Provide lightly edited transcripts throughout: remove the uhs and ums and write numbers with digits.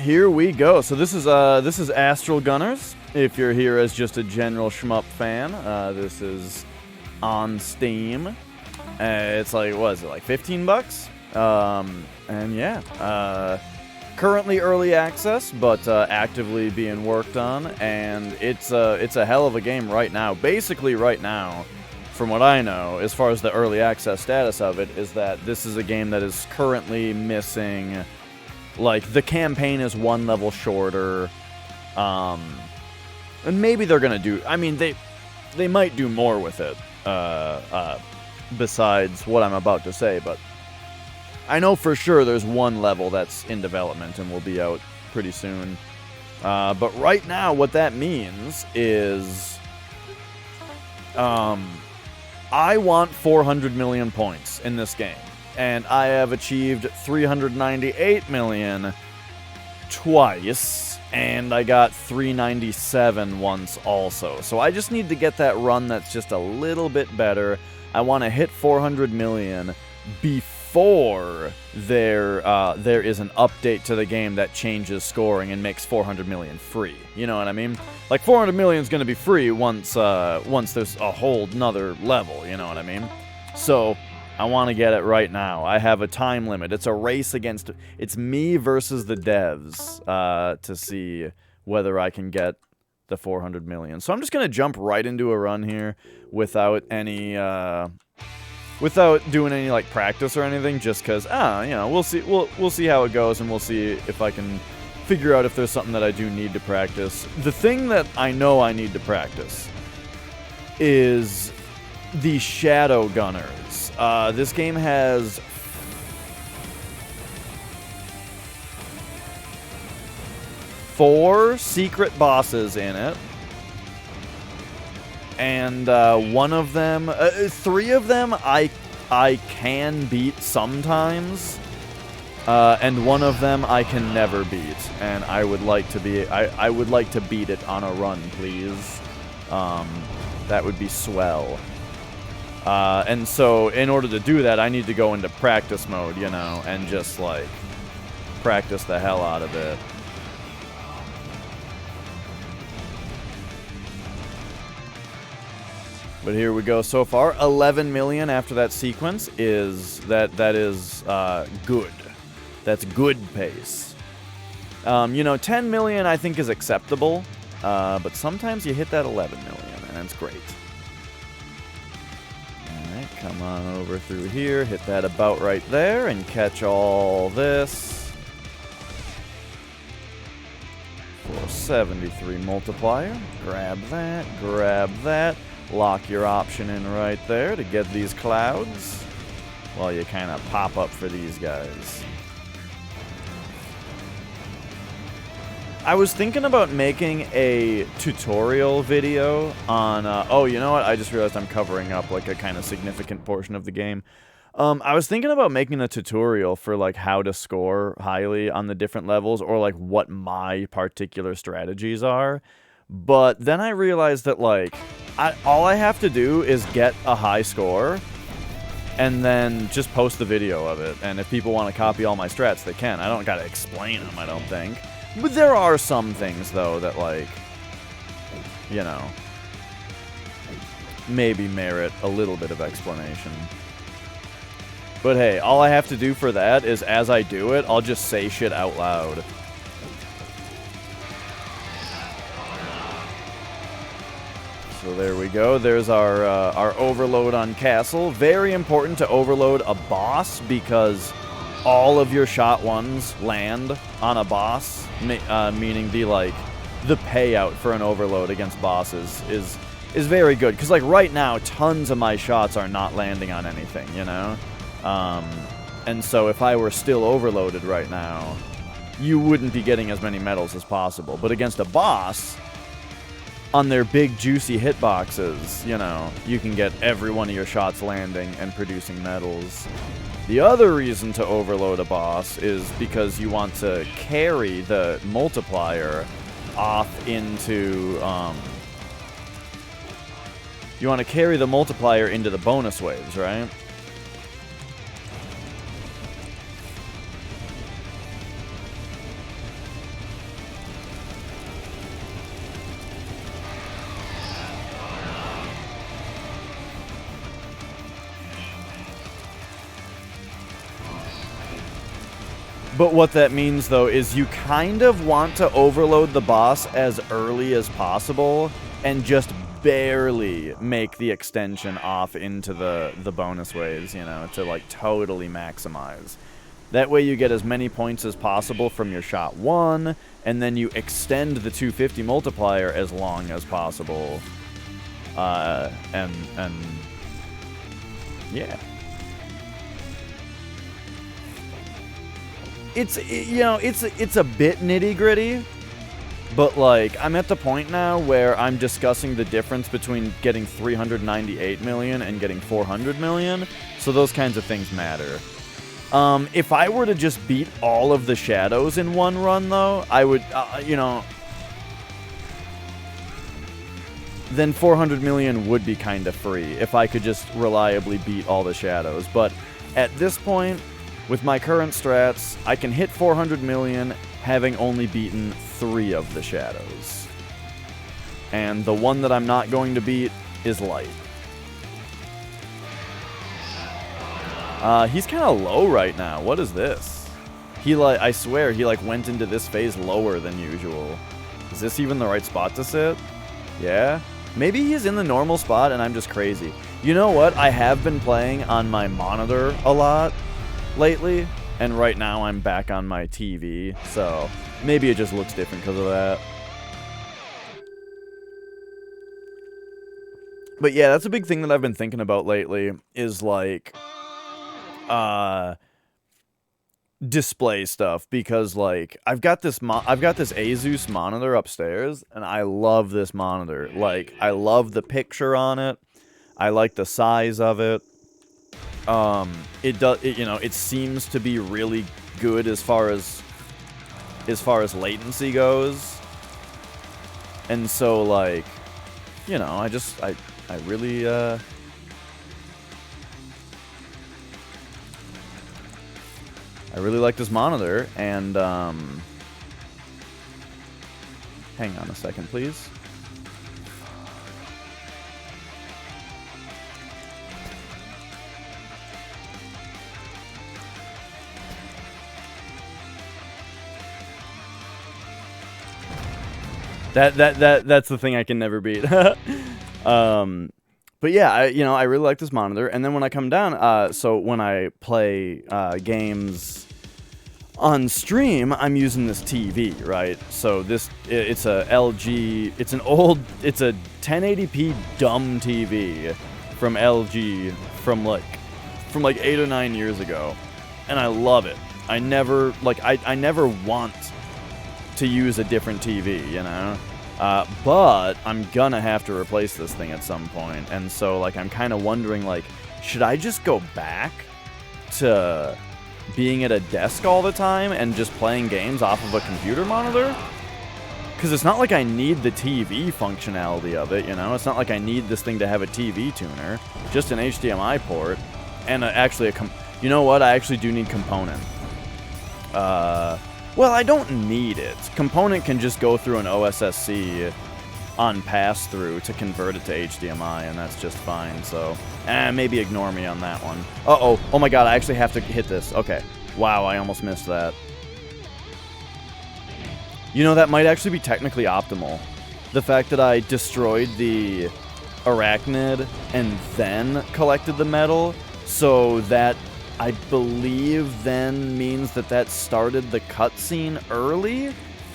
here we go. So this is Astral Gunners. If you're here as just a general shmup fan, this is on Steam. It's like, what is it, like 15 bucks? And yeah, currently early access, but actively being worked on, and it's a hell of a game right now. Basically right now, from what I know, as far as the early access status of it, is that this is a game that is currently missing, like, the campaign is one level shorter, and maybe they're gonna do, I mean, they might do more with it, besides what I'm about to say, but I know for sure there's one level that's in development and will be out pretty soon. But right now, what that means is, I want 400 million points in this game, and I have achieved 398 million twice, and I got 397 once also. So I just need to get that run that's just a little bit better. I want to hit 400 million before there is an update to the game that changes scoring and makes 400 million free. You know what I mean? Like, 400 million is going to be free once there's a whole nother level, you know what I mean? So I want to get it right now. I have a time limit. It's a race against, it's me versus the devs to see whether I can get the 400 million. So I'm just going to jump right into a run here without any without doing any, like, practice or anything, just because, you know, we'll see how it goes, and we'll see if I can figure out if there's something that I do need to practice. The thing that I know I need to practice is the Shadow Gunners. This game has 4 secret bosses in it. And one of them, 3 of them I can beat sometimes, and one of them I can never beat. And I would like to I would like to beat it on a run, please. That would be swell. And so in order to do that, I need to go into practice mode, you know, and just, like, practice the hell out of it. But here we go so far. 11 million after that sequence is that is good. That's good pace. You know, 10 million I think is acceptable, but sometimes you hit that 11 million, and that's great. Alright, come on over through here, hit that about right there, and catch all this. 473 multiplier. Grab that. Lock your option in right there to get these clouds while you kind of pop up for these guys. I was thinking about making a tutorial video on, oh, you know what? I just realized I'm covering up, like, a kind of significant portion of the game. I was thinking about making a tutorial for, like, how to score highly on the different levels, or, like, what my particular strategies are. But then I realized that, like, all I have to do is get a high score, and then just post the video of it. And if people want to copy all my strats, they can. I don't gotta explain them, I don't think. But there are some things, though, that, like, you know, maybe merit a little bit of explanation. But hey, all I have to do for that is, as I do it, I'll just say shit out loud. So there we go. There's our overload on Castle. Very important to overload a boss, because all of your shot ones land on a boss, meaning the payout for an overload against bosses is very good. Because, like, right now, tons of my shots are not landing on anything, you know? And so if I were still overloaded right now, you wouldn't be getting as many medals as possible. But against a boss, on their big, juicy hitboxes, you know, you can get every one of your shots landing and producing medals. The other reason to overload a boss is because you want to carry the multiplier off into, you want to carry the multiplier into the bonus waves, right? But what that means, though, is you kind of want to overload the boss as early as possible and just barely make the extension off into the bonus waves, you know, to, like, totally maximize. That way you get as many points as possible from your shot 1, and then you extend the 250 multiplier as long as possible. And yeah. It's a bit nitty-gritty, but, like, I'm at the point now where I'm discussing the difference between getting 398 million and getting 400 million, so those kinds of things matter. If I were to just beat all of the shadows in one run, though, I would, then 400 million would be kind of free if I could just reliably beat all the shadows. But at this point, with my current strats, I can hit 400 million having only beaten 3 of the shadows. And the one that I'm not going to beat is Light. He's kind of low right now. What is this? I swear, he, like, went into this phase lower than usual. Is this even the right spot to sit? Yeah? Maybe he's in the normal spot and I'm just crazy. You know what? I have been playing on my monitor a lot lately, and right now I'm back on my TV, so maybe it just looks different because of that. But yeah, that's a big thing that I've been thinking about lately, is, like, display stuff, because, like, I've got this Asus monitor upstairs, and I love this monitor. Like, I love the picture on it. I like the size of it. It seems to be really good as far as latency goes. And so, like, you know, I really like this monitor, and hang on a second, please. That's the thing I can never beat. But yeah, I really like this monitor. And then when I come down, so when I play games on stream, I'm using this TV, right? So it's a LG, it's a 1080p dumb TV from LG from like 8 or 9 years ago, and I love it. I never want to use a different TV, you know? But I'm gonna have to replace this thing at some point, and so, like, I'm kind of wondering, like, should I just go back to being at a desk all the time and just playing games off of a computer monitor? Because it's not like I need the TV functionality of it, you know? It's not like I need this thing to have a TV tuner, just an HDMI port, and you know what? I actually do need component. Well, I don't need it. Component can just go through an OSSC on pass-through to convert it to HDMI, and that's just fine, so maybe ignore me on that one. Uh-oh. Oh my god, I actually have to hit this. Okay. Wow, I almost missed that. You know, that might actually be technically optimal. The fact that I destroyed the arachnid and then collected the metal, so that, I believe, then means that started the cutscene early?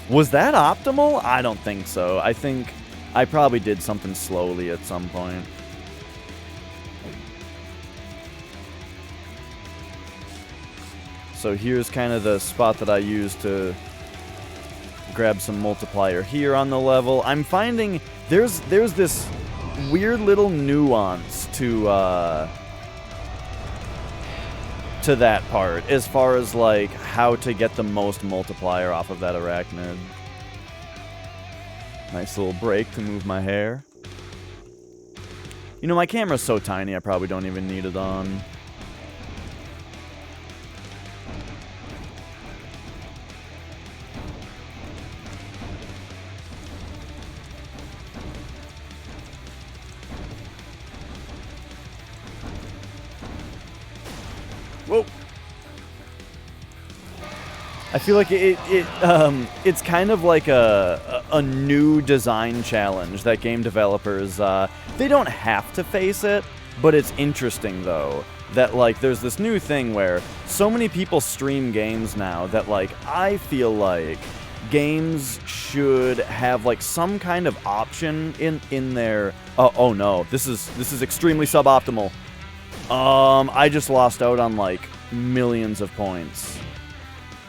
Was that optimal? I don't think so. I think I probably did something slowly at some point. So here's kind of the spot that I use to grab some multiplier here on the level. I'm finding there's this weird little nuance to that part, as far as, like, how to get the most multiplier off of that arachnid. Nice little break to move my hair. You know, my camera's so tiny I probably don't even need it on. Whoa. I feel like it's kind of like a new design challenge that game developers, they don't have to face it, but it's interesting, though, that, like, there's this new thing where so many people stream games now that, like, I feel like games should have, like, some kind of option in their... Oh no, this is extremely suboptimal. I just lost out on, like, millions of points.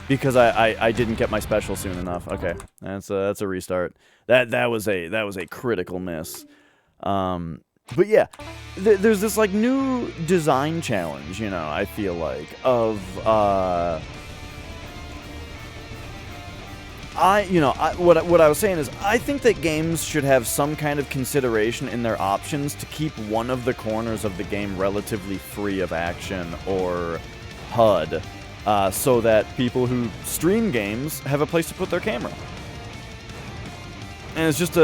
Because I didn't get my special soon enough. Okay, that's a restart. That was a critical miss. But yeah, there's this like new design challenge, you know. I feel like of what I was saying is I think that games should have some kind of consideration in their options to keep one of the corners of the game relatively free of action or HUD. So that people who stream games have a place to put their camera. And it's just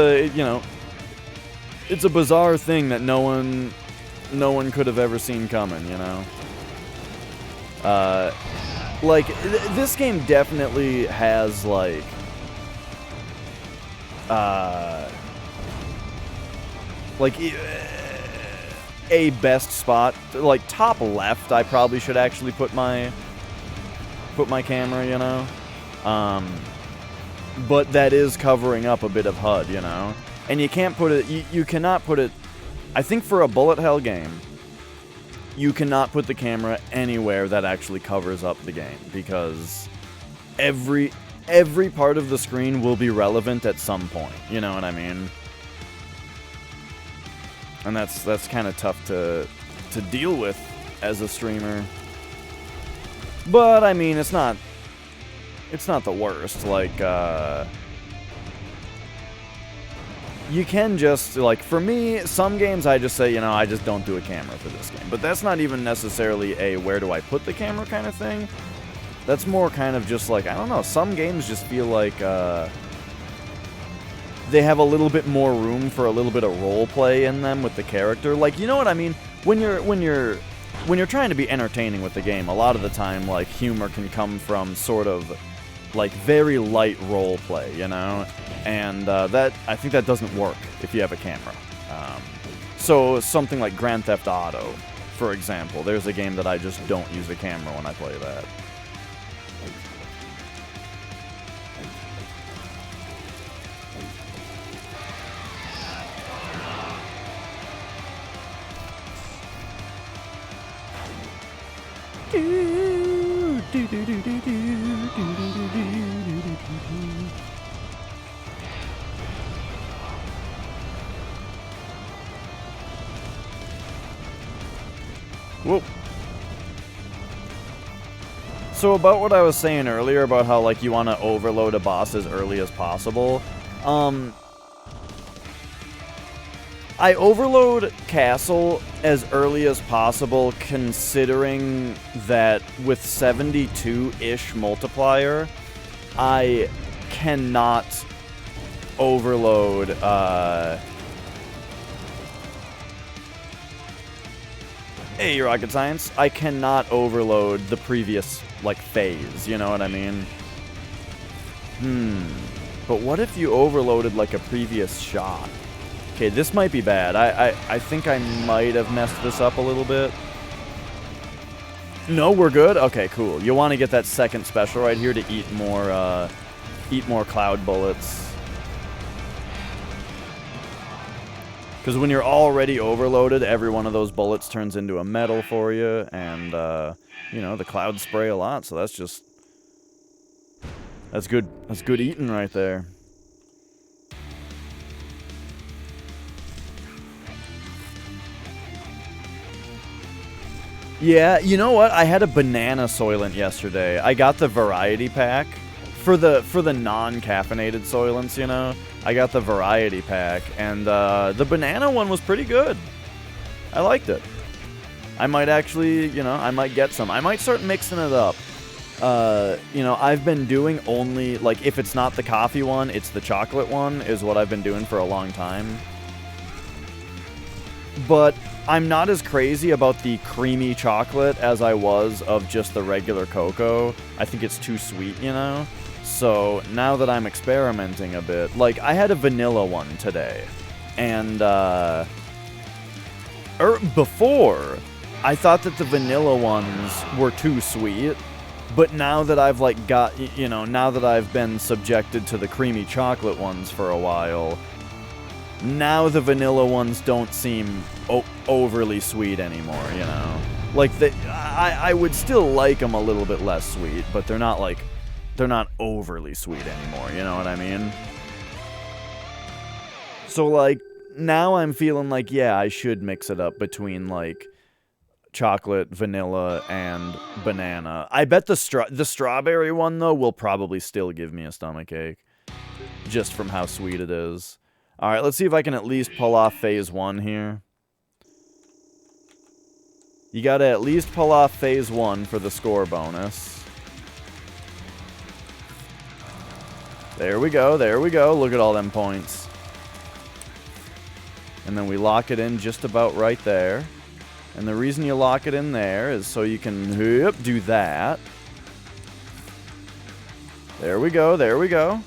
it's a bizarre thing that no one could have ever seen coming, you know? This game definitely has, like, a best spot. Like, top left, I probably should actually put my camera, you know? But that is covering up a bit of HUD, you know? And you can't put it... You cannot put it... I think for a bullet hell game, you cannot put the camera anywhere that actually covers up the game, because every part of the screen will be relevant at some point, you know what I mean? And that's kind of tough to deal with as a streamer. But, I mean, it's not the worst. Like, you can just, like, for me, some games I just say, you know, I just don't do a camera for this game. But that's not even necessarily a where do I put the camera kind of thing. That's more kind of just like, I don't know, some games just feel like, they have a little bit more room for a little bit of role play in them with the character. Like, you know what I mean? When you're trying to be entertaining with the game, a lot of the time, like, humor can come from sort of, like, very light role play, you know? And I think that doesn't work if you have a camera. So something like Grand Theft Auto, for example, there's a game that I just don't use a camera when I play that. Whoa. So about what I was saying earlier about how, like, you want to overload a boss as early as possible, I overload Castle as early as possible, considering that with 72-ish multiplier, I cannot overload, hey, rocket science, I cannot overload the previous, like, phase, you know what I mean? But what if you overloaded, like, a previous shot? Okay, this might be bad. I think I might have messed this up a little bit. No, we're good? Okay, cool. You want to get that second special right here to eat more cloud bullets. Because when you're already overloaded, every one of those bullets turns into a medal for you, and, you know, the clouds spray a lot, so that's good. That's good eating right there. Yeah, you know what? I had a banana Soylent yesterday. I got the variety pack for the non-caffeinated Soylents, you know. I got the variety pack, and the banana one was pretty good. I liked it. I might actually, you know, I might get some. I might start mixing it up. You know, I've been doing only, like, if it's not the coffee one, it's the chocolate one, is what I've been doing for a long time. But I'm not as crazy about the creamy chocolate as I was of just the regular cocoa. I think it's too sweet, you know? So now that I'm experimenting a bit, like I had a vanilla one today, and before I thought that the vanilla ones were too sweet, but now that I've like now that I've been subjected to the creamy chocolate ones for a while, now the vanilla ones don't seem overly sweet anymore, you know? Like, I would still like them a little bit less sweet, but they're not overly sweet anymore, you know what I mean? So, like, now I'm feeling like, yeah, I should mix it up between, like, chocolate, vanilla, and banana. I bet the strawberry one, though, will probably still give me a stomachache, just from how sweet it is. Alright, let's see if I can at least pull off phase 1 here. You gotta at least pull off phase 1 for the score bonus. There we go, there we go. Look at all them points. And then we lock it in just about right there. And the reason you lock it in there is so you can do that. There we go, there we go.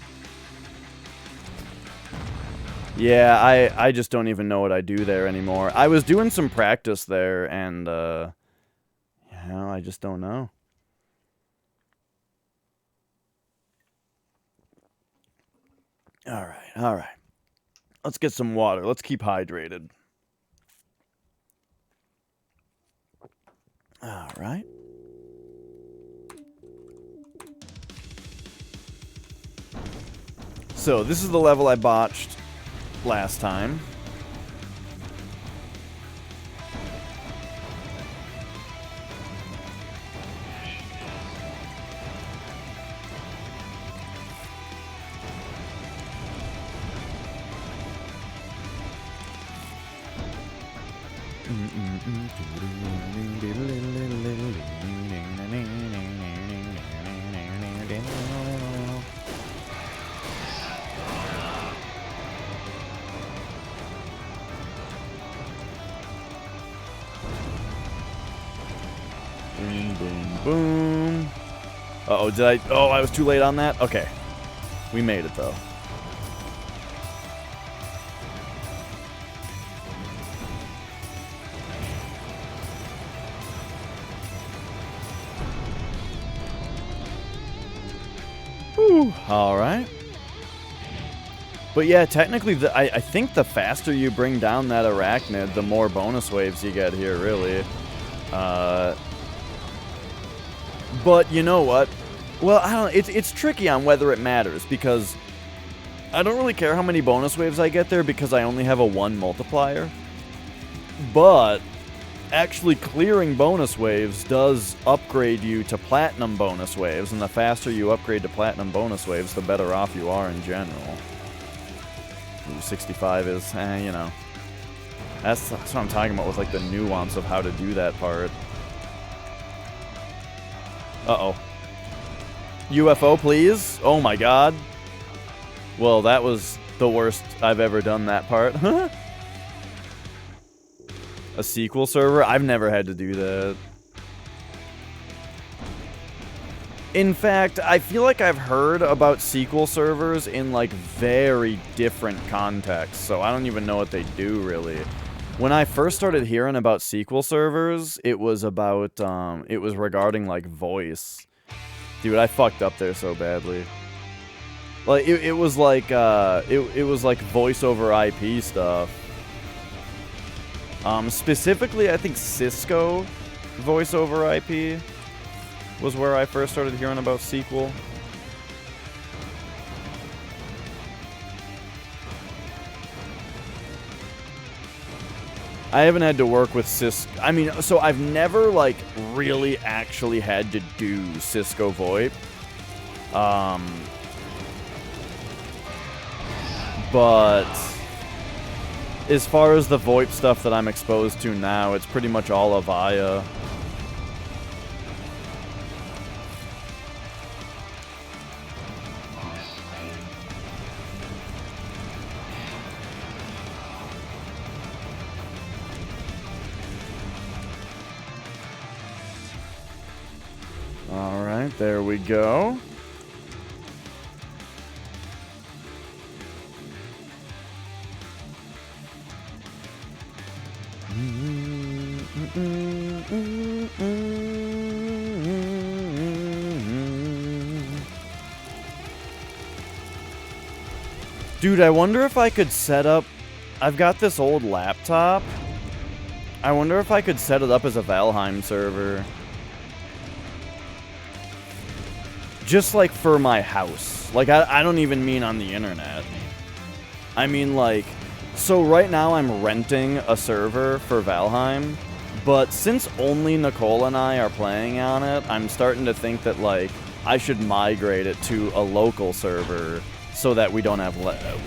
Yeah, I just don't even know what I do there anymore. I was doing some practice there, and, you know, I just don't know. Alright, alright. Let's get some water. Let's keep hydrated. Alright. So, this is the level I botched last time. Boom, boom, boom. Uh-oh, did I... Oh, I was too late on that? Okay. We made it, though. Whew. Alright. But yeah, technically, I think the faster you bring down that arachnid, the more bonus waves you get here, really. But you know what? Well, I don't know. It's tricky on whether it matters, because I don't really care how many bonus waves I get there because I only have a 1 multiplier. But actually clearing bonus waves does upgrade you to platinum bonus waves, and the faster you upgrade to platinum bonus waves, the better off you are in general. Ooh, 65 is, you know. That's what I'm talking about with, like, the nuance of how to do that part. Uh-oh. UFO, please? Oh my god. Well, that was the worst I've ever done that part. A sequel server? I've never had to do that. In fact, I feel like I've heard about sequel servers in, like, very different contexts, so I don't even know what they do, really. When I first started hearing about sequel servers, it was about, it was regarding, like, voice. Dude, I fucked up there so badly. Like, it was like, it was like voice over IP stuff. Specifically, I think Cisco voice over IP was where I first started hearing about sequel. I haven't had to work with Cisco. I mean, so I've never, like, really actually had to do Cisco VoIP. But as far as the VoIP stuff that I'm exposed to now, it's pretty much all Avaya. There we go. Dude, I wonder if I could set up... I've got this old laptop. I wonder if I could set it up as a Valheim server. Just, like, for my house. Like, I don't even mean on the internet. I mean, like... So, right now, I'm renting a server for Valheim. But since only Nicole and I are playing on it, I'm starting to think that, like, I should migrate it to a local server... So that we don't have,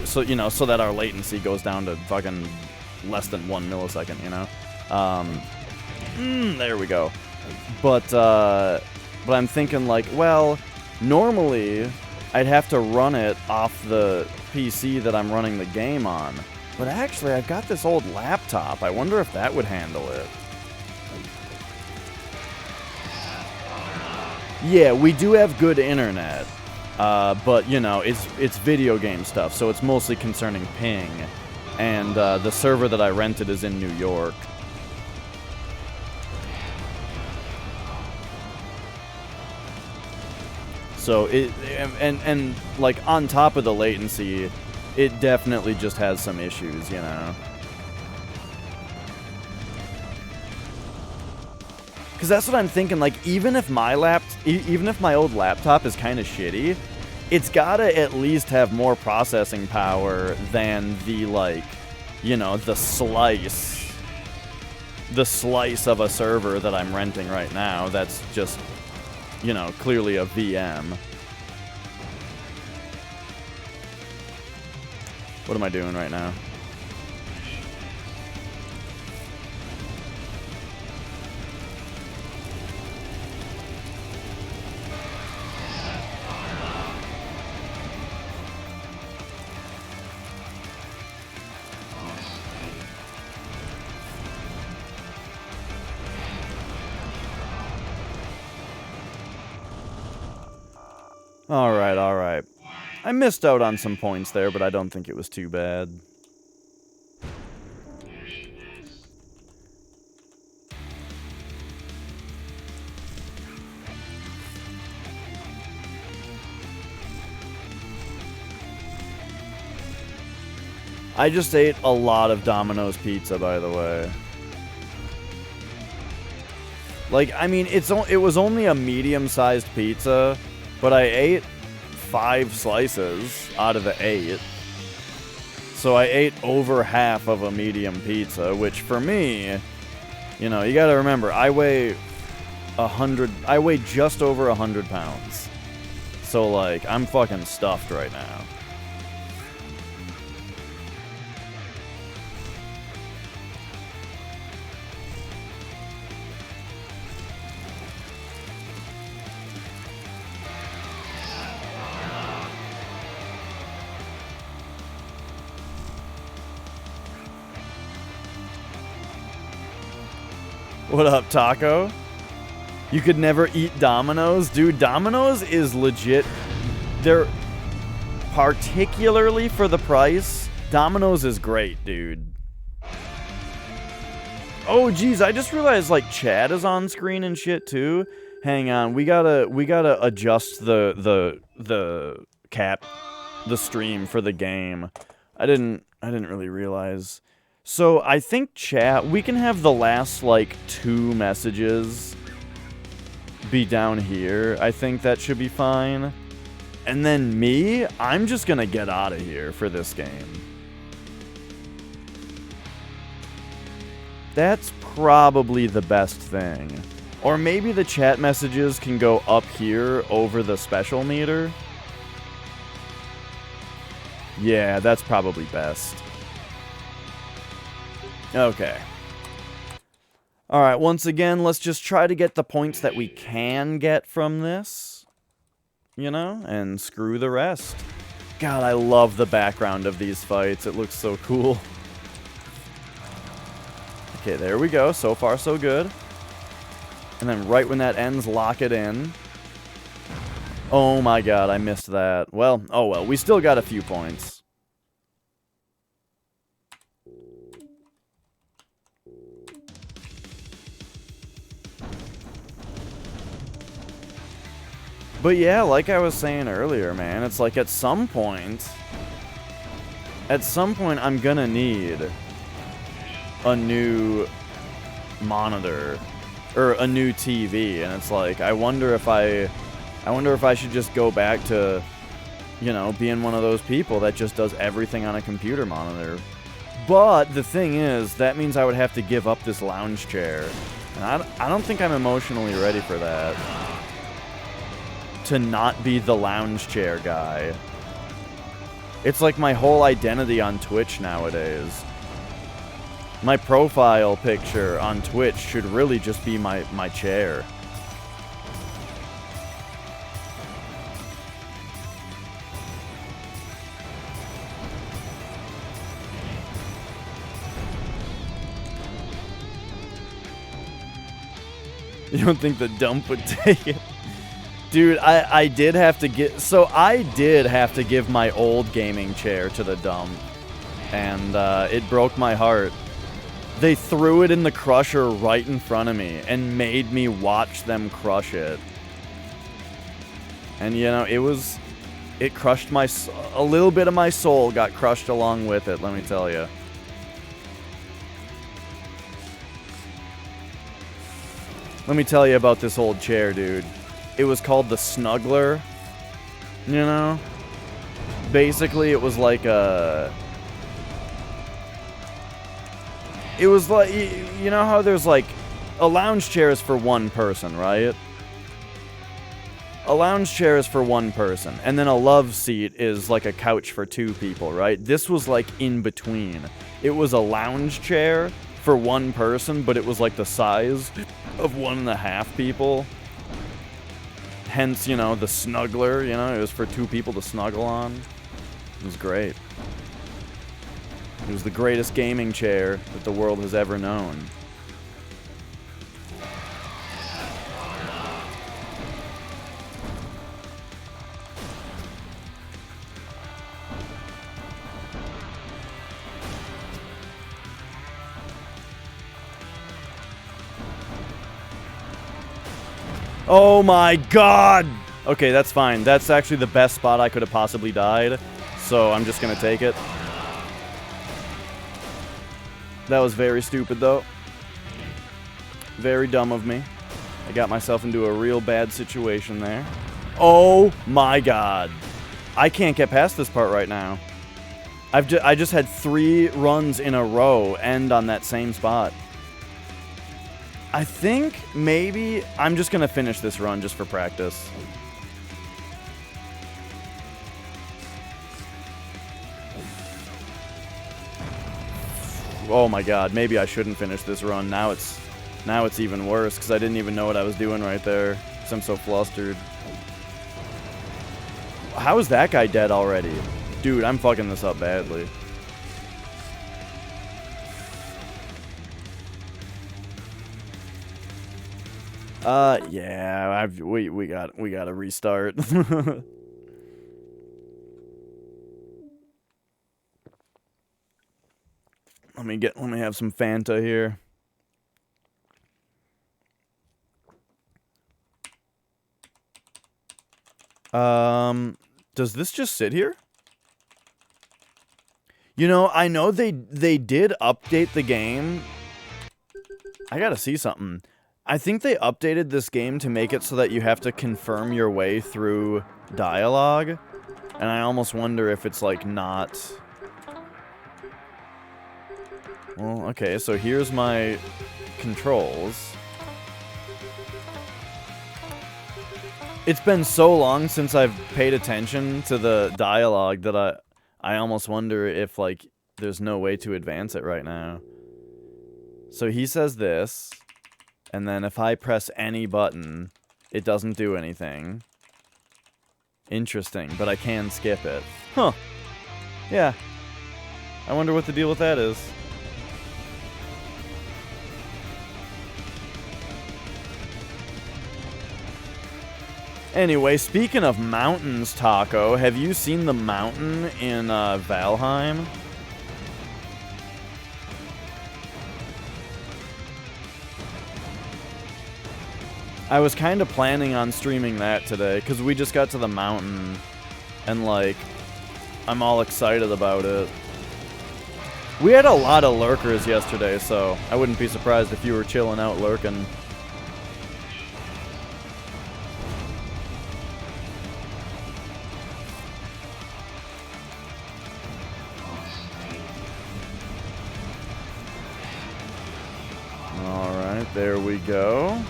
so that our latency goes down to fucking less than 1 millisecond, you know? There we go. But I'm thinking like, well, normally I'd have to run it off the PC that I'm running the game on. But actually, I've got this old laptop. I wonder if that would handle it. Yeah, we do have good internet. But, you know, it's video game stuff, so it's mostly concerning ping. And the server that I rented is in New York. So, and like, on top of the latency, it definitely just has some issues, you know. Because that's what I'm thinking, like, even if my old laptop is kind of shitty, it's gotta at least have more processing power than the, like, you know, the slice of a server that I'm renting right now that's just, you know, clearly a VM. What am I doing right now? Alright. I missed out on some points there, but I don't think it was too bad. I just ate a lot of Domino's pizza, by the way. Like, I mean, it was only a medium-sized pizza, but I ate 5 slices out of the 8. So I ate over half of a medium pizza, which for me, you know, you gotta remember, I weigh just over 100 pounds. So, like, I'm fucking stuffed right now. What up, Taco? You could never eat Domino's? Dude, Domino's is legit. They're particularly for the price. Domino's is great, dude. Oh, geez, I just realized, like, Chad is on screen and shit, too. Hang on, we gotta adjust the stream for the game. I didn't really realize. So, I think chat, we can have the last, like, 2 messages be down here. I think that should be fine. And then me, I'm just gonna get out of here for this game. That's probably the best thing. Or maybe the chat messages can go up here over the special meter. Yeah, that's probably best. Okay. Alright, once again, let's just try to get the points that we can get from this. You know? And screw the rest. God, I love the background of these fights. It looks so cool. Okay, there we go. So far, so good. And then right when that ends, lock it in. Oh my god, I missed that. Well, oh well, we still got a few points. But yeah, like I was saying earlier, man, it's like at some point I'm gonna need a new monitor or a new TV, and it's like I wonder if I should just go back to, you know, being one of those people that just does everything on a computer monitor. But the thing is, that means I would have to give up this lounge chair, and I don't think I'm emotionally ready for that. To not be the lounge chair guy. It's like my whole identity on Twitch nowadays. My profile picture on Twitch should really just be my chair. You don't think the dump would take it? Dude, I did have to get... So I did have to give my old gaming chair to the dump. And it broke my heart. They threw it in the crusher right in front of me and made me watch them crush it. And, you know, it crushed my... A little bit of my soul got crushed along with it, let me tell you. Let me tell you about this old chair, dude. It was called the Snuggler, you know? Basically, it was like a... It was like, you know how there's like... A lounge chair is for one person, right? A lounge chair is for one person, and then a love seat is like a couch for two people, right? This was like in between. It was a lounge chair for one person, but it was like the size of 1.5 people. Hence, you know, the Snuggler, you know, it was for 2 people to snuggle on. It was great. It was the greatest gaming chair that the world has ever known. Oh my god! Okay, that's fine. That's actually the best spot I could have possibly died. So I'm just gonna take it. That was very stupid, though. Very dumb of me. I got myself into a real bad situation there. Oh my god. I can't get past this part right now. I just had 3 runs in a row end on that same spot. I think maybe I'm just going to finish this run just for practice. Oh my god, maybe I shouldn't finish this run. Now it's even worse because I didn't even know what I was doing right there because I'm so flustered. How is that guy dead already? Dude, I'm fucking this up badly. Yeah, we gotta restart. Let me have some Fanta here. Does this just sit here? You know, I know they did update the game. I gotta see something. I think they updated this game to make it so that you have to confirm your way through dialogue. And I almost wonder if it's, like, not... Well, okay, so here's my controls. It's been so long since I've paid attention to the dialogue that I almost wonder if, like, there's no way to advance it right now. So he says this... And then if I press any button, it doesn't do anything. Interesting, but I can skip it. Huh. Yeah. I wonder what the deal with that is. Anyway, speaking of mountains, Taco, have you seen the mountain in Valheim? I was kind of planning on streaming that today, because we just got to the mountain, and, like, I'm all excited about it. We had a lot of lurkers yesterday, so I wouldn't be surprised if you were chilling out lurking. Alright, there we go.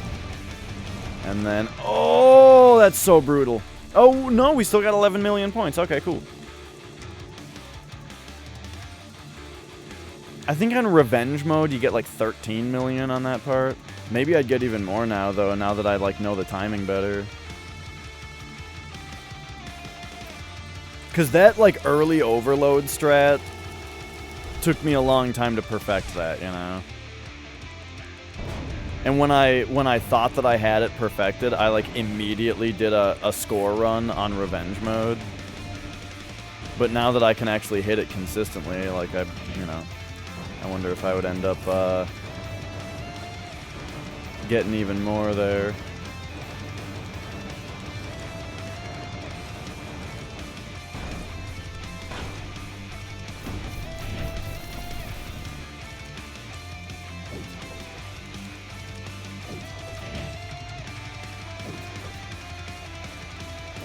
And then, oh, that's so brutal. Oh, no, we still got 11 million points. Okay, cool. I think on revenge mode, you get like 13 million on that part. Maybe I'd get even more now, though, now that I like know the timing better. Because that like early overload strat took me a long time to perfect that, you know? And when I thought that I had it perfected, I like immediately did a score run on revenge mode. But now that I can actually hit it consistently, like I wonder if I would end up getting even more there.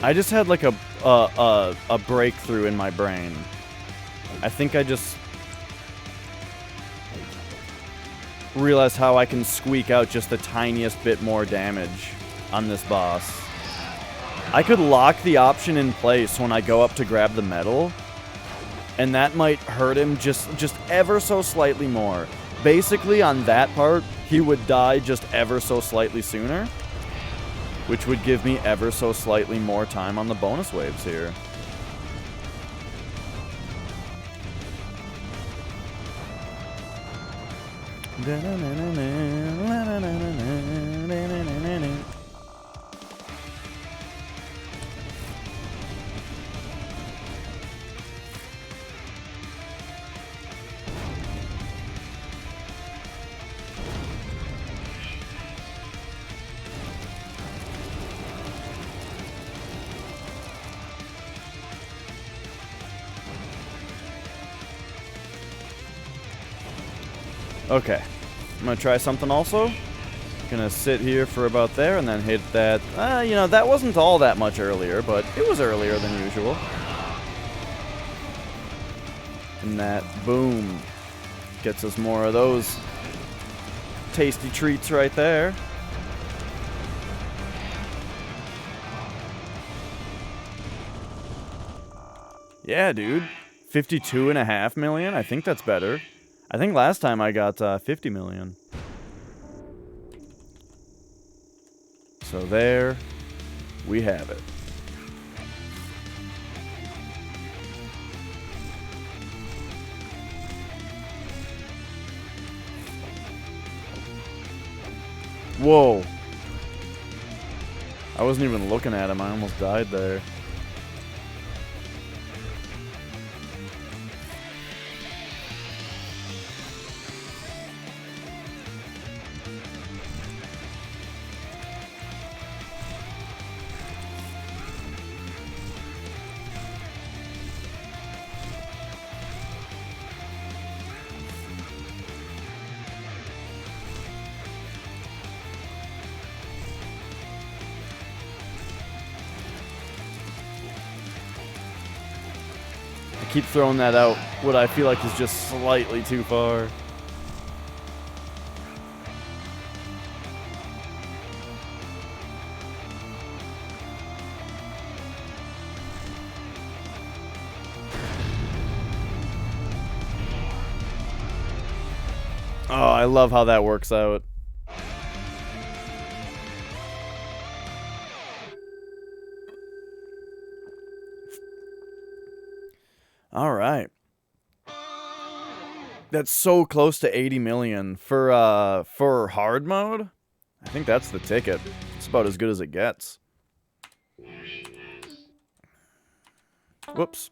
I just had like a breakthrough in my brain. I think I just realized how I can squeak out just the tiniest bit more damage on this boss. I could lock the option in place when I go up to grab the medal, and that might hurt him just ever so slightly more. Basically, on that part, he would die just ever so slightly sooner, which would give me ever so slightly more time on the bonus waves here. Okay, I'm gonna try something also. Gonna sit here for about there and then hit that. You know, that wasn't all that much earlier, but it was earlier than usual. And that, boom, gets us more of those tasty treats right there. Yeah, dude. 52.5 million? I think that's better. I think last time I got 50 million. So there we have it. Whoa. I wasn't even looking at him. I almost died there. Keep throwing that out, what I feel like is just slightly too far. Oh, I love how that works out. All right. That's so close to 80 million for hard mode. I think that's the ticket. It's about as good as it gets. Whoops.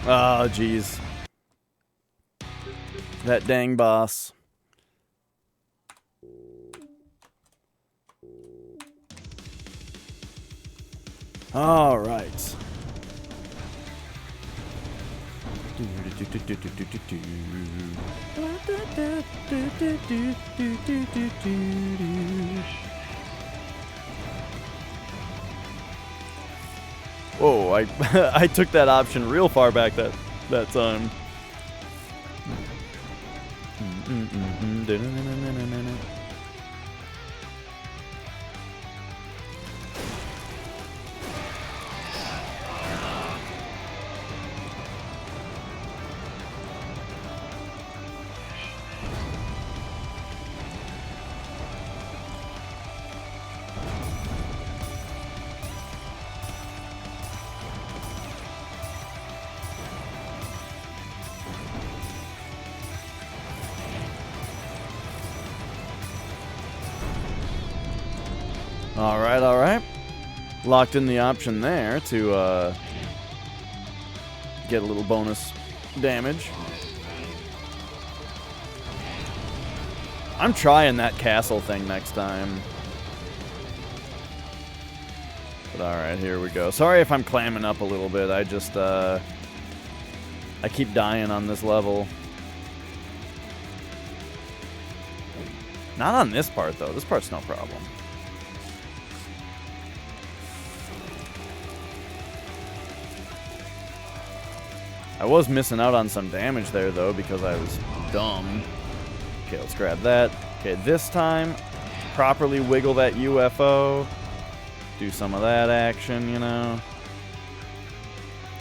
Oh, jeez. That dang boss. All right. Whoa, I took that option real far back that time. All right. Locked in the option there to get a little bonus damage. I'm trying that castle thing next time. But all right, here we go. Sorry if I'm clamming up a little bit. I just, I keep dying on this level. Not on this part, though. This part's no problem. I was missing out on some damage there, though, because I was dumb. Okay, let's grab that. Okay, this time, properly wiggle that UFO. Do some of that action, you know.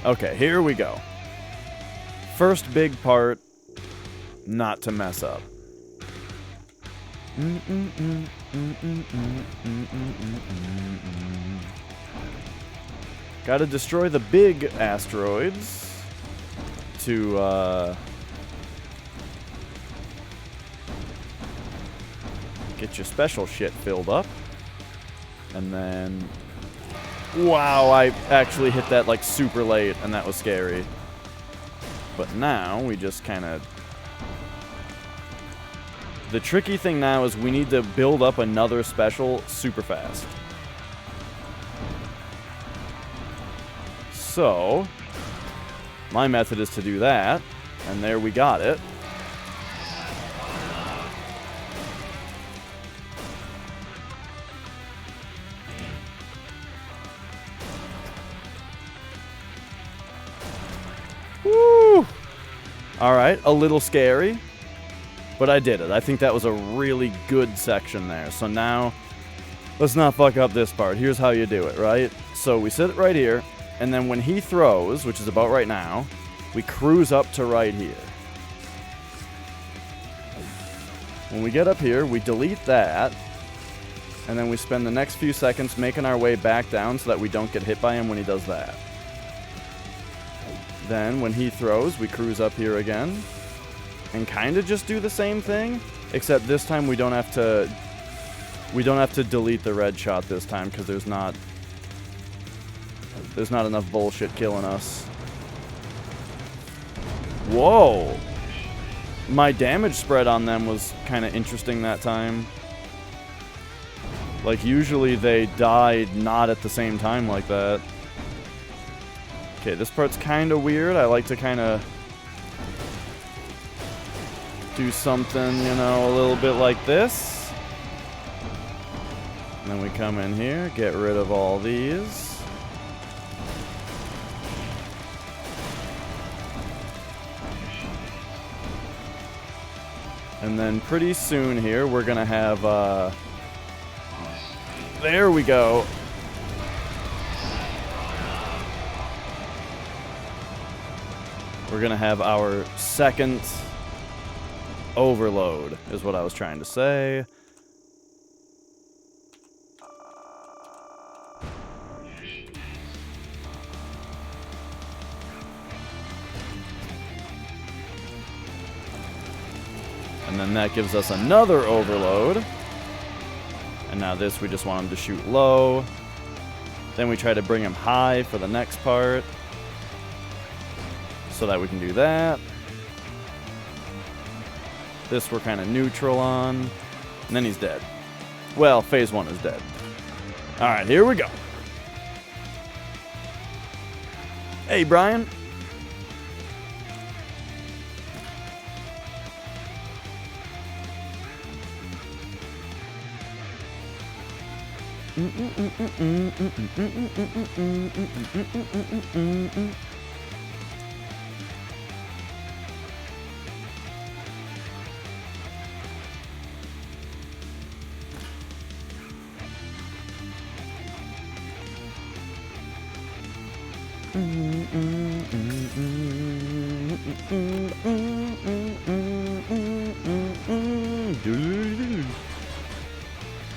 Okay, here we go. First big part, not to mess up. Gotta destroy the big asteroids to get your special shit filled up. And then, wow, I actually hit that like super late, and that was scary. But now we just kind of, the tricky thing now is we need to build up another special super fast. So my method is to do that, and there we got it. Woo! Alright, a little scary, but I did it. I think that was a really good section there. So now, let's not fuck up this part. Here's how you do it, right? So we sit right here, and then when he throws, which is about right now, we cruise up to right here. When we get up here, we delete that, and then we spend the next few seconds making our way back down so that we don't get hit by him when he does that. Then, when he throws, we cruise up here again, and kind of just do the same thing, except this time we don't have to delete the red shot this time, because there's not enough bullshit killing us. Whoa! My damage spread on them was kind of interesting that time. Like, usually they died not at the same time like that. Okay, this part's kind of weird. I like to kind of do something, you know, a little bit like this. And then we come in here, get rid of all these. And then pretty soon here, we're going to have, there we go. we're going to have our second overload, is what I was trying to say. And then that gives us another overload. And now this, we just want him to shoot low. Then we try to bring him high for the next part, so that we can do that. This we're kind of neutral on. And then he's dead. Well, phase 1 is dead. Alright, here we go. Hey, Brian.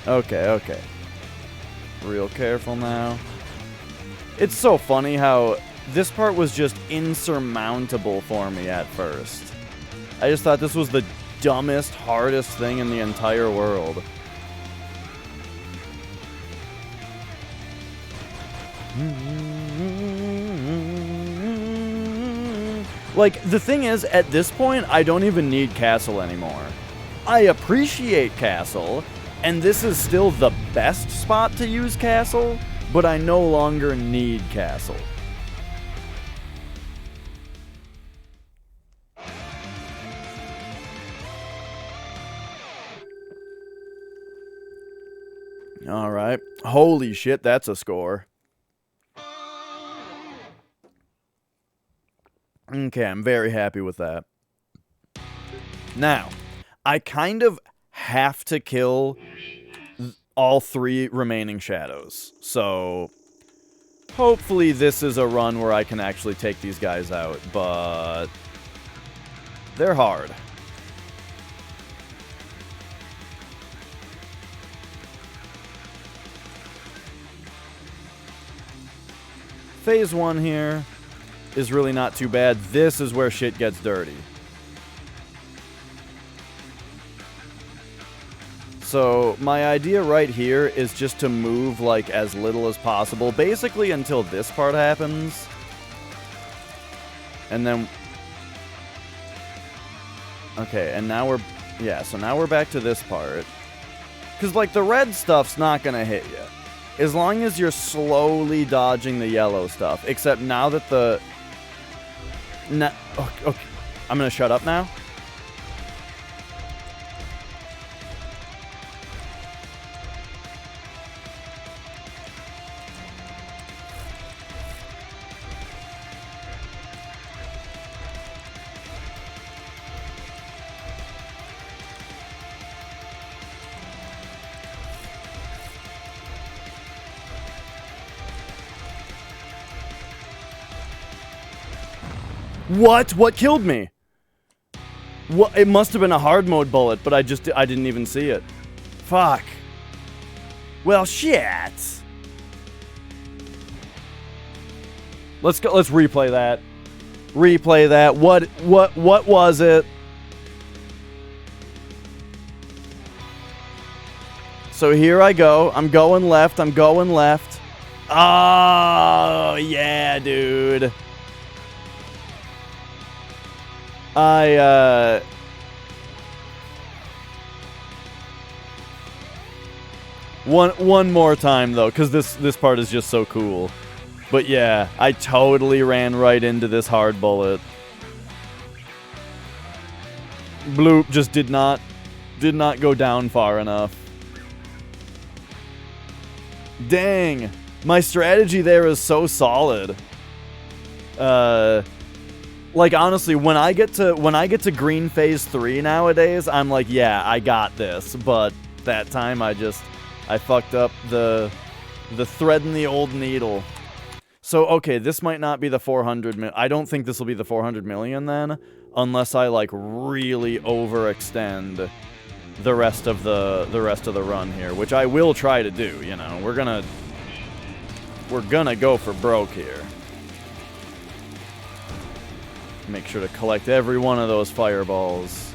Okay. Real careful now. It's so funny how this part was just insurmountable for me at first. I just thought this was the dumbest, hardest thing in the entire world. Like, the thing is, at this point, I don't even need Castle anymore. I appreciate Castle, and this is still the best spot to use Castle, but I no longer need Castle. Alright. Holy shit, that's a score. Okay, I'm very happy with that. Now, I kind of have to kill all 3 remaining shadows. So, hopefully this is a run where I can actually take these guys out, but they're hard. Phase 1 here is really not too bad. This is where shit gets dirty. So, my idea right here is just to move, like, as little as possible, basically until this part happens. And then... Okay, and now we're... Yeah, so now we're back to this part. Because, like, the red stuff's not gonna hit you. As long as you're slowly dodging the yellow stuff. Except now that the... Okay, I'm gonna shut up now. What? What killed me? What? It must have been a hard mode bullet, but I didn't even see it. Fuck. Well, shit. Let's go. Let's replay that. Replay that. What was it? So here I go. I'm going left. I'm going left. Oh, yeah, dude. One more time though, because this part is just so cool. But yeah, I totally ran right into this hard bullet. Bloop just did not go down far enough. Dang, my strategy there is so solid. Like, honestly, when I get to green phase 3 nowadays, I'm like, yeah, I got this. But that time I fucked up the thread in the old needle. So, okay, this might not be the 400 million. I don't think this will be the 400 million then, unless I, like, really overextend the rest of the run here, which I will try to do, you know. We're gonna go for broke here. Make sure to collect every one of those fireballs.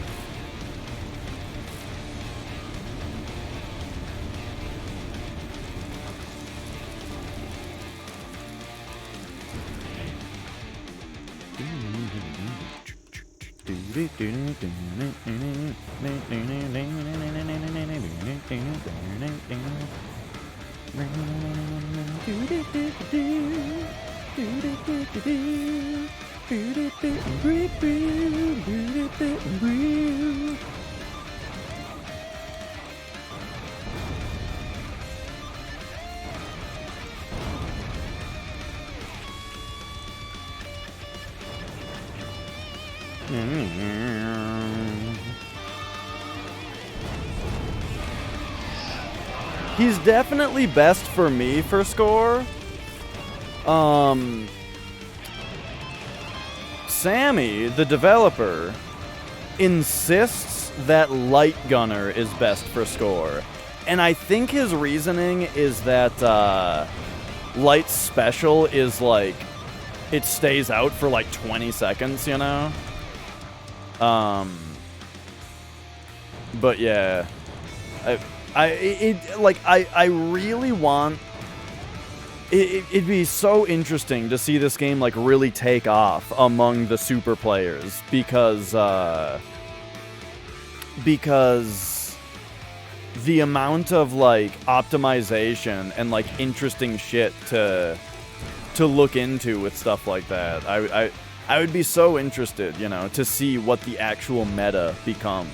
He's definitely best for me for score. Sammy, the developer, insists that Light Gunner is best for score. And I think his reasoning is that Light's special is like, it stays out for like 20 seconds, you know? But yeah, I really want. It'd be so interesting to see this game like really take off among the super players because the amount of like optimization and like interesting shit to look into with stuff like that. I would be so interested, you know, to see what the actual meta becomes.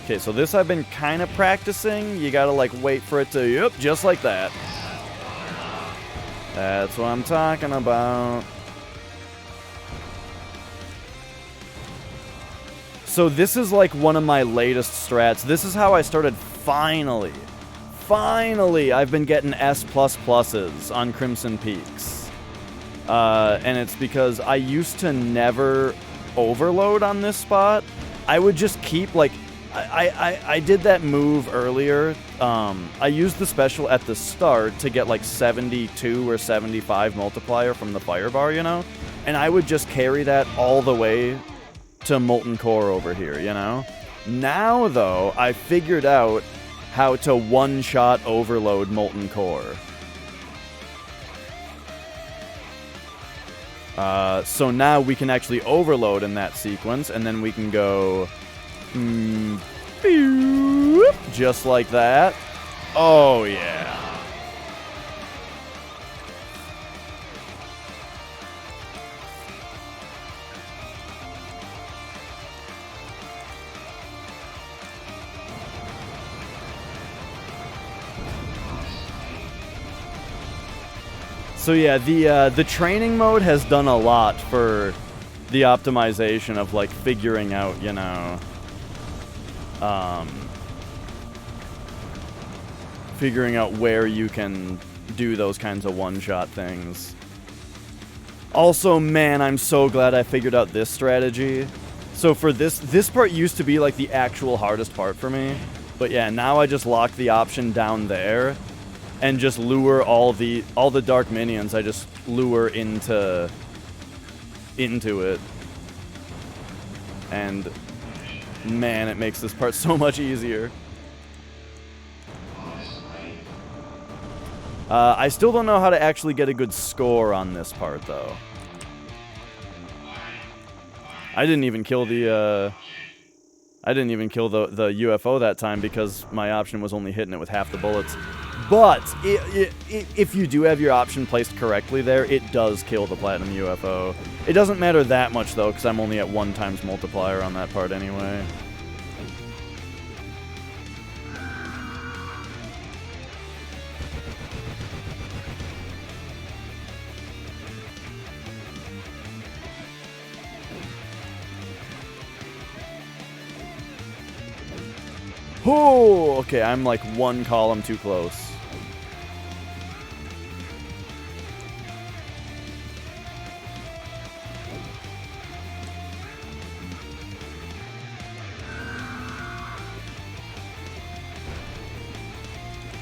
Okay, so this I've been kind of practicing. You gotta, like, wait for it to, yep, just like that. That's what I'm talking about. So this is, like, one of my latest strats. This is how I started finally, I've been getting S++s on Crimson Peaks. And it's because I used to never overload on this spot. I would just keep, like... I did that move earlier. I used the special at the start to get like 72 or 75 multiplier from the fire bar, you know? And I would just carry that all the way to Molten Core over here, you know? Now, though, I figured out how to one-shot overload Molten Core. So now we can actually overload in that sequence, and then we can go... just like that. Oh, yeah. So yeah, the training mode has done a lot for the optimization of like figuring out, you know, figuring out where you can do those kinds of one-shot things. Also, man, I'm so glad I figured out this strategy. So for this part used to be like the actual hardest part for me. But yeah, now I just lock the option down there and just lure all the dark minions. I just lure into it. And man, it makes this part so much easier. I still don't know how to actually get a good score on this part, though. I didn't even kill the UFO that time because my option was only hitting it with half the bullets. But if you do have your option placed correctly there, it does kill the Platinum UFO. It doesn't matter that much, though, because I'm only at 1 times multiplier on that part anyway. Oh, okay, I'm like one column too close.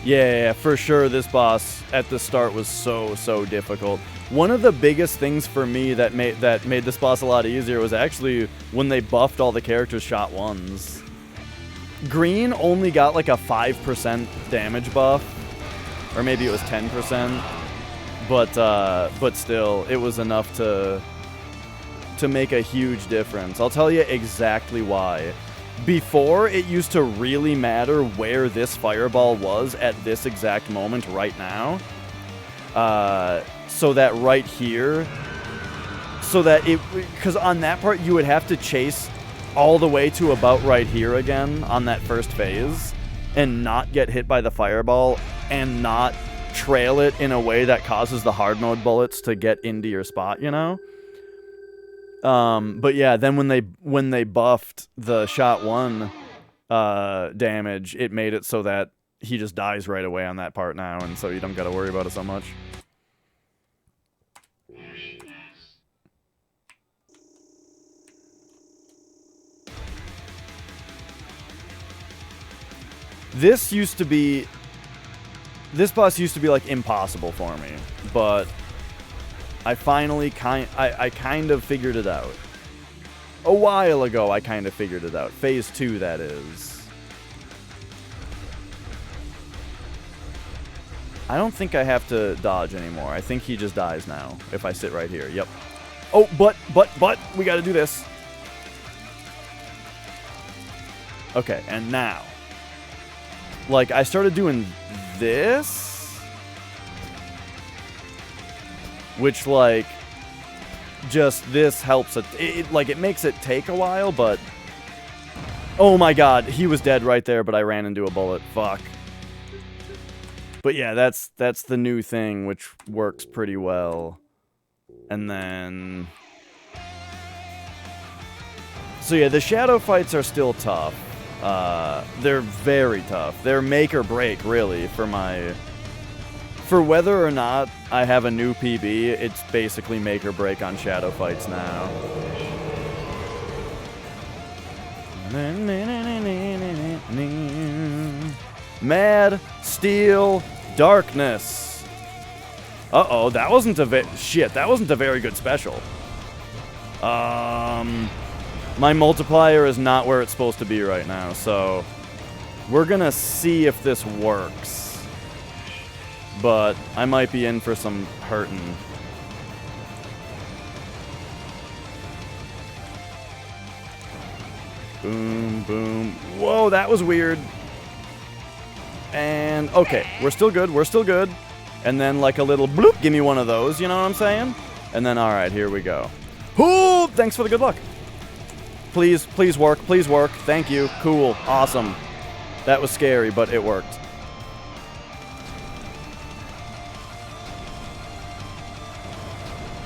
Yeah, for sure this boss at the start was so difficult. One of the biggest things for me that made this boss a lot easier was actually when they buffed all the characters shot ones. Green only got like a 5% damage buff, or maybe it was 10%, but still, it was enough to make a huge difference. I'll tell you exactly why. Before, it used to really matter where this fireball was at this exact moment right now. So that right here, because on that part, you would have to chase all the way to about right here again on that first phase and not get hit by the fireball and not trail it in a way that causes the hard mode bullets to get into your spot, you know? But yeah, then when they buffed the shot one damage, it made it so that he just dies right away on that part now, and so you don't gotta worry about it so much. This boss used to be like impossible for me, but I finally I kind of figured it out. A while ago, I kind of figured it out. Phase 2, that is. I don't think I have to dodge anymore. I think he just dies now if I sit right here. Yep. Oh, but, we gotta do this. Okay, and now. Like, I started doing this. Which, like, just this helps it. Like, it makes it take a while, but... Oh my god, he was dead right there, but I ran into a bullet. Fuck. But yeah, that's the new thing, which works pretty well. And then... So yeah, the shadow fights are still tough. They're very tough. They're make or break, really, for whether or not I have a new PB, it's basically make or break on shadow fights now. Mad Steel Darkness. Uh-oh, that wasn't a very good special. My multiplier is not where it's supposed to be right now, so we're gonna see if this works. But I might be in for some hurting. Boom, boom. Whoa, that was weird. And, okay, we're still good. And then, like a little bloop, give me one of those, you know what I'm saying? And then, alright, here we go. Ooh, thanks for the good luck. Please work, Thank you. Cool, awesome. That was scary, but it worked.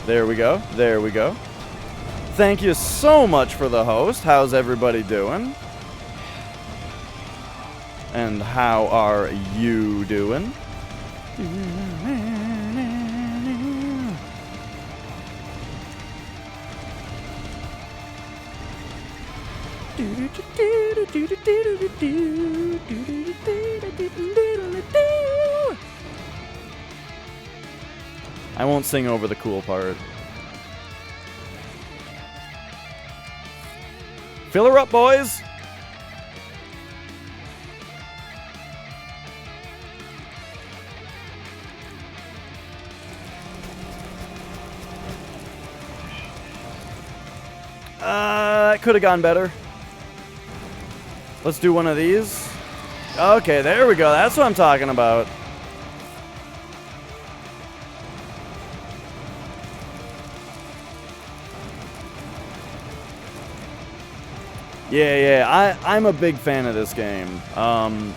There we go. Thank you so much for the host. How's everybody doing? And how are you doing? I won't sing over the cool part. Fill her up, boys! That could have gone better. Let's do one of these. Okay, there we go. That's what I'm talking about. Yeah, I'm a big fan of this game. I'm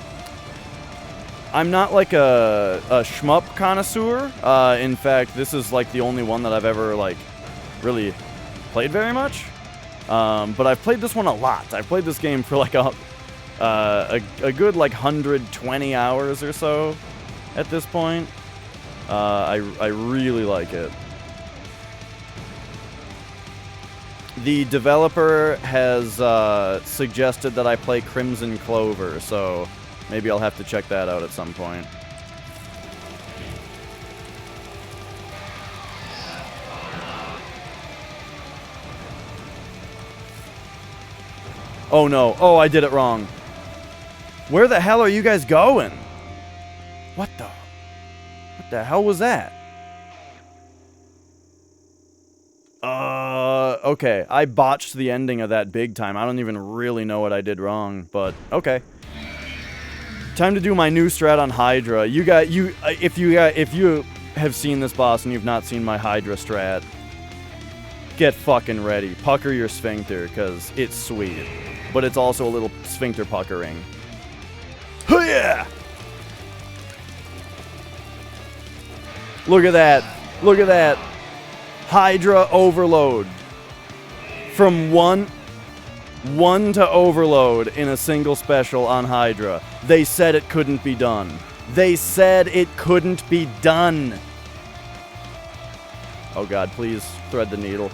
not like a shmup connoisseur. In fact, this is like the only one that I've ever like really played very much. But I've played this one a lot. I've played this game for like a good like 120 hours or so at this point. I really like it. The developer has suggested that I play Crimson Clover, so maybe I'll have to check that out at some point. Oh no, oh I did it wrong. Where the hell are you guys going? What the hell was that? Okay, I botched the ending of that big time. I don't even really know what I did wrong, but okay. Time to do my new strat on Hydra. If you have seen this boss and you've not seen my Hydra strat, get fucking ready. Pucker your sphincter, because it's sweet. But it's also a little sphincter puckering. Yeah! Look at that. Look at that. Hydra overload. From one to overload in a single special on Hydra. They said it couldn't be done. They said it couldn't be done. Oh god, please thread the needle.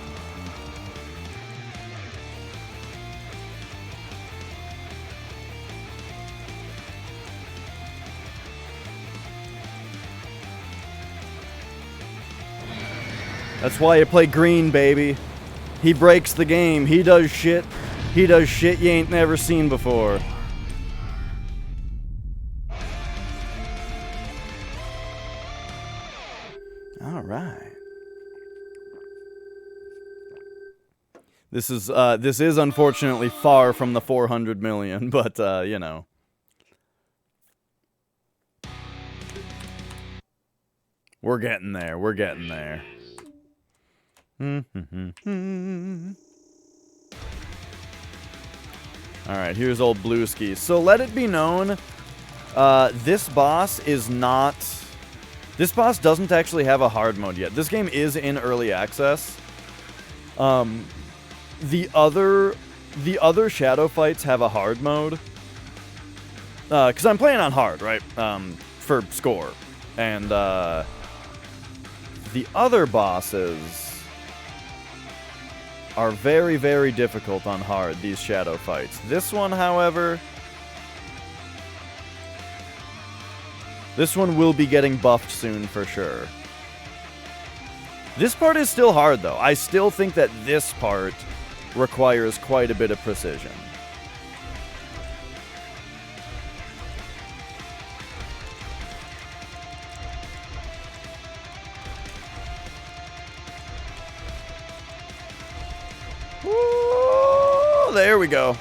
That's why you play green, baby. He breaks the game. He does shit. He does shit you ain't never seen before. All right. This is unfortunately far from the 400 million, but you know. We're getting there. We're getting there. Alright, here's old Blueski. So let it be known, this boss is not... This boss doesn't actually have a hard mode yet. This game is in early access. The other shadow fights have a hard mode. Because I'm playing on hard, right? For score. And the other bosses are very, very difficult on hard, these shadow fights. This one, however... This one will be getting buffed soon for sure. This part is still hard, though. I still think that this part requires quite a bit of precision. There we go.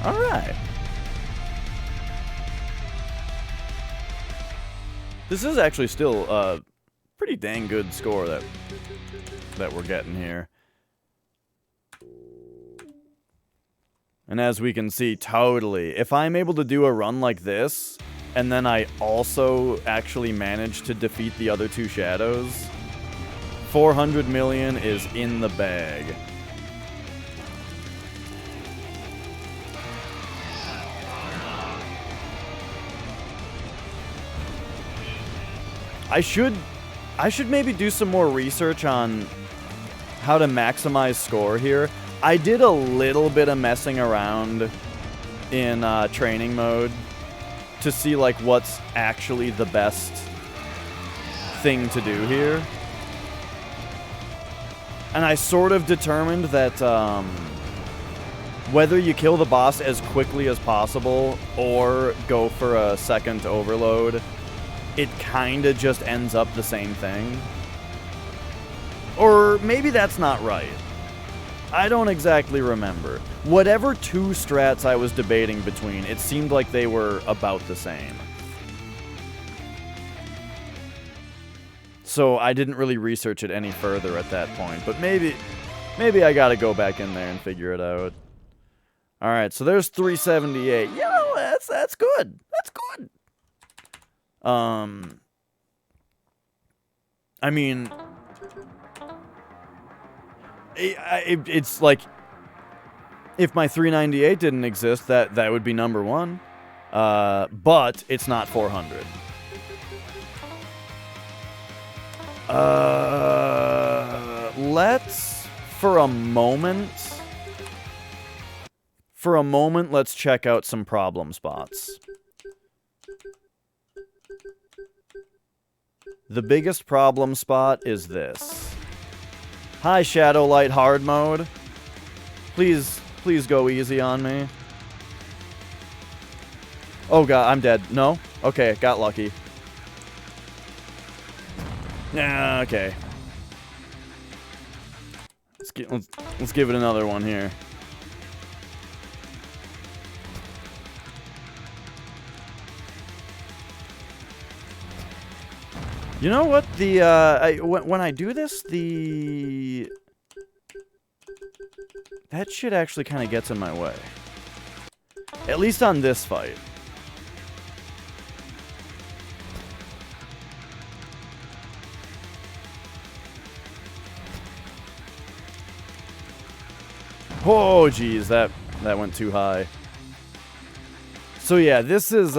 All right. This is actually still a pretty dang good score that we're getting here. And as we can see, totally, if I'm able to do a run like this, and then I also actually manage to defeat the other two shadows, 400 million is in the bag. I should maybe do some more research on how to maximize score here. I did a little bit of messing around in training mode to see like what's actually the best thing to do here. And I sort of determined that whether you kill the boss as quickly as possible or go for a second overload, it kinda just ends up the same thing. Or maybe that's not right. I don't exactly remember. Whatever two strats I was debating between, it seemed like they were about the same. So I didn't really research it any further at that point, but maybe I gotta go back in there and figure it out. Alright, so there's 378. You know, that's good. That's good. I mean, it's like, if my 398 didn't exist, that would be number one. But it's not 400. Let's, for a moment, let's check out some problem spots. The biggest problem spot is this. Hi, Shadowlight hard mode. Please go easy on me. Oh god, I'm dead. No? Okay, got lucky. Yeah, okay. Let's give it another one here. You know what? When I do this, that shit actually kind of gets in my way. At least on this fight. Oh, geez, that went too high. So yeah, this is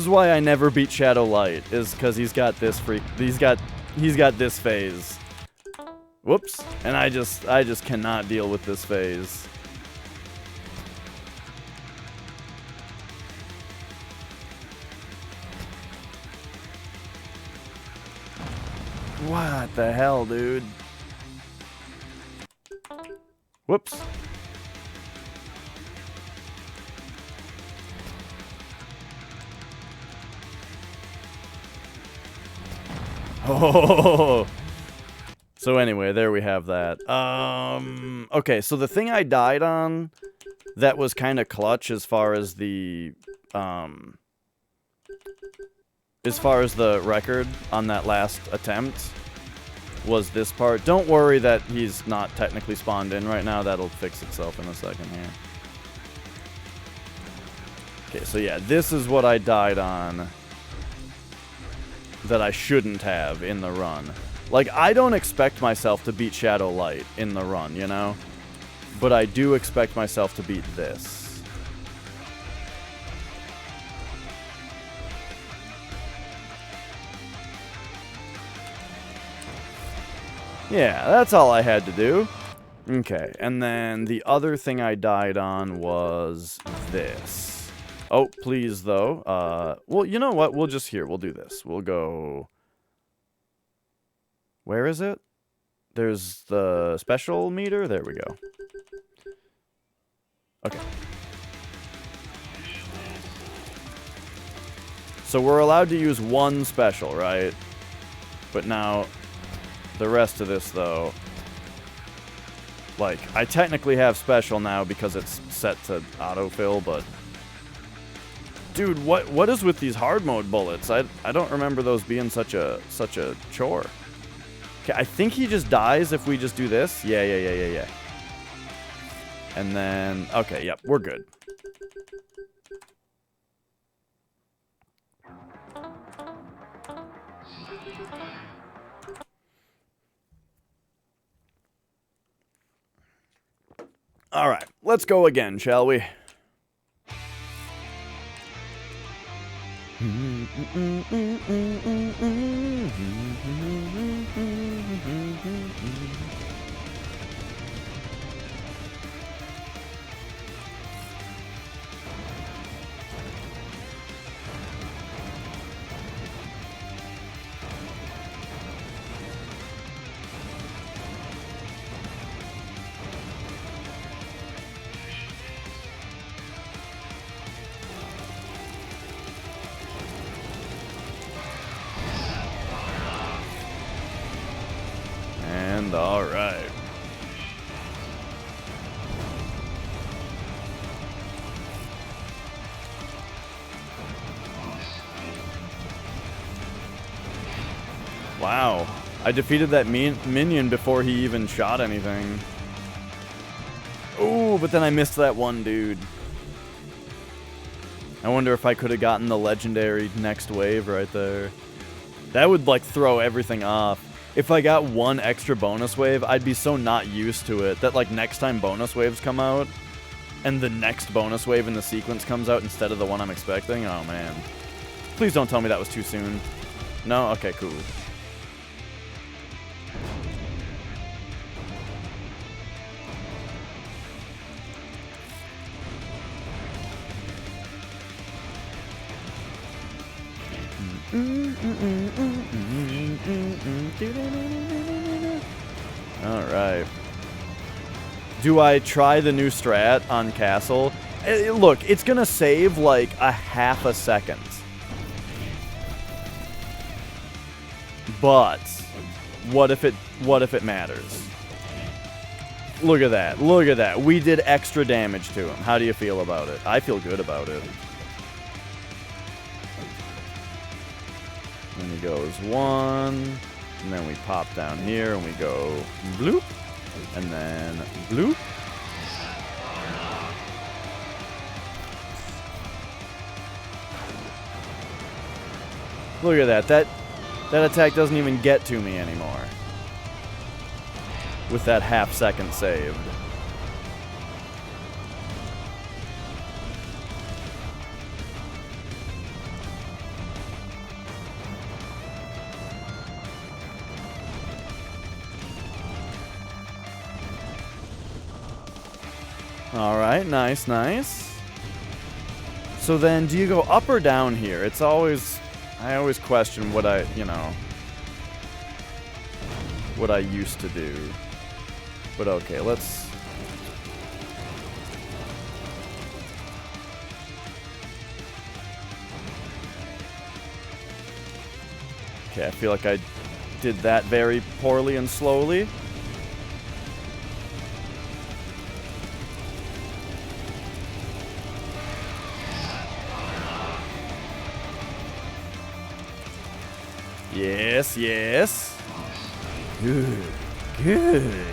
why I never beat Shadowlight, is because he's got this he's got this phase. Whoops, and I just cannot deal with this phase. What the hell, dude? Whoops. Oh. So anyway, there we have that. Okay, so the thing I died on that was kind of clutch as far as the record on that last attempt was this part. Don't worry that he's not technically spawned in right now. That'll fix itself in a second here. Okay, so yeah, this is what I died on that I shouldn't have in the run. Like, I don't expect myself to beat Shadowlight in the run, you know? But I do expect myself to beat this. Yeah, that's all I had to do. Okay, and then the other thing I died on was this. Oh, please, though. Well, you know what? We'll just we'll do this. We'll go... Where is it? There's the special meter. There we go. Okay. So we're allowed to use one special, right? But now... The rest of this, though, like, I technically have special now because it's set to autofill, but... Dude, what is with these hard mode bullets? I don't remember those being such a chore. Okay, I think he just dies if we just do this. Yeah. And then, okay, yep, we're good. All right, let's go again, shall we? And all right. Wow. I defeated that minion before he even shot anything. Ooh, but then I missed that one dude. I wonder if I could have gotten the legendary next wave right there. That would, like, throw everything off. If I got one extra bonus wave, I'd be so not used to it that, like, next time bonus waves come out, and the next bonus wave in the sequence comes out instead of the one I'm expecting, oh man. Please don't tell me that was too soon. No? Okay, cool. Alright. Do I try the new strat on Castle? Look, it's gonna save like a half a second. But what if it matters? Look at that. Look at that. We did extra damage to him. How do you feel about it? I feel good about it. And he goes 1, and then we pop down here, and we go bloop, and then bloop. Look at that. That attack doesn't even get to me anymore. With that half second saved. Alright, nice, nice. So then, do you go up or down here? It's always... I always question what I, you know... what I used to do. But okay, let's... Okay, I feel like I did that very poorly and slowly. Yes, yes. Good, good.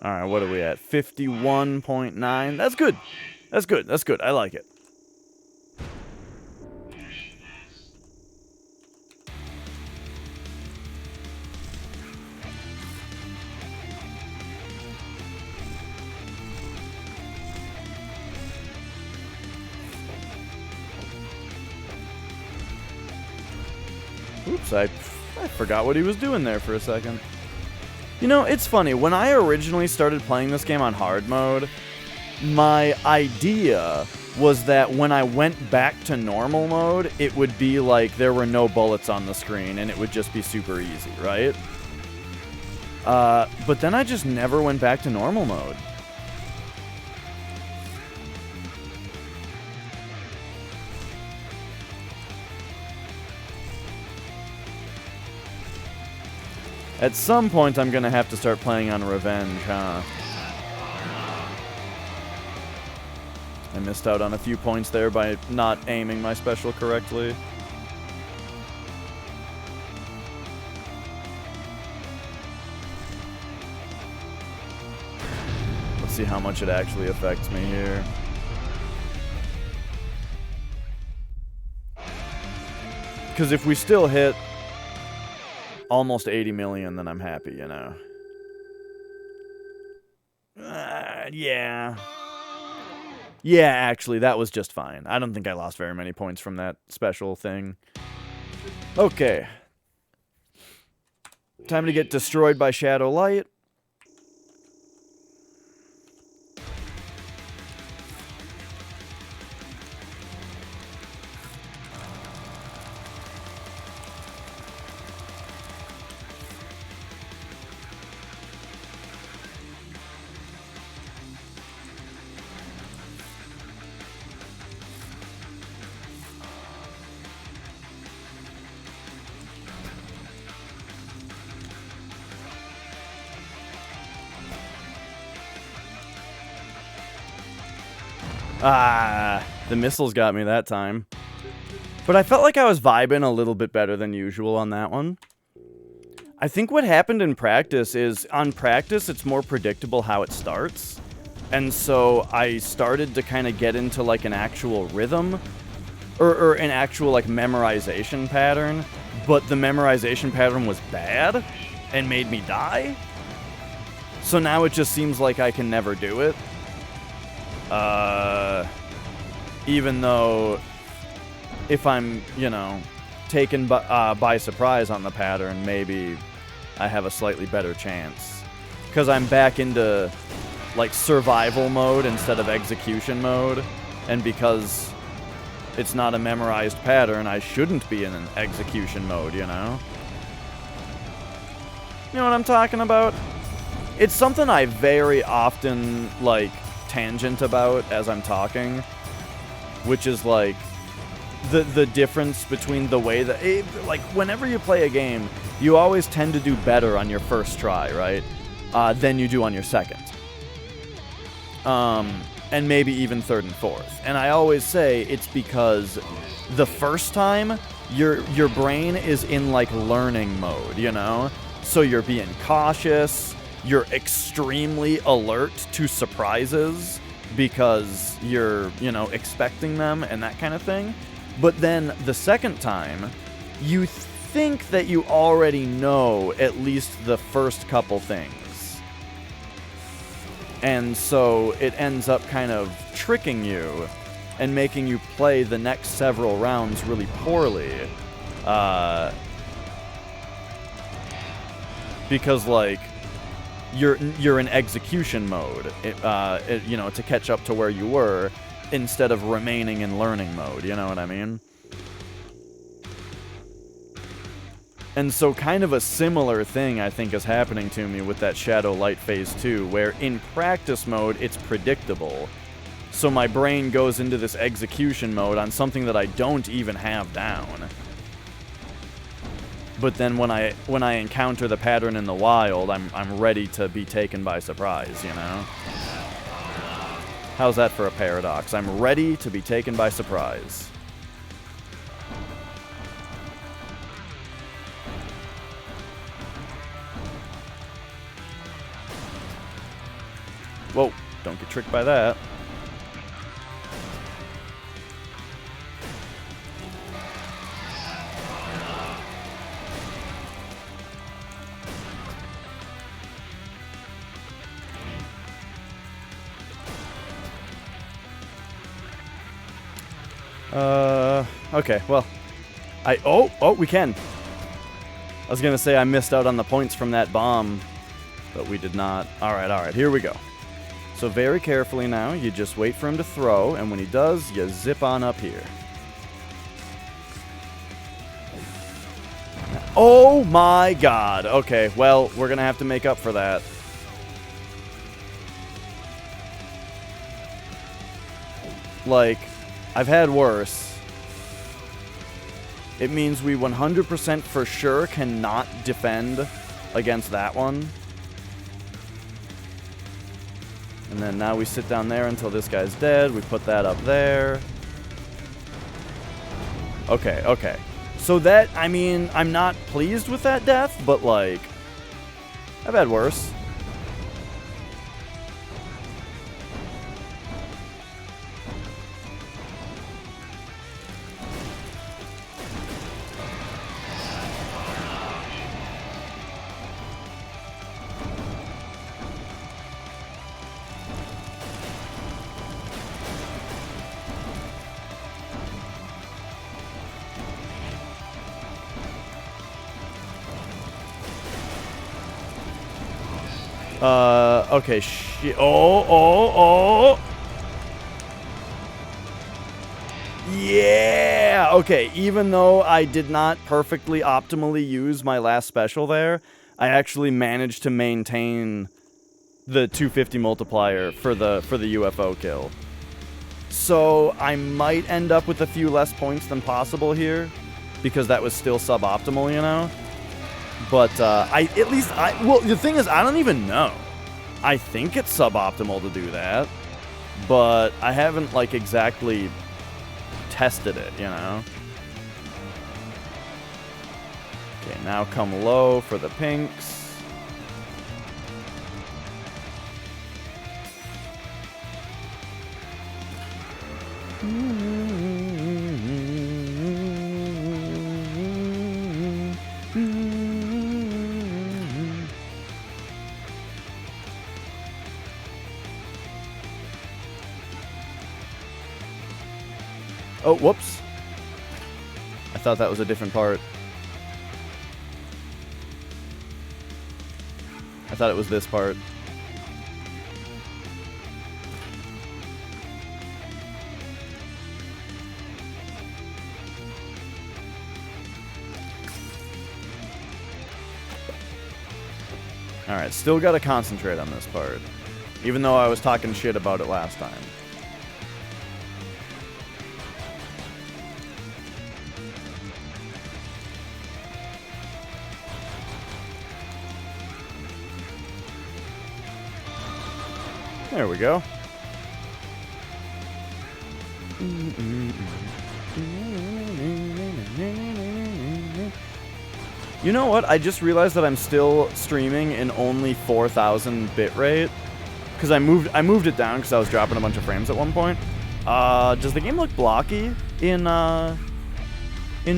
Alright, what are we at? 51.9. That's good. That's good. That's good. I like it. Oops, I forgot what he was doing there for a second. You know, it's funny. When I originally started playing this game on hard mode, my idea was that when I went back to normal mode, it would be like there were no bullets on the screen and it would just be super easy, right? But then I just never went back to normal mode. At some point, I'm gonna have to start playing on Revenge, huh? I missed out on a few points there by not aiming my special correctly. Let's see how much it actually affects me here. Because if we still hit almost 80 million, then I'm happy, you know. Yeah. Yeah, actually, that was just fine. I don't think I lost very many points from that special thing. Okay. Time to get destroyed by Shadow Light. Ah, the missiles got me that time. But I felt like I was vibing a little bit better than usual on that one. I think what happened in practice is, on practice, it's more predictable how it starts. And so I started to kind of get into, like, an actual rhythm, or an actual, like, memorization pattern, but the memorization pattern was bad and made me die. So now it just seems like I can never do it. Even though if I'm, you know, taken by surprise on the pattern, maybe I have a slightly better chance. Because I'm back into, like, survival mode instead of execution mode, and because it's not a memorized pattern, I shouldn't be in an execution mode, you know? You know what I'm talking about? It's something I very often, like, tangent about as I'm talking, which is, like, the difference between the way that... like, whenever you play a game, you always tend to do better on your first try, right? Than you do on your second. And maybe even third and fourth. And I always say it's because the first time, your brain is in, like, learning mode, you know? So you're being cautious, you're extremely alert to surprises because you're, you know, expecting them and that kind of thing. But then the second time, you think that you already know at least the first couple things. And so it ends up kind of tricking you and making you play the next several rounds really poorly. Because, like, you're in execution mode, you know, to catch up to where you were, instead of remaining in learning mode, you know what I mean? And so kind of a similar thing, I think, is happening to me with that Shadow Light Phase 2, where in practice mode, it's predictable. So my brain goes into this execution mode on something that I don't even have down. But then when I encounter the pattern in the wild, I'm ready to be taken by surprise, you know? How's that for a paradox? I'm ready to be taken by surprise. Whoa, don't get tricked by that. Okay, well, oh, we can. I was gonna say I missed out on the points from that bomb, but we did not. Alright, here we go. So very carefully now, you just wait for him to throw, and when he does, you zip on up here. Oh my god! Okay, well, we're gonna have to make up for that. Like, I've had worse. It means we 100% for sure cannot defend against that one. And then now we sit down there until this guy's dead. We put that up there. Okay. So that, I mean, I'm not pleased with that death, but, like, I've had worse. Okay, oh! Yeah! Okay, even though I did not perfectly optimally use my last special there, I actually managed to maintain the 250 multiplier for the UFO kill. So I might end up with a few less points than possible here, because that was still suboptimal, you know? But, well, the thing is, I don't even know. I think it's suboptimal to do that, but I haven't, like, exactly tested it, you know? Okay, now come low for the pinks. Oh, whoops. I thought that was a different part. I thought it was this part. Alright, still gotta concentrate on this part. Even though I was talking shit about it last time. There we go. You know what? I just realized that I'm still streaming in only 4,000 bitrate because I moved it down because I was dropping a bunch of frames at one point. Does the game look blocky in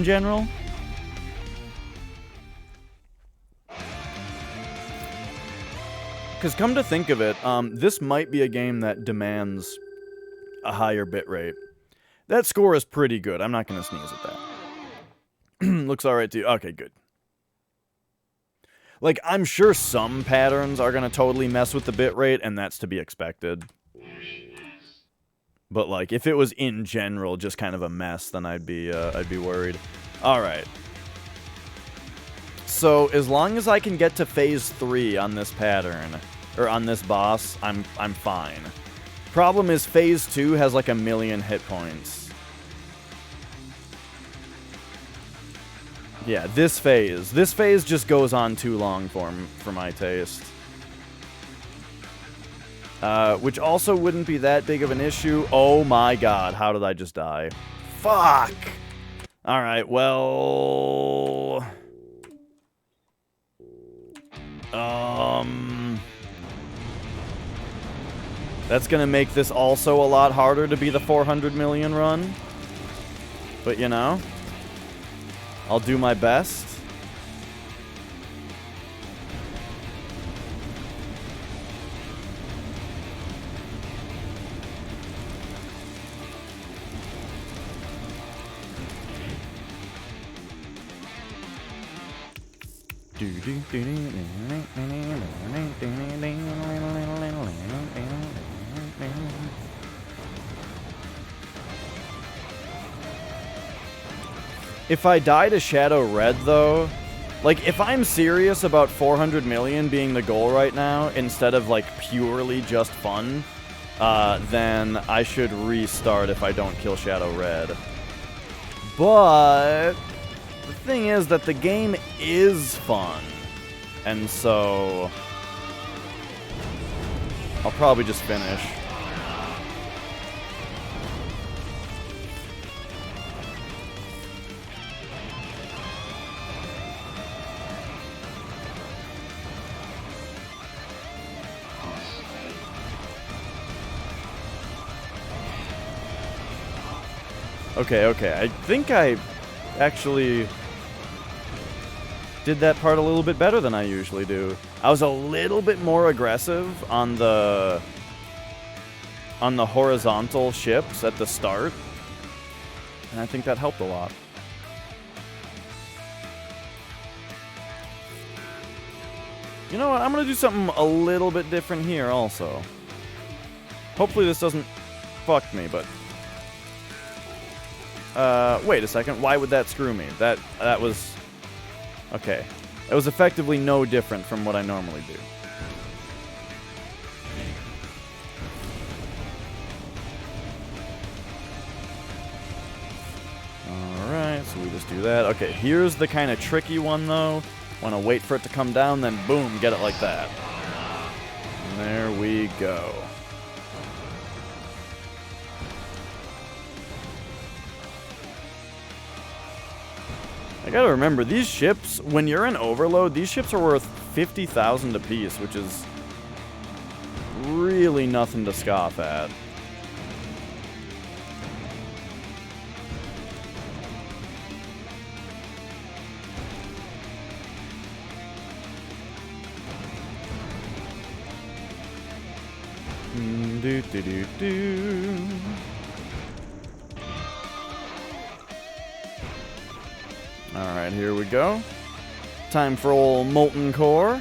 general? Because come to think of it, this might be a game that demands a higher bitrate. That score is pretty good. I'm not going to sneeze at that. Looks alright to you. Okay, good. Like, I'm sure some patterns are going to totally mess with the bitrate, and that's to be expected. But, like, if it was in general just kind of a mess, then I'd be worried. Alright. So, as long as I can get to phase 3 on this pattern, or on this boss, I'm fine. Problem is, phase 2 has like 1,000,000 hit points. Yeah, this phase just goes on too long for my taste. Which also wouldn't be that big of an issue. Oh my god, how did I just die? Fuck! Alright, well... That's gonna make this also a lot harder to be the 400 million run. But, you know, I'll do my best. If I die to Shadow Red, though, like, if I'm serious about 400 million being the goal right now, instead of, like, purely just fun, then I should restart if I don't kill Shadow Red. But the thing is that the game is fun, and so I'll probably just finish. Okay, I think I actually did that part a little bit better than I usually do. I was a little bit more aggressive on the horizontal ships at the start, and I think that helped a lot. You know what, I'm gonna do something a little bit different here also. Hopefully this doesn't fuck me, but... wait a second, why would that screw me? That was... Okay. It was effectively no different from what I normally do. Alright, so we just do that. Okay, here's the kind of tricky one, though. Want to wait for it to come down, then boom, get it like that. And there we go. I gotta remember, these ships, when you're in Overload, these ships are worth 50,000 apiece, which is really nothing to scoff at. Do do do do. All right, here we go. Time for old Molten Core.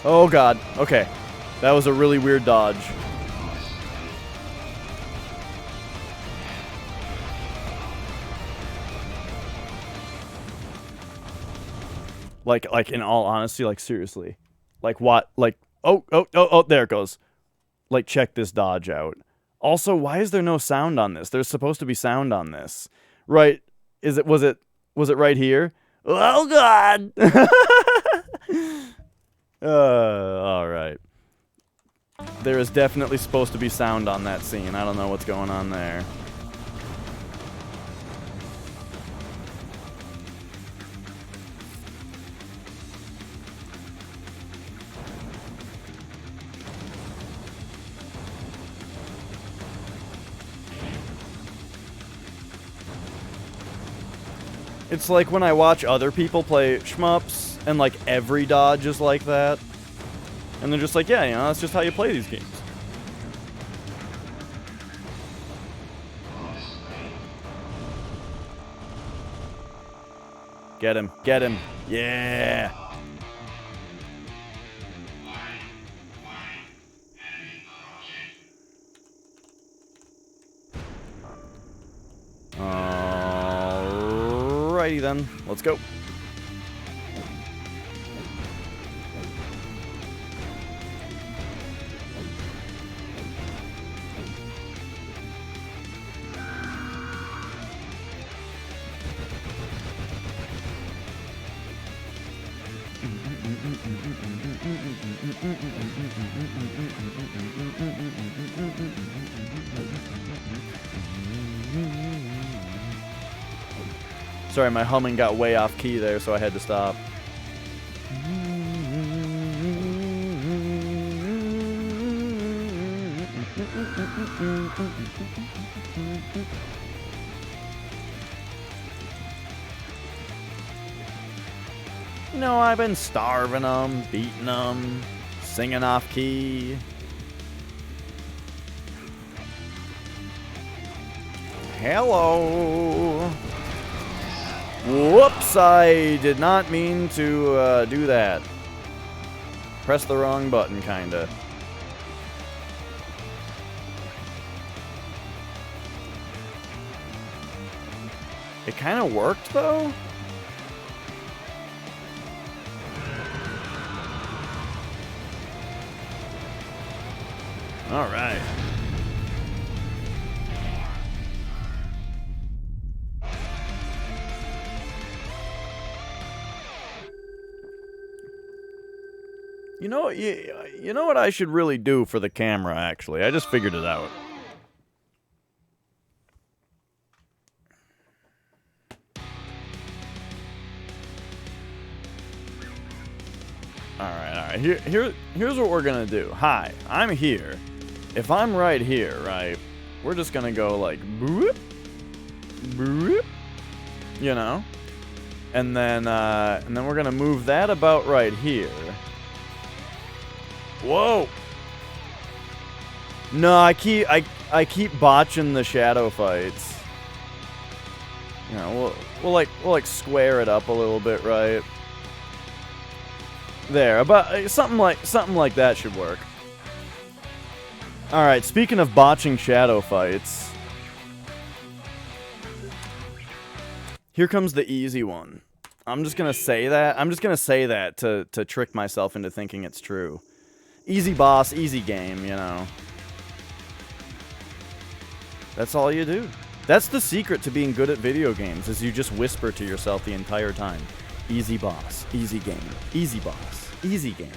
Oh god, okay. That was a really weird dodge. Like in all honesty, like seriously. Like what? Like, oh, there it goes. Like, check this dodge out. Also, why is there no sound on this? There's supposed to be sound on this. Right, was it right here? Oh god! Alright. There is definitely supposed to be sound on that scene. I don't know what's going on there. It's like when I watch other people play shmups, and like every dodge is like that. And they're just like, yeah, you know, that's just how you play these games. Get him, get him. Yeah. Alrighty then, let's go. Sorry, my humming got way off key there, so I had to stop. You know, I've been starving them, beating them, singing off key. Hello. Whoops, I did not mean to do that. Press the wrong button, kinda. It kinda worked, though? Alright. You know what I should really do for the camera, actually? I just figured it out. Alright. Here's what we're gonna do. Hi, I'm here. If I'm right here, right, we're just gonna go like, boop, boop, you know? And then we're gonna move that about right here. Whoa! No, I keep botching the shadow fights. You know, we'll like square it up a little bit, right? There, about something like that should work. All right, speaking of botching shadow fights, here comes the easy one. I'm just gonna say that to trick myself into thinking it's true. Easy boss, easy game, you know. That's all you do. That's the secret to being good at video games, is you just whisper to yourself the entire time. Easy boss, easy game, easy boss, easy game.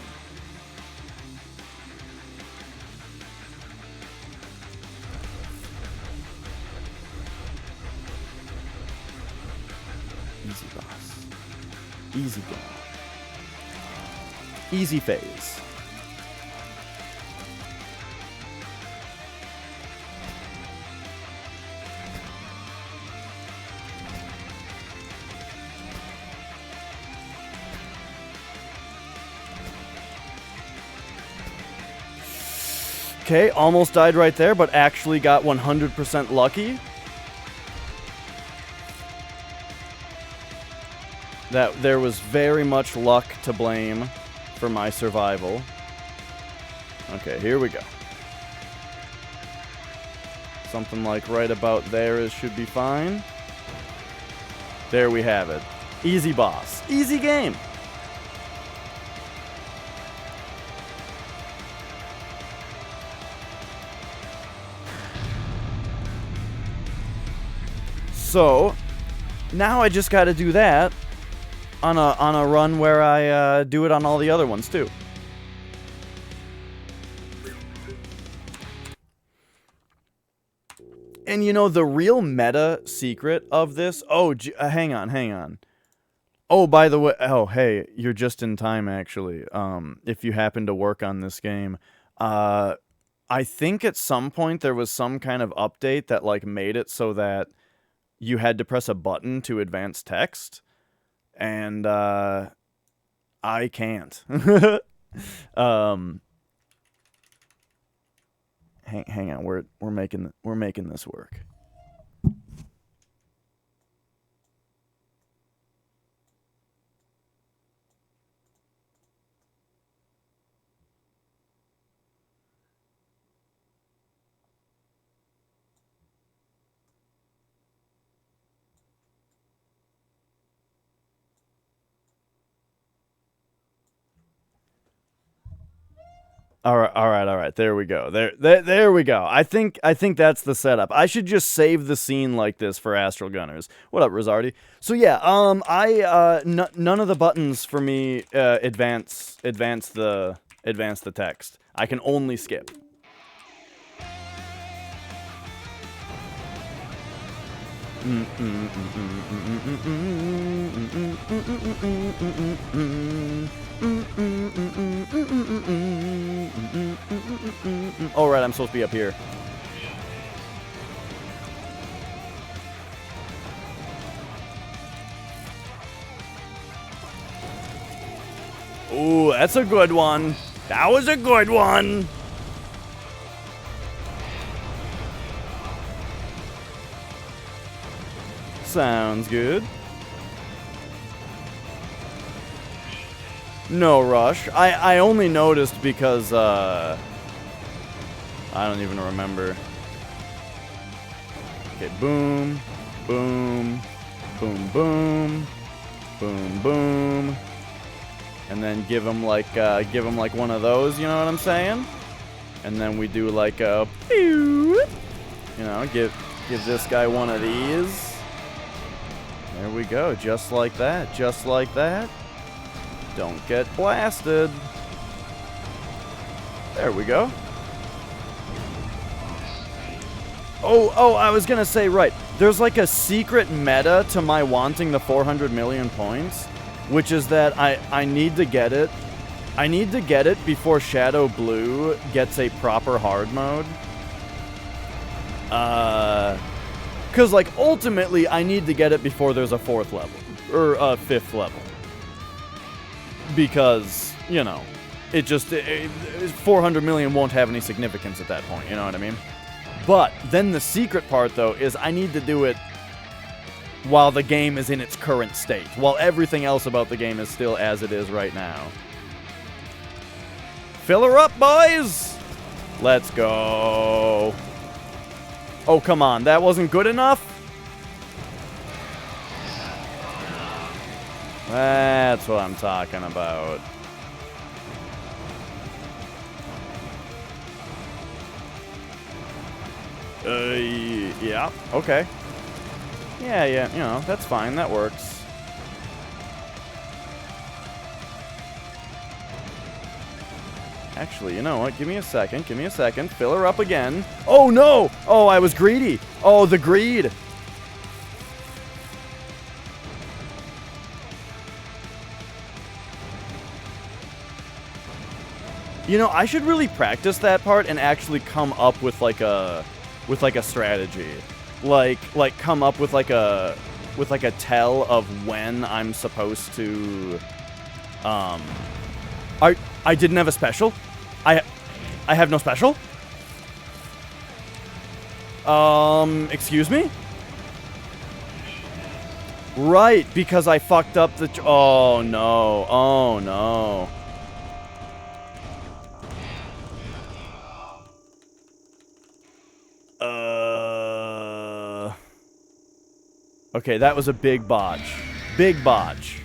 Easy boss, easy game, easy phase. Okay, almost died right there, but actually got 100% lucky. That there was very much luck to blame for my survival. Okay, here we go. Something like right about there should be fine. There we have it. Easy boss. Easy game. So, now I just gotta do that on a run where I do it on all the other ones too. And you know, the real meta secret of this... Oh, hang on. Oh, by the way... Oh, hey, you're just in time, actually. If you happen to work on this game. I think at some point there was some kind of update that, like, made it so that you had to press a button to advance text. And, I can't. Hang on, we're making this work. All right. There we go. There we go. I think that's the setup. I should just save the scene like this for Astral Gunners. What up, Rosardi? So yeah, none of the buttons for me advance the text. I can only skip. Oh, right, I'm supposed to be up here. Ooh, that's a good one. That was a good one. Sounds good. No rush. I only noticed because, I don't even remember. Okay, boom, boom, boom, boom, boom, boom. And then give him like one of those, you know what I'm saying? And then we do like a, you know, give this guy one of these. There we go, just like that, just like that. Don't get blasted. There we go. Oh, I was gonna say, right, there's like a secret meta to my wanting the 400 million points, which is that I need to get it. I need to get it before Shadow Blue gets a proper hard mode. Because, like, ultimately, I need to get it before there's a 4th level. Or a 5th level. Because, you know, 400 million won't have any significance at that point, you know what I mean? But then the secret part, though, is I need to do it while the game is in its current state. While everything else about the game is still as it is right now. Fill her up, boys! Let's go. Oh, come on. That wasn't good enough? That's what I'm talking about. Yeah, okay. Yeah, you know, that's fine, that works. Actually, you know what? Give me a second. Fill her up again. Oh, no! Oh, I was greedy. Oh, the greed. You know, I should really practice that part and actually come up with like a strategy. Like come up with like a tell of when I'm supposed to I didn't have a special? I have no special? Excuse me? Right, because I fucked up the... Oh, no. Oh, no. Okay, that was a big botch. Big botch.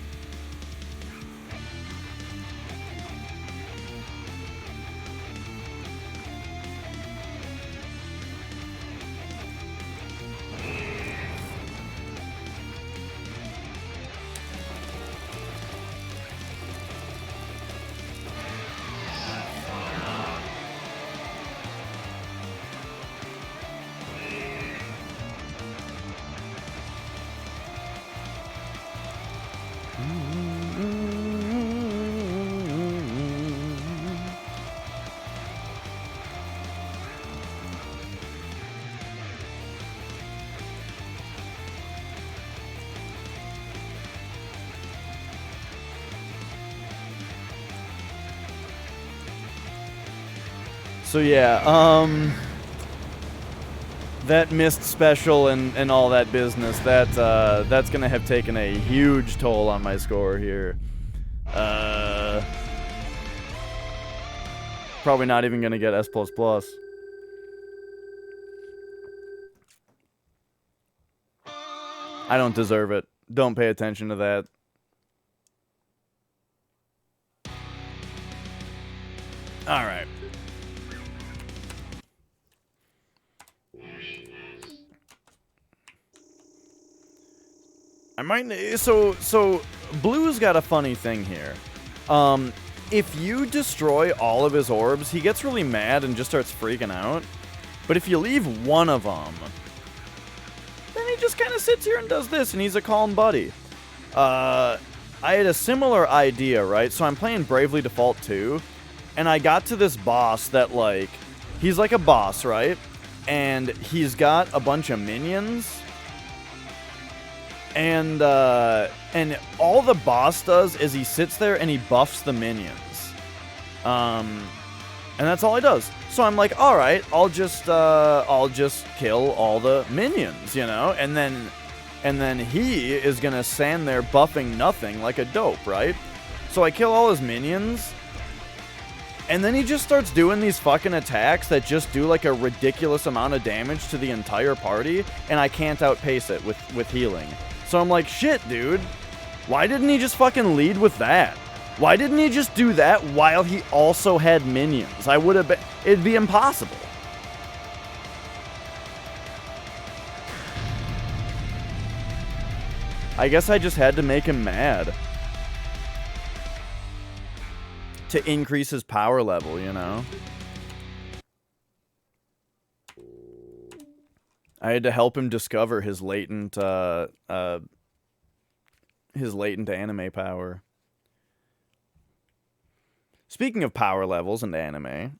So yeah, that missed special and all that business, that's gonna have taken a huge toll on my score here. Probably not even gonna get S++. I don't deserve it. Don't pay attention to that. Alright. I might... So Blue's got a funny thing here. If you destroy all of his orbs, he gets really mad and just starts freaking out. But if you leave one of them, then he just kind of sits here and does this, and he's a calm buddy. I had a similar idea, right? So I'm playing Bravely Default 2, and I got to this boss that, like... He's like a boss, right? And he's got a bunch of minions... And all the boss does is he sits there and he buffs the minions. And that's all he does. So I'm like, alright, I'll just kill all the minions, you know? And then he is gonna stand there buffing nothing like a dope, right? So I kill all his minions. And then he just starts doing these fucking attacks that just do like a ridiculous amount of damage to the entire party. And I can't outpace it with healing. So I'm like, shit, dude. Why didn't he just fucking lead with that? Why didn't he just do that while he also had minions? I would have been... It'd be impossible. I guess I just had to make him mad. To increase his power level, you know? I had to help him discover his latent anime power. Speaking of power levels and anime, I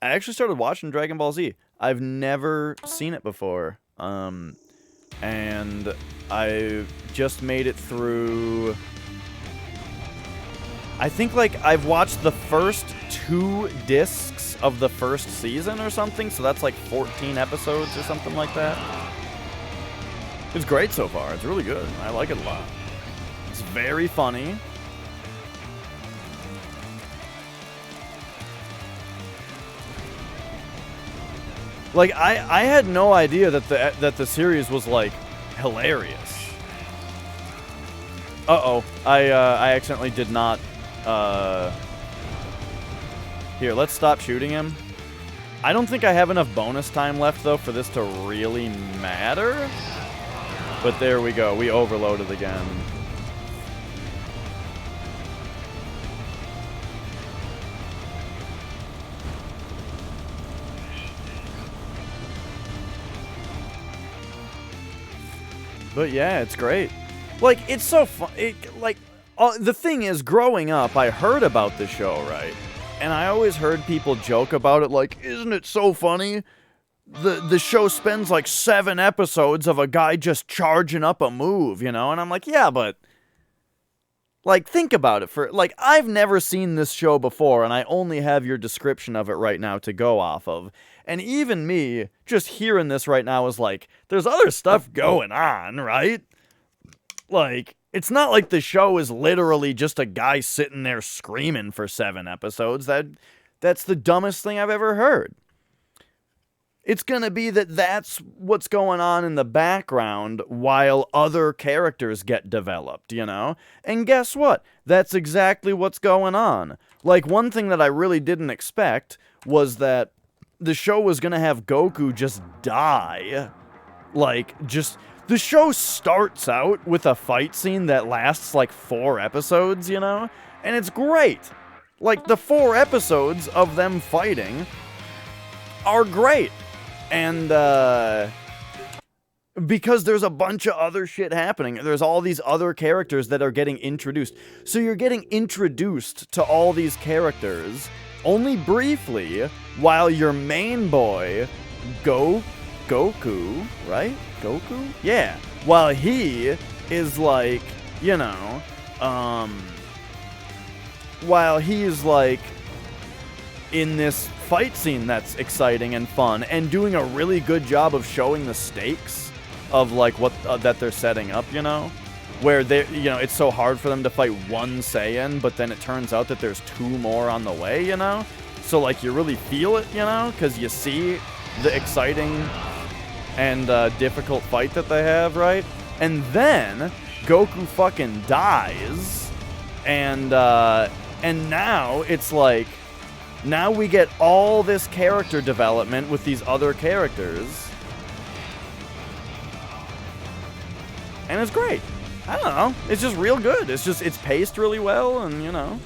actually started watching Dragon Ball Z. I've never seen it before. And I just made it through... I think, like, I've watched the first 2 discs of the first season or something, so that's like 14 episodes or something like that. It's great so far. It's really good. I like it a lot. It's very funny. Like, I had no idea that the series was, like, hilarious. Uh-oh. I accidentally did not... Here, let's stop shooting him. I don't think I have enough bonus time left, though, for this to really matter. But there we go. We overloaded again. But yeah, it's great. Like, it's so fun. The thing is, growing up, I heard about the show, right? And I always heard people joke about it, like, isn't it so funny? The show spends like 7 episodes of a guy just charging up a move, you know? And I'm like, yeah, but like, think about it for, like, I've never seen this show before, and I only have your description of it right now to go off of. And even me, just hearing this right now is like, there's other stuff going on, right? Like, it's not like the show is literally just a guy sitting there screaming for 7 episodes. That's the dumbest thing I've ever heard. It's gonna be that's what's going on in the background while other characters get developed, you know? And guess what? That's exactly what's going on. Like, one thing that I really didn't expect was that the show was gonna have Goku just die. Like, just... The show starts out with a fight scene that lasts like 4 episodes, you know? And it's great. Like, the 4 episodes of them fighting are great. And, because there's a bunch of other shit happening. There's all these other characters that are getting introduced. So you're getting introduced to all these characters only briefly while your main boy, Goku, right? Goku? Yeah. While he is like, you know, while he's like in this fight scene that's exciting and fun and doing a really good job of showing the stakes of like what that they're setting up, you know, where they, you know, it's so hard for them to fight one Saiyan, but then it turns out that there's 2 more on the way, you know, so like you really feel it, you know, because you see the exciting and difficult fight that they have, right? And then Goku fucking dies, and now it's like, now we get all this character development with these other characters. And it's great. I don't know. It's just real good. It's paced really well, and, you know.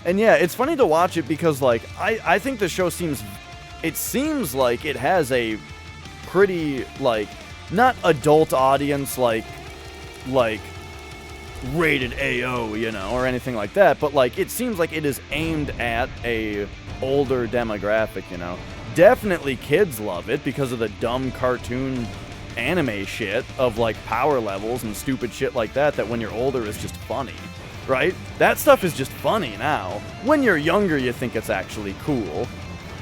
And yeah, it's funny to watch it because, like, I think the show seems like it has a pretty, like, not adult audience, like rated AO, you know, or anything like that, but like it seems like it is aimed at a older demographic, you know. Definitely kids love it because of the dumb cartoon anime shit of like power levels and stupid shit like that when you're older is just funny, right? That stuff is just funny now. When you're younger, you think it's actually cool.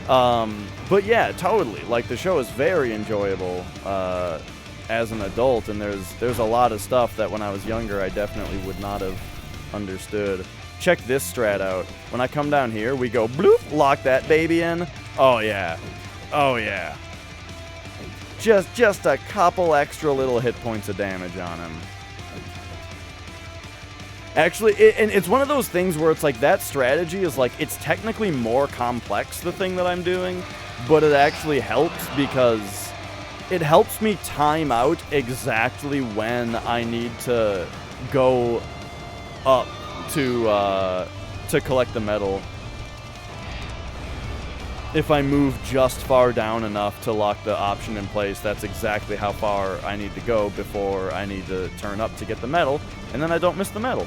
But yeah, totally. Like, the show is very enjoyable as an adult, and there's a lot of stuff that when I was younger I definitely would not have understood. Check this strat out. When I come down here, we go bloop, lock that baby in. Oh yeah. Oh yeah. Just a couple extra little hit points of damage on him. Actually, and it's one of those things where it's like that strategy is like, it's technically more complex, the thing that I'm doing, but it actually helps because it helps me time out exactly when I need to go up to collect the medal. If I move just far down enough to lock the option in place, that's exactly how far I need to go before I need to turn up to get the medal, and then I don't miss the medal.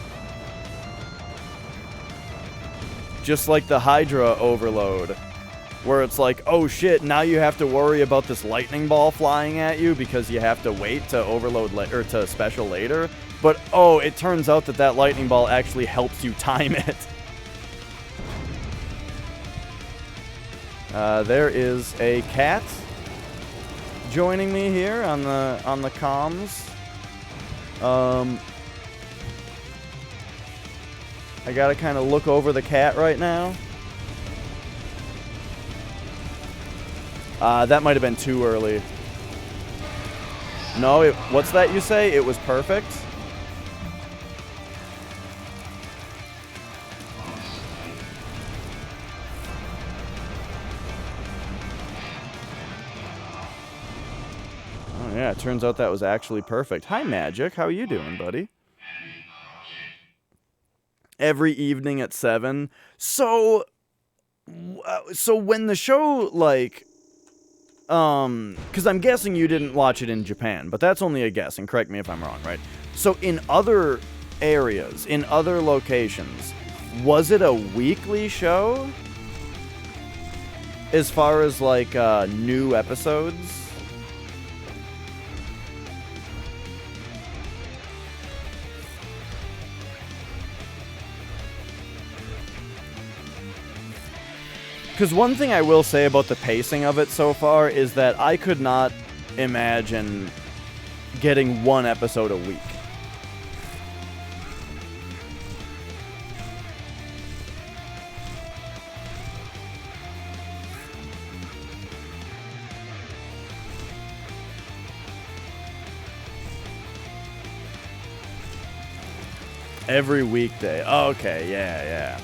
Just like the Hydra overload, where it's like, oh shit, now you have to worry about this lightning ball flying at you because you have to wait to overload or to special later. But oh, it turns out that lightning ball actually helps you time it. There is a cat joining me here on the comms. I gotta kind of look over the cat right now. That might have been too early. No, what's that you say? It was perfect? turns out that was actually perfect. Hi, Magic. How are you doing, buddy? Every evening at 7. So when the show, like, because I'm guessing you didn't watch it in Japan, but that's only a guess, and correct me if I'm wrong, right? So in other areas, in other locations, was it a weekly show? As far as, like, new episodes? Because one thing I will say about the pacing of it so far is that I could not imagine getting one episode a week. Every weekday. Okay, yeah.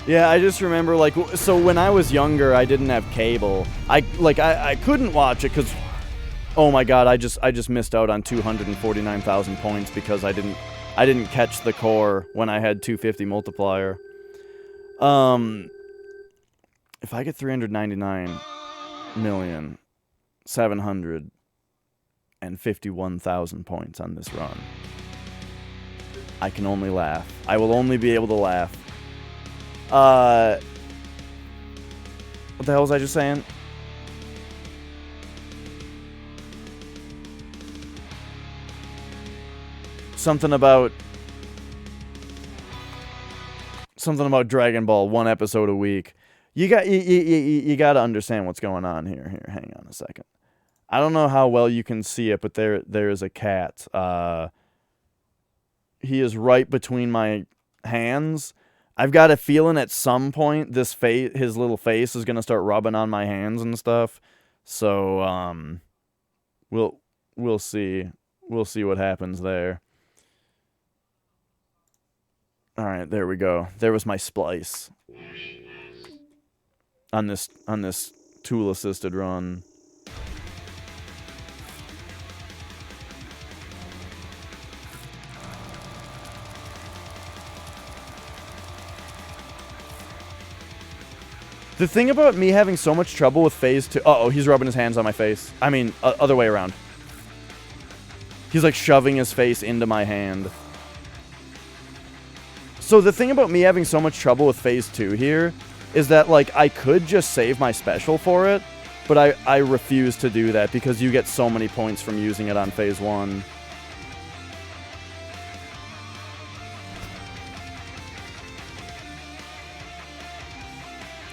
Yeah, I just remember, like, so when I was younger, I didn't have cable. I couldn't watch it because, oh my god, I just missed out on 249,000 points because I didn't catch the core when I had 250 multiplier. If I get 399,751,000 points on this run, I can only laugh. I will only be able to laugh. What the hell was I just saying? Something about Dragon Ball, one episode a week. You got to understand what's going on here. Here, hang on a second. I don't know how well you can see it, but there is a cat. He is right between my hands. I've got a feeling at some point his little face is gonna start rubbing on my hands and stuff. So we'll see. We'll see what happens there. All right, there we go. There was my splice on this tool assisted run. The thing about me having so much trouble with phase 2... Uh-oh, he's rubbing his hands on my face. I mean, other way around. He's, like, shoving his face into my hand. So the thing about me having so much trouble with phase 2 here is that, like, I could just save my special for it, but I refuse to do that because you get so many points from using it on phase 1.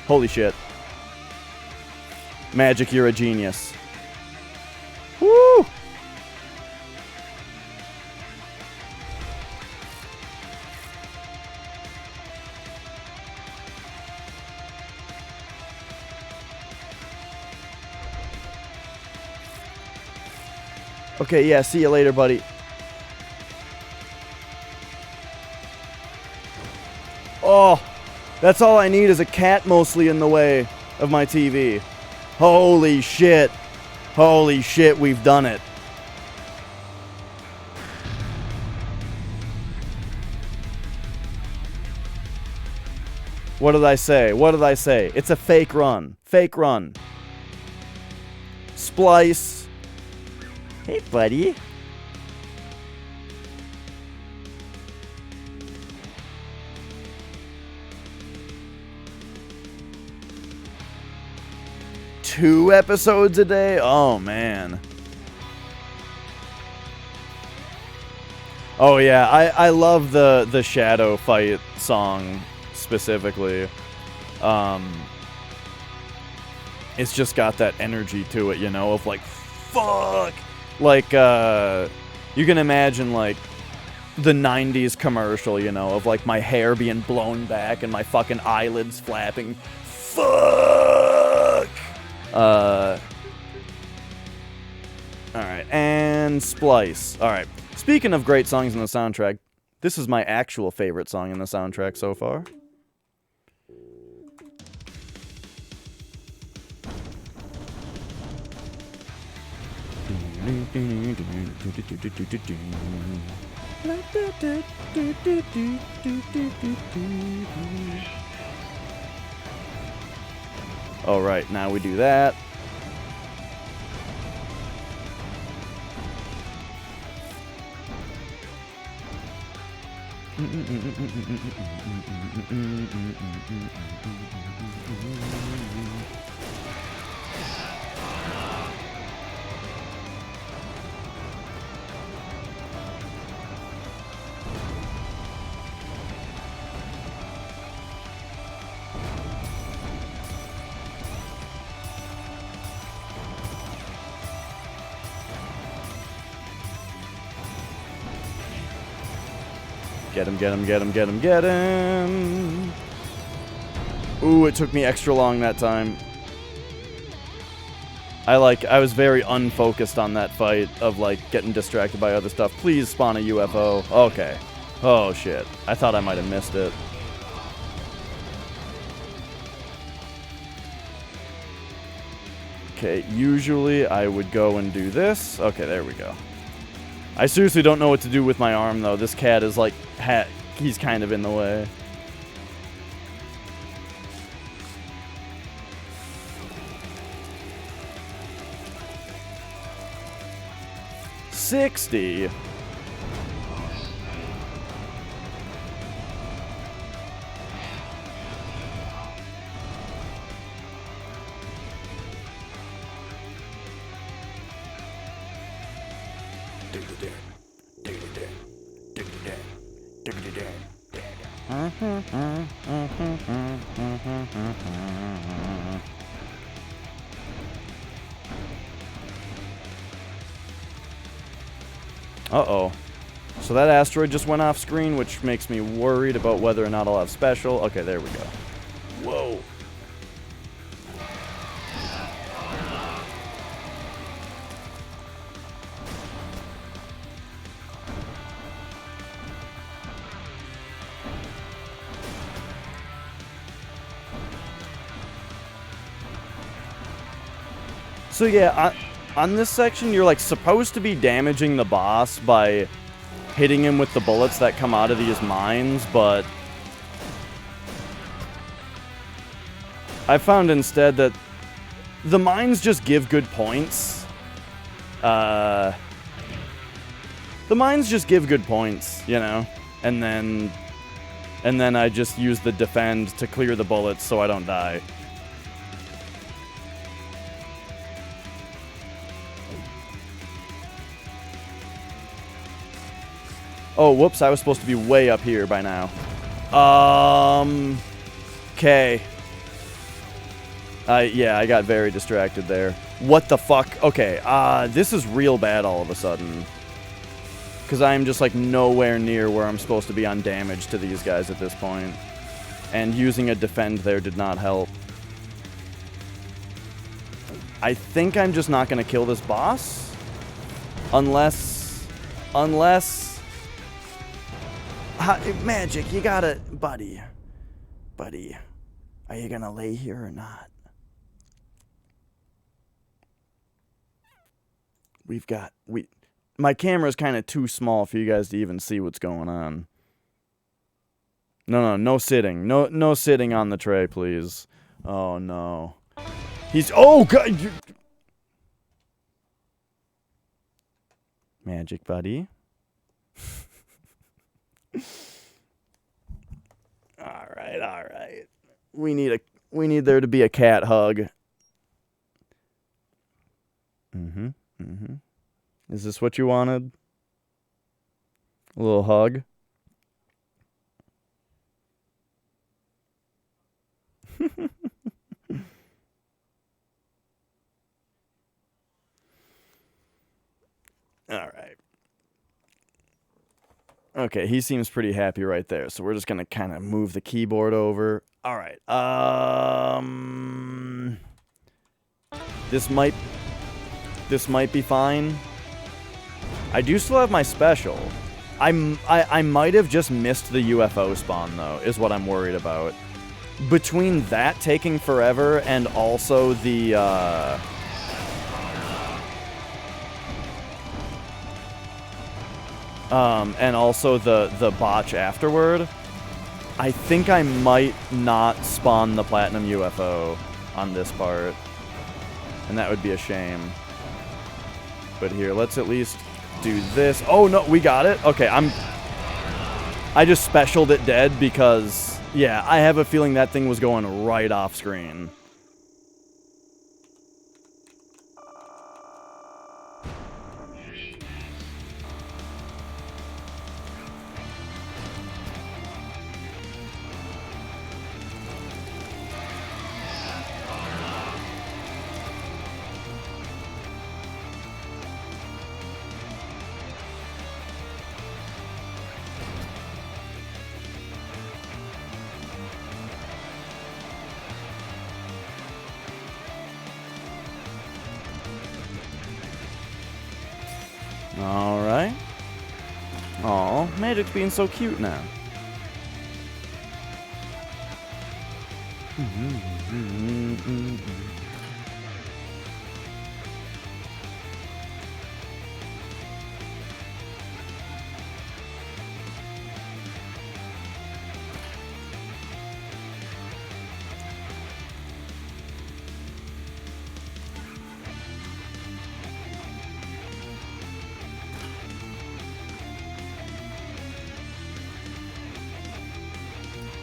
Holy shit. Magic, you're a genius. Woo! Okay, yeah, see you later, buddy. Oh! That's all I need is a cat mostly in the way of my TV. Holy shit. Holy shit, we've done it. What did I say? What did I say? It's a fake run. Fake run. Splice. Hey, buddy. Two episodes a day? Oh, man. Oh, yeah. I love the Shadow Fight song specifically. It's just got that energy to it, you know, of like, fuck! Like, you can imagine, like, the 90s commercial, you know, of like my hair being blown back and my fucking eyelids flapping. Fuck! Alright, and splice. Alright, Speaking of great songs in the soundtrack, this is my actual favorite song in the soundtrack so far. All right, now we do that. Get him, get him, get him, get him, get him. Ooh, it took me extra long that time. I was very unfocused on that fight of, like, getting distracted by other stuff. Please spawn a UFO. Okay. Oh, shit. I thought I might have missed it. Okay, usually I would go and do this. Okay, there we go. I seriously don't know what to do with my arm, though. This cat is, like, he's kind of in the way. $60. Uh-oh. So that asteroid just went off screen, which makes me worried about whether or not I'll have special. Okay, there we go. Whoa. So yeah, on this section, you're like supposed to be damaging the boss by hitting him with the bullets that come out of these mines, but I found instead that the mines just give good points. The mines just give good points, you know, and then I just use the defend to clear the bullets so I don't die. Oh, whoops, I was supposed to be way up here by now. Okay. Yeah, I got very distracted there. What the fuck? Okay, this is real bad all of a sudden. Because I am just, like, nowhere near where I'm supposed to be on damage to these guys at this point. And using a defend there did not help. I think I'm just not going to kill this boss. Unless... Magic, you gotta... Buddy, are you gonna lay here or not? My camera's kind of too small for you guys to even see what's going on. No sitting. No sitting on the tray, please. Oh, no. Oh, God! Magic, buddy. Alright. We need there to be a cat hug. Is this what you wanted? A little hug? Alright. Okay, he seems pretty happy right there, so we're just gonna kind of move the keyboard over. Alright, this might be fine. I do still have my special. I might have just missed the UFO spawn, though, is what I'm worried about. Between that taking forever and also the, the botch afterward, I think I might not spawn the Platinum UFO on this part. And that would be a shame. But here, let's at least do this. Oh, no, we got it? Okay, I just specialed it dead because, yeah, I have a feeling that thing was going right off screen. Alright. Aw, Magic's being so cute now.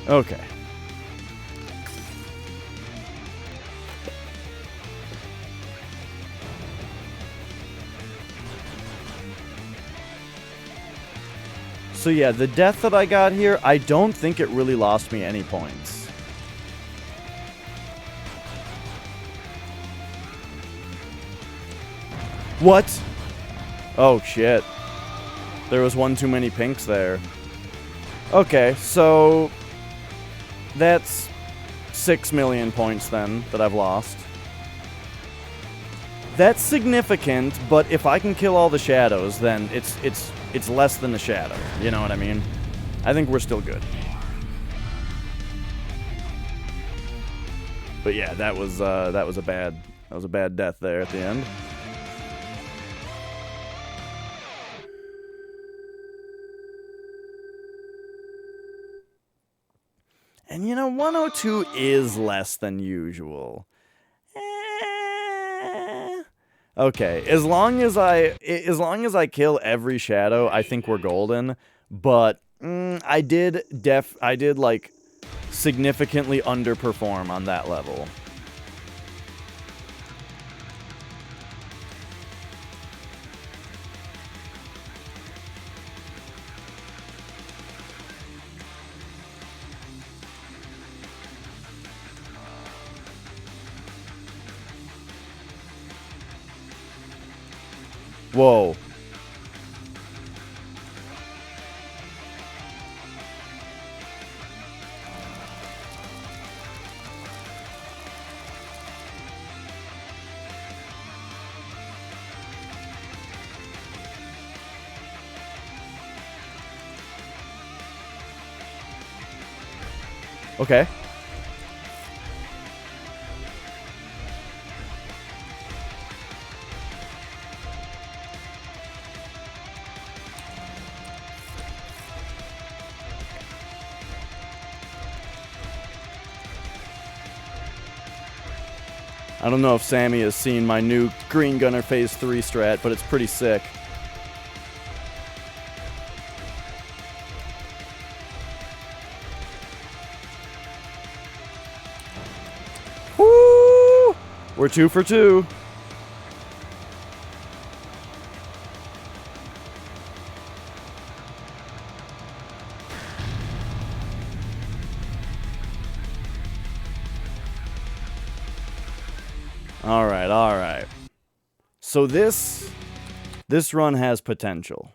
Okay. So yeah, the death that I got here, I don't think it really lost me any points. What? Oh shit. There was one too many pinks there. Okay, so that's 6 million points then that I've lost. That's significant, but if I can kill all the shadows, then it's less than the shadow. You know what I mean? I think we're still good. But yeah, that was a bad death there at the end. And you know, 102 is less than usual. Okay, as long as I kill every shadow, I think we're golden. But I did like significantly underperform on that level. Whoa. Okay. I don't know if Sammy has seen my new Green Gunner Phase 3 strat, but it's pretty sick. Woo! We're 2 for 2. All right. So this run has potential.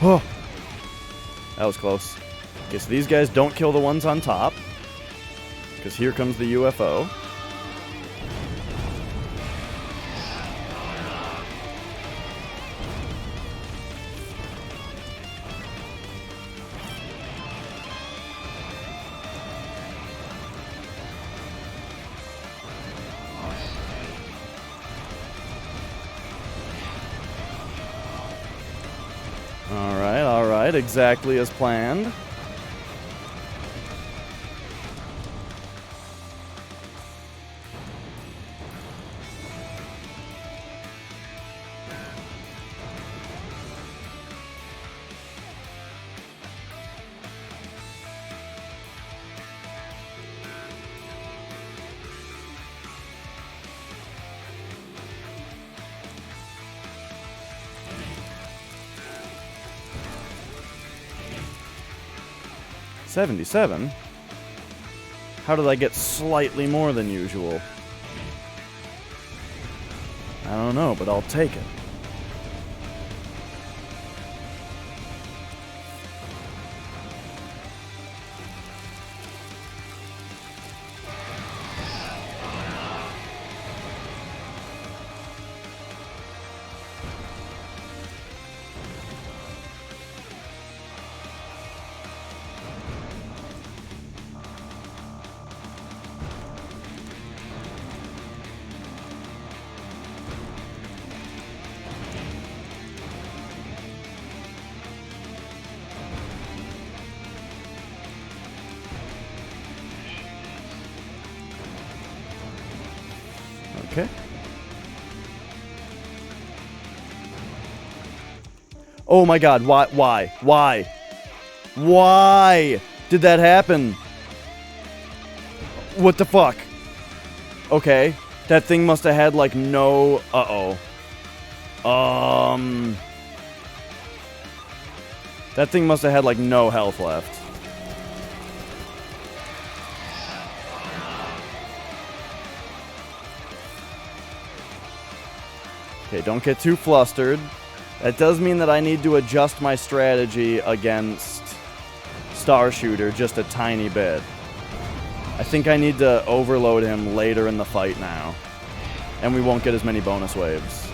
Oh, that was close. Okay, so these guys don't kill the ones on top, because here comes the UFO. All right, exactly as planned. $77? How did I get slightly more than usual? I don't know, but I'll take it. Okay. Oh my god, why? Why did that happen? What the fuck? Okay. That thing must have had like no... That thing must have had like no health left. Okay, don't get too flustered. That does mean that I need to adjust my strategy against Star Shooter just a tiny bit. I think I need to overload him later in the fight now. And we won't get as many bonus waves.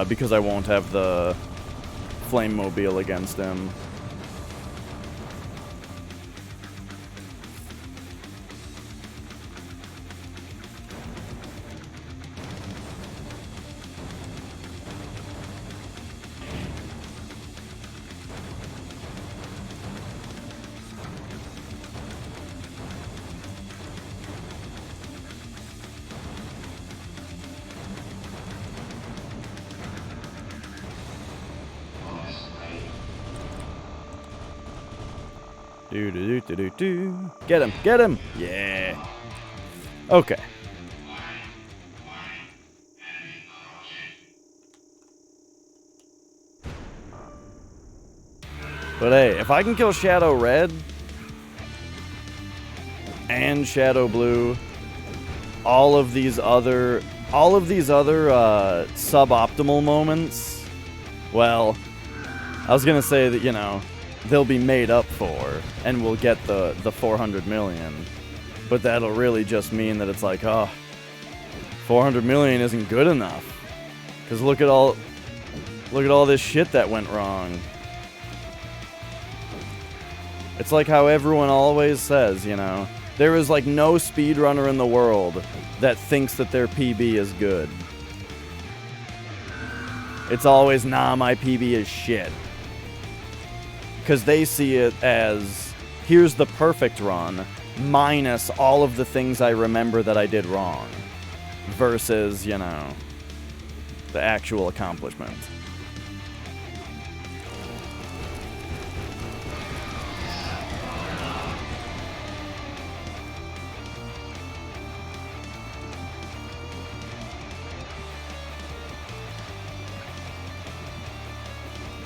Because I won't have the Flame Mobile against him. Do. Get him! Yeah. Okay. But hey, if I can kill Shadow Red and Shadow Blue, all of these other suboptimal moments, well, I was gonna say that, you know, they'll be made up for, and we'll get the 400 million. But that'll really just mean that it's like, 400 million isn't good enough. Because look at all this shit that went wrong. It's like how everyone always says, you know, there is like no speedrunner in the world that thinks that their PB is good. It's always, nah, my PB is shit. Because they see it as, here's the perfect run, minus all of the things I remember that I did wrong. Versus, you know, the actual accomplishment.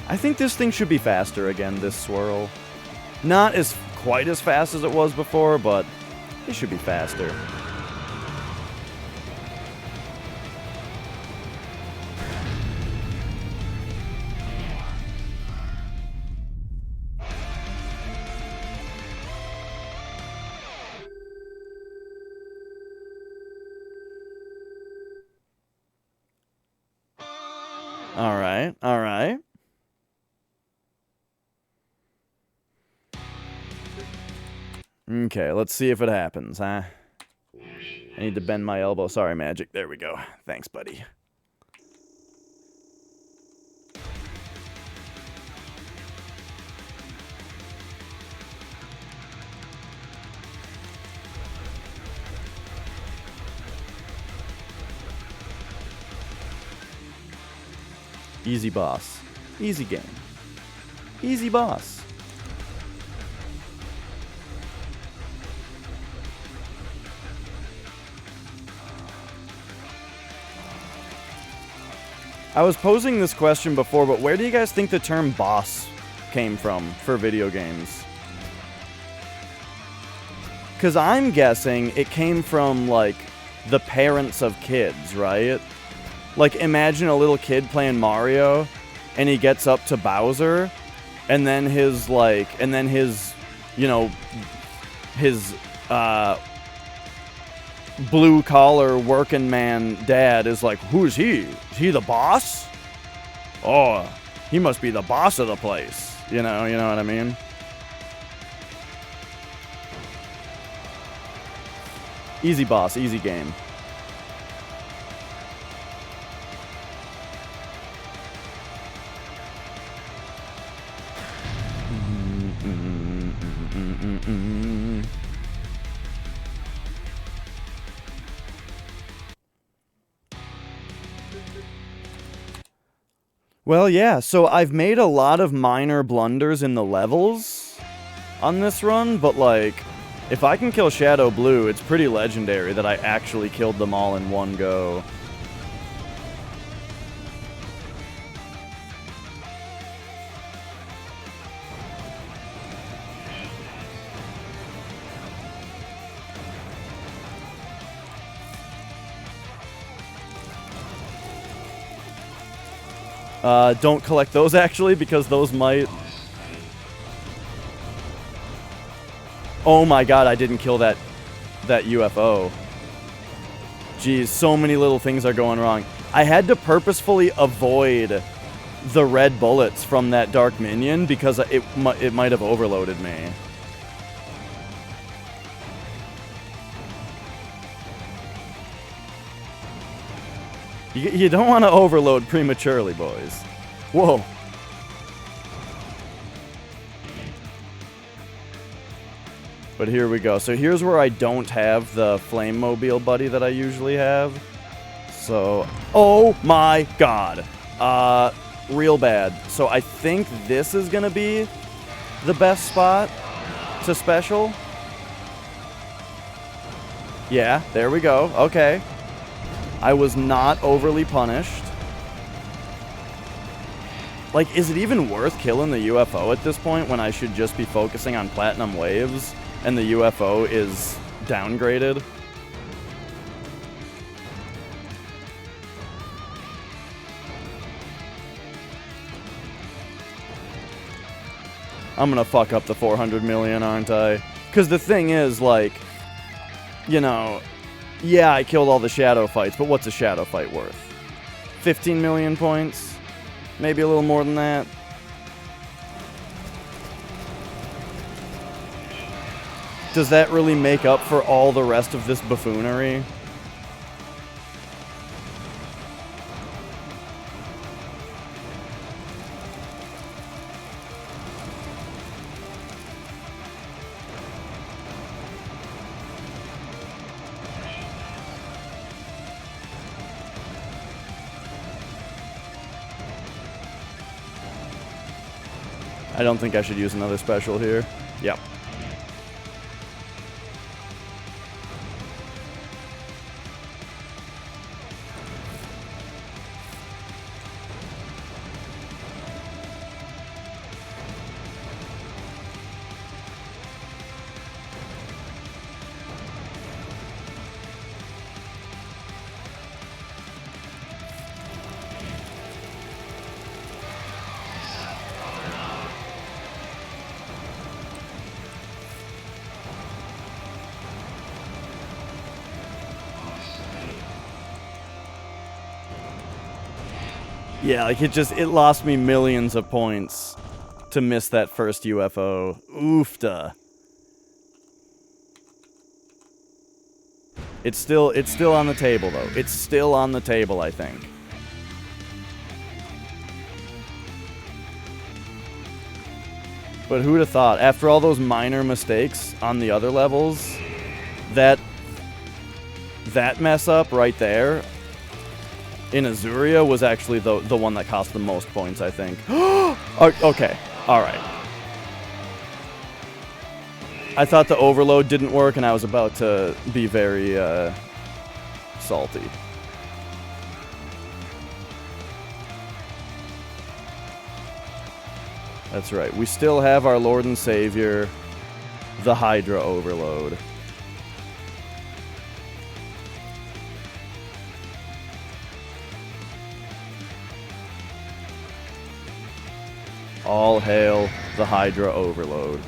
I think this thing should be faster again, this swirl. Not as quite as fast as it was before, but it should be faster. All right, all right. Okay, let's see if it happens, huh? I need to bend my elbow. Sorry, Magic. There we go. Thanks, buddy. Easy boss. Easy game. Easy boss. I was posing this question before, but where do you guys think the term boss came from for video games? Because I'm guessing it came from, like, the parents of kids, right? Like, imagine a little kid playing Mario, and he gets up to Bowser, and then his, you know, his, blue-collar working man dad is like, who's he? Is he the boss? Oh, he must be the boss of the place. You know what I mean? Easy boss, easy game. Well, yeah, so I've made a lot of minor blunders in the levels on this run, but, like, if I can kill Shadow Blue, it's pretty legendary that I actually killed them all in one go. Don't collect those, actually, because those might... Oh my god, I didn't kill that UFO. Jeez, so many little things are going wrong. I had to purposefully avoid the red bullets from that dark minion because it might have overloaded me. You don't want to overload prematurely, boys. Whoa. But here we go. So here's where I don't have the Flame Mobile buddy that I usually have. So, oh my god. Real bad. So I think this is gonna be the best spot to special. Yeah, there we go. Okay. I was not overly punished. Like, is it even worth killing the UFO at this point when I should just be focusing on Platinum Waves and the UFO is downgraded? I'm gonna fuck up the 400 million, aren't I? Because the thing is, like, you know... Yeah, I killed all the shadow fights, but what's a shadow fight worth? 15 million points? Maybe a little more than that? Does that really make up for all the rest of this buffoonery? I don't think I should use another special here. Yep. Yeah, like it lost me millions of points to miss that first UFO. Oofta. It's still on the table, though. It's still on the table, I think. But who'd have thought, after all those minor mistakes on the other levels, that mess up right there in Azuria was actually the one that cost the most points, I think. Okay, alright. I thought the overload didn't work, and I was about to be very salty. That's right. We still have our Lord and Savior, the Hydra Overload. All hail the Hydra Overload.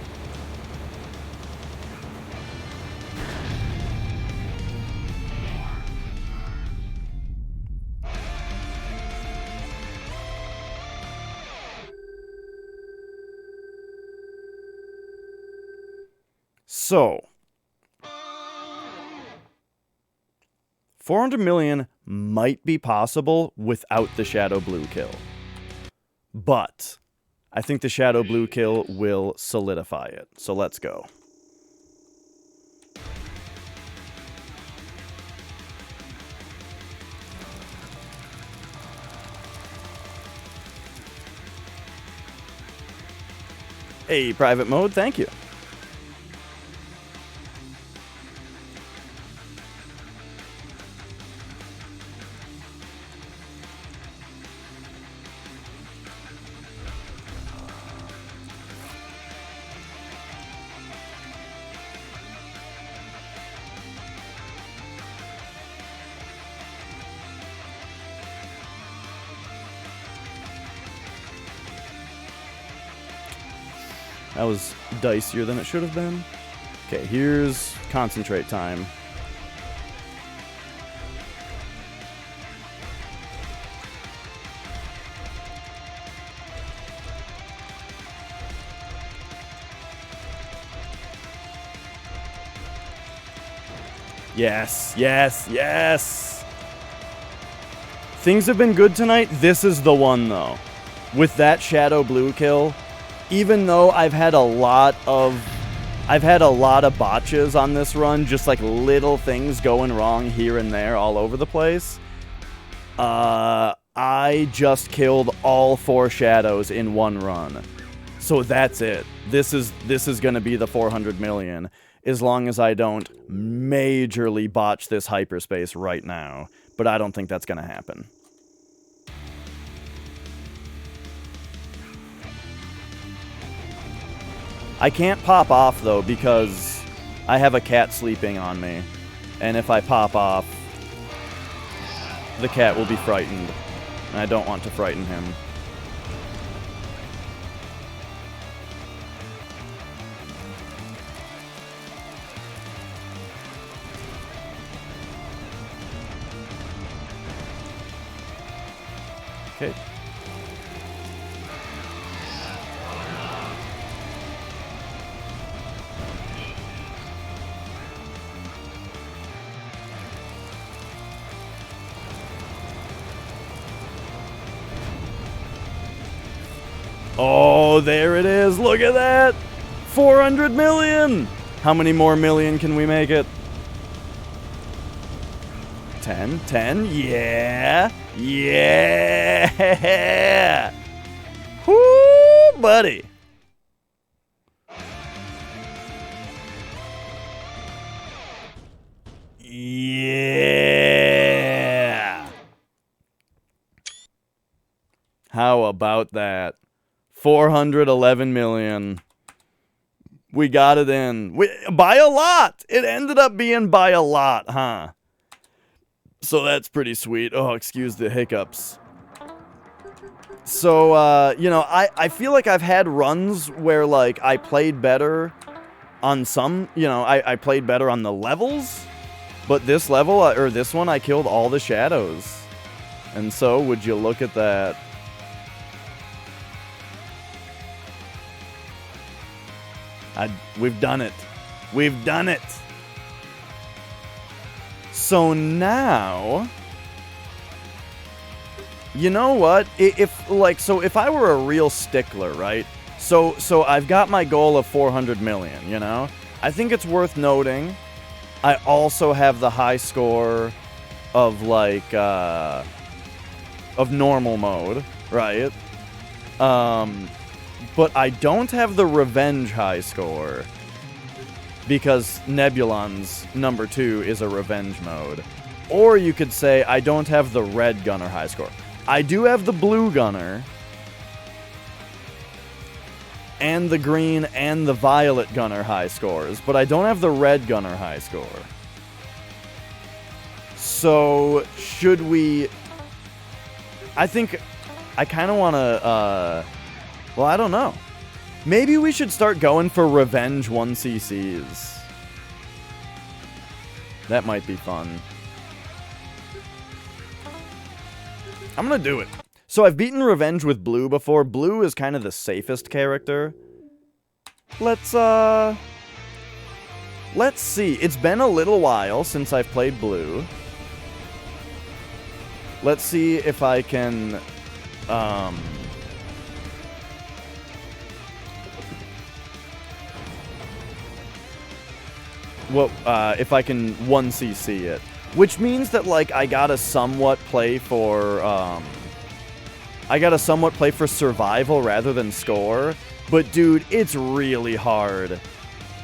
So, 400 million might be possible without the Shadow Blue kill. But I think the Shadow Blue kill will solidify it. So let's go. Hey, private mode, thank you. That was dicier than it should have been. Okay, here's concentrate time. Yes, yes, yes! Things have been good tonight. This is the one, though. With that Shadow Blue kill, even though I've had a lot of botches on this run, just like little things going wrong here and there all over the place, I just killed all 4 shadows in one run. So that's it. This is going to be the 400 million, as long as I don't majorly botch this hyperspace right now. But I don't think that's going to happen. I can't pop off, though, because I have a cat sleeping on me. And if I pop off, the cat will be frightened. And I don't want to frighten him. Okay. Oh, there it is. Look at that. 400 million. How many more million can we make it? 10? 10? Yeah. Yeah. Whoo, buddy. Yeah. How about that? 411 million. We got it in. By a lot. It ended up being by a lot, huh? So that's pretty sweet. Oh, excuse the hiccups. So, you know, I feel like I've had runs where, like, I played better on some, you know, I played better on the levels. But this level, or this one, I killed all the shadows. And so, would you look at that? We've done it. We've done it. So now, you know what? If I were a real stickler, right? So I've got my goal of 400 million, you know? I think it's worth noting I also have the high score of like of normal mode, right? But I don't have the revenge high score because Nebulon's number 2 is a revenge mode. Or you could say I don't have the red gunner high score. I do have the blue gunner and the green and the violet gunner high scores, but I don't have the red gunner high score. So, should we... I think I kind of want to, well, I don't know. Maybe we should start going for revenge 1cc's. That might be fun. I'm gonna do it. So I've beaten Revenge with Blue before. Blue is kind of the safest character. Let's see. It's been a little while since I've played Blue. Let's see if I can, if I can 1cc it. Which means that, like, I gotta somewhat play for survival rather than score. But, dude, it's really hard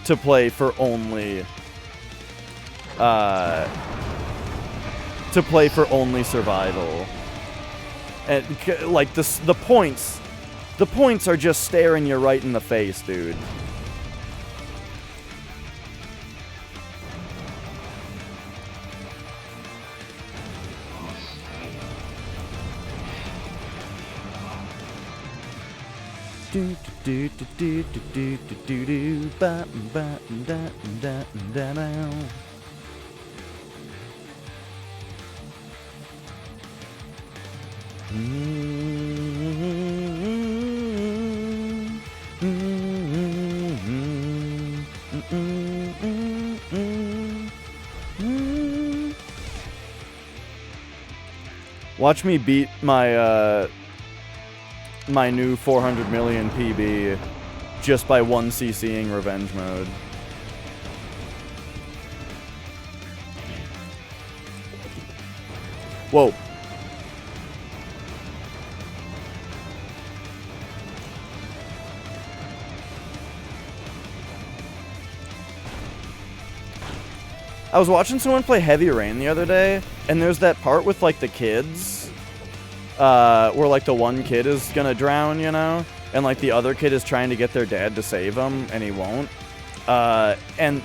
to play for only, survival. And, like, the points are just staring you right in the face, dude. Watch me beat my my new 400 million PB just by 1cc'ing revenge mode. Whoa. I was watching someone play Heavy Rain the other day, and there's that part with, like, the kids, where, like, the one kid is gonna drown, you know? And, like, the other kid is trying to get their dad to save him, and he won't. And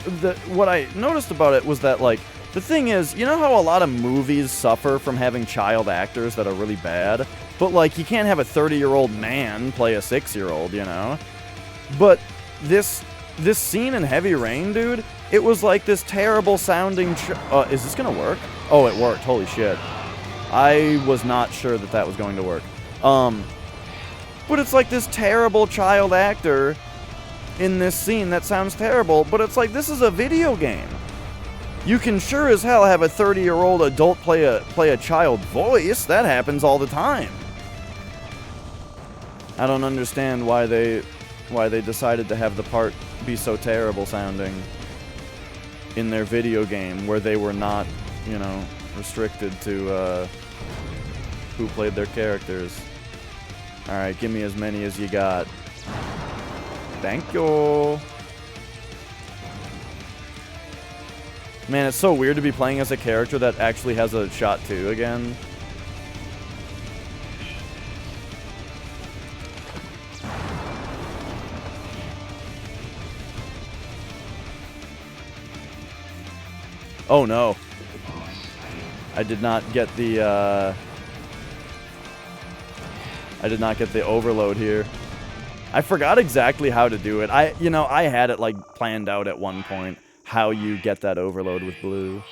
what I noticed about it was that, like, the thing is, you know how a lot of movies suffer from having child actors that are really bad? But, like, you can't have a 30-year-old man play a 6-year-old, you know? But this scene in Heavy Rain, dude, it was like this terrible sounding... is this gonna work? Oh, it worked. Holy shit. I was not sure that that was going to work. But it's like this terrible child actor in this scene that sounds terrible, but it's like, this is a video game. You can sure as hell have a 30-year-old adult play a child voice. That happens all the time. I don't understand why they decided to have the part be so terrible sounding in their video game where they were not, you know, restricted to who played their characters. Alright, give me as many as you got. Thank you. Man, it's so weird to be playing as a character that actually has a shot 2 again. Oh no. I did not get the overload here. I forgot exactly how to do it. I had it, like, planned out at one point, how you get that overload with blue.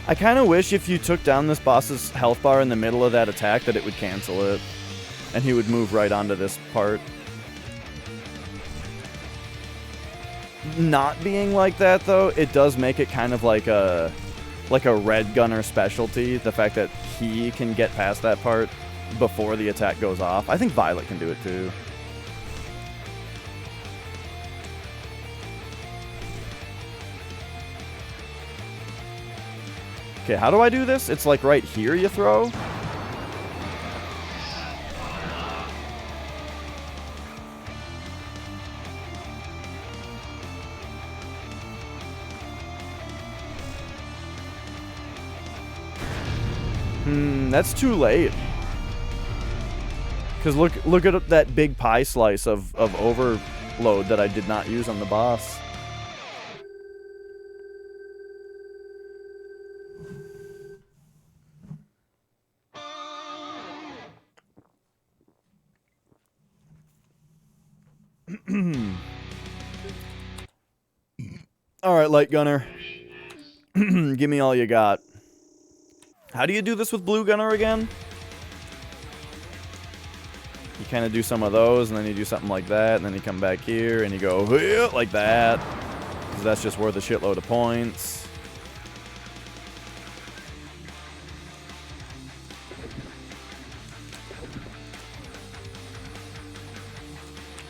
I kind of wish if you took down this boss's health bar in the middle of that attack that it would cancel it. And he would move right onto this part. Not being like that, though, it does make it kind of like a red gunner specialty. The fact that he can get past that part before the attack goes off. I think Violet can do it, too. Okay, how do I do this? It's like right here you throw? That's too late. Because look at that big pie slice of overload that I did not use on the boss. Alright, Light Gunner. Give me all you got. How do you do this with Blue Gunner again? You kind of do some of those, and then you do something like that, and then you come back here, and you go like that. Because that's just worth a shitload of points.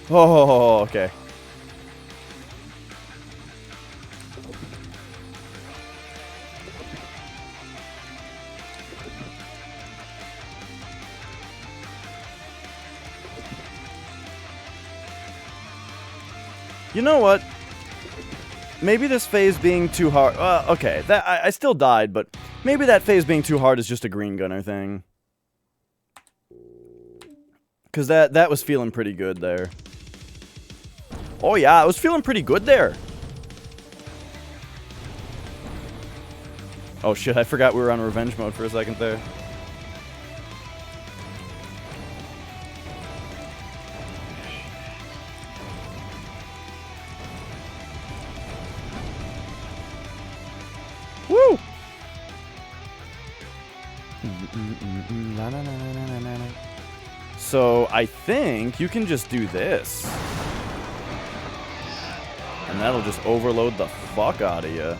Oh, okay. You know what? Maybe this phase being too hard... okay, that I still died, but maybe that phase being too hard is just a green gunner thing. Because that was feeling pretty good there. Oh yeah, I was feeling pretty good there. Oh shit, I forgot we were on revenge mode for a second there. Woo! So I think you can just do this. And that'll just overload the fuck out of you.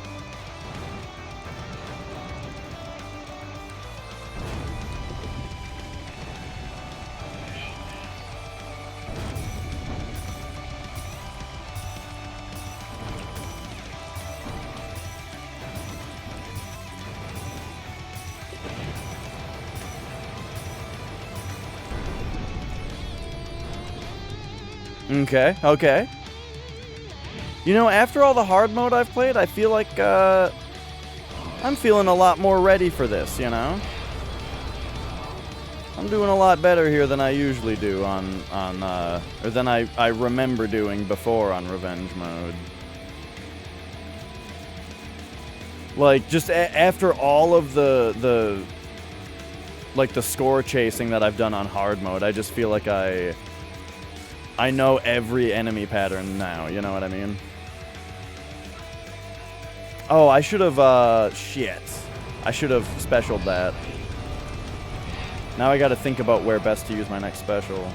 Okay, okay. You know, after all the hard mode I've played, I feel like, I'm feeling a lot more ready for this, you know? I'm doing a lot better here than I usually do or than I remember doing before on revenge mode. Like, just after all of the score chasing that I've done on hard mode, I just feel like I know every enemy pattern now, you know what I mean? Oh, I should have, shit. I should have specialed that. Now I gotta think about where best to use my next special.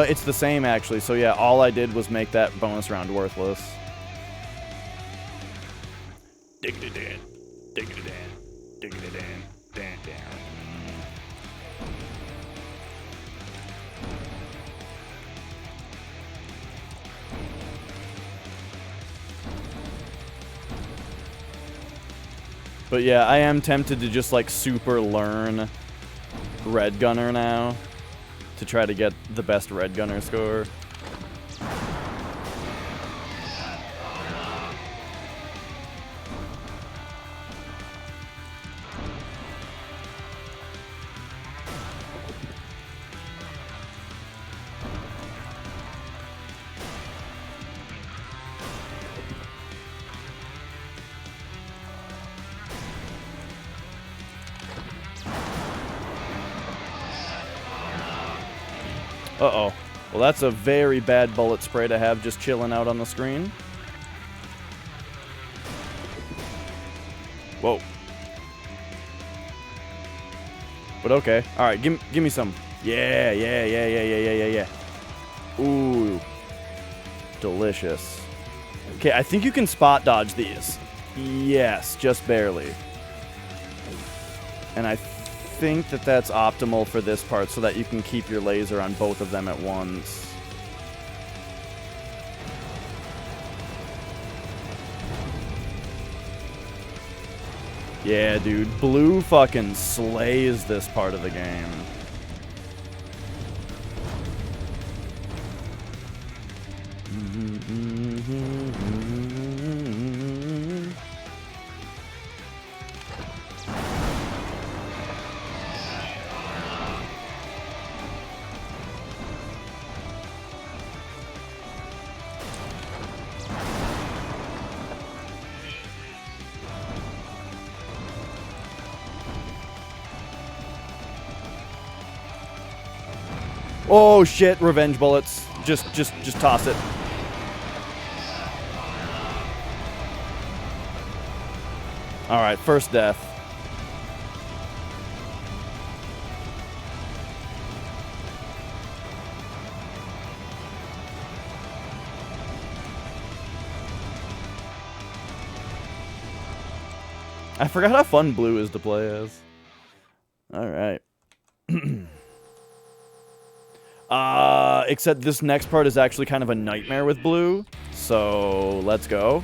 It's the same, actually. So yeah, all I did was make that bonus round worthless. Diggity-dan, diggity-dan, diggity-dan, dan-dan. But yeah, I am tempted to just like super learn Red Gunner now to try to get the best Red Gunner score. Uh-oh. Well, that's a very bad bullet spray to have just chilling out on the screen. Whoa. But okay. All right, give me some. Yeah. Ooh. Delicious. Okay, I think you can spot dodge these. Yes, just barely. And I think that that's optimal for this part so that you can keep your laser on both of them at once. Yeah, dude. Blue fucking slays this part of the game. Oh shit, revenge bullets. Just toss it. Alright, first death. I forgot how fun blue is to play as. Alright. Except this next part is actually kind of a nightmare with blue. So, let's go.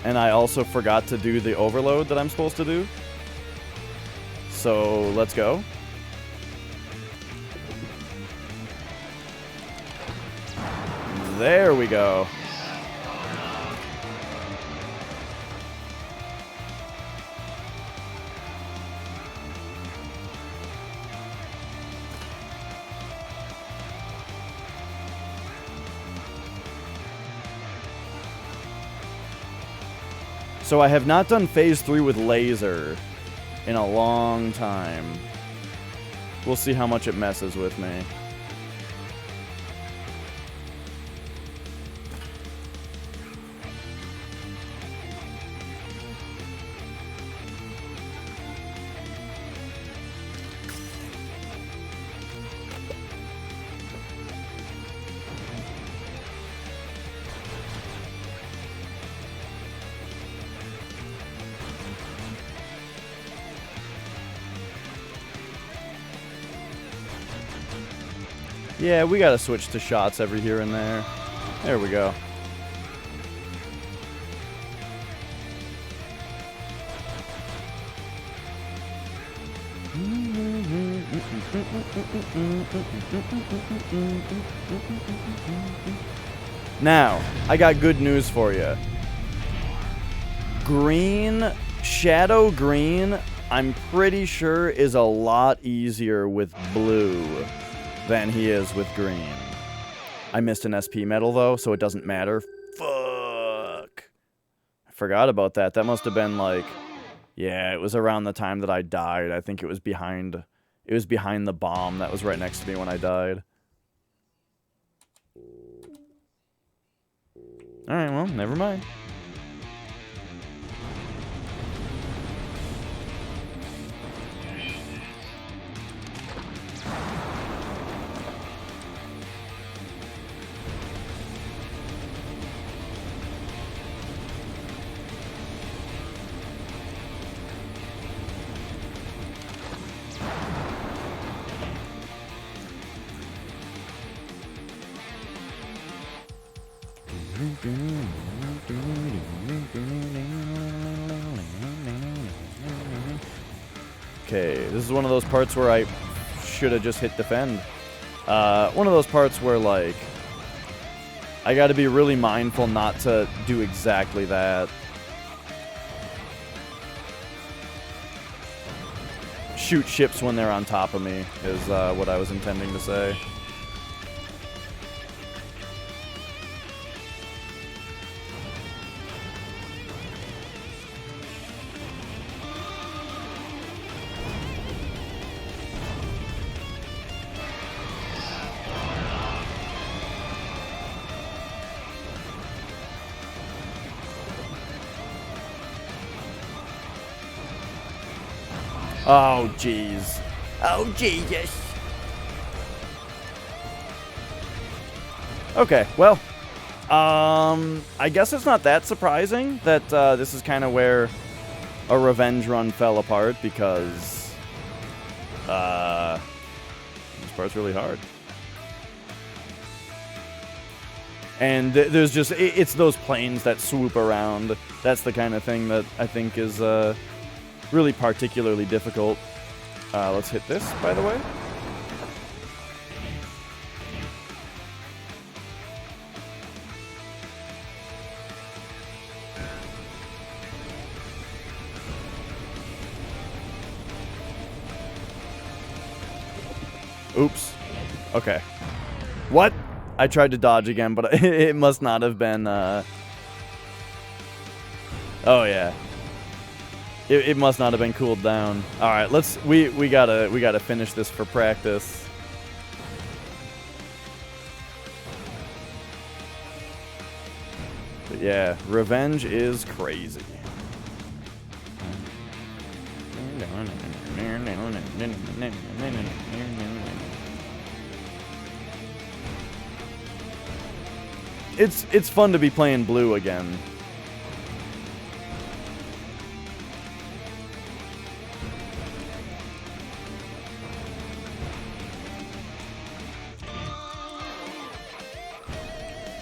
And I also forgot to do the overload that I'm supposed to do. So, let's go. There we go. So I have not done phase 3 with laser in a long time. We'll see how much it messes with me. Yeah, we gotta switch to shots every here and there. There we go. Now, I got good news for you. Green, Shadow Green, I'm pretty sure is a lot easier with blue than he is with green. I missed an SP medal though, so it doesn't matter. Fuck. I forgot about that. That must have been like, yeah, it was around the time that I died. I think it was behind the bomb that was right next to me when I died. Alright, well, never mind. Okay, this is one of those parts where I should have just hit defend. One of those parts where, like, I gotta be really mindful not to do exactly that. Shoot ships when they're on top of me is what I was intending to say. Oh, jeez. Oh, Jesus. Okay, well, I guess it's not that surprising that this is kind of where a revenge run fell apart, because this part's really hard. And there's just, it's those planes that swoop around. That's the kind of thing that I think is really particularly difficult. Let's hit this, by the way. Oops. Okay. What? I tried to dodge again, but it must not have been, Oh, yeah. It must not have been cooled down. Alright, we gotta finish this for practice. But yeah, revenge is crazy. It's fun to be playing blue again.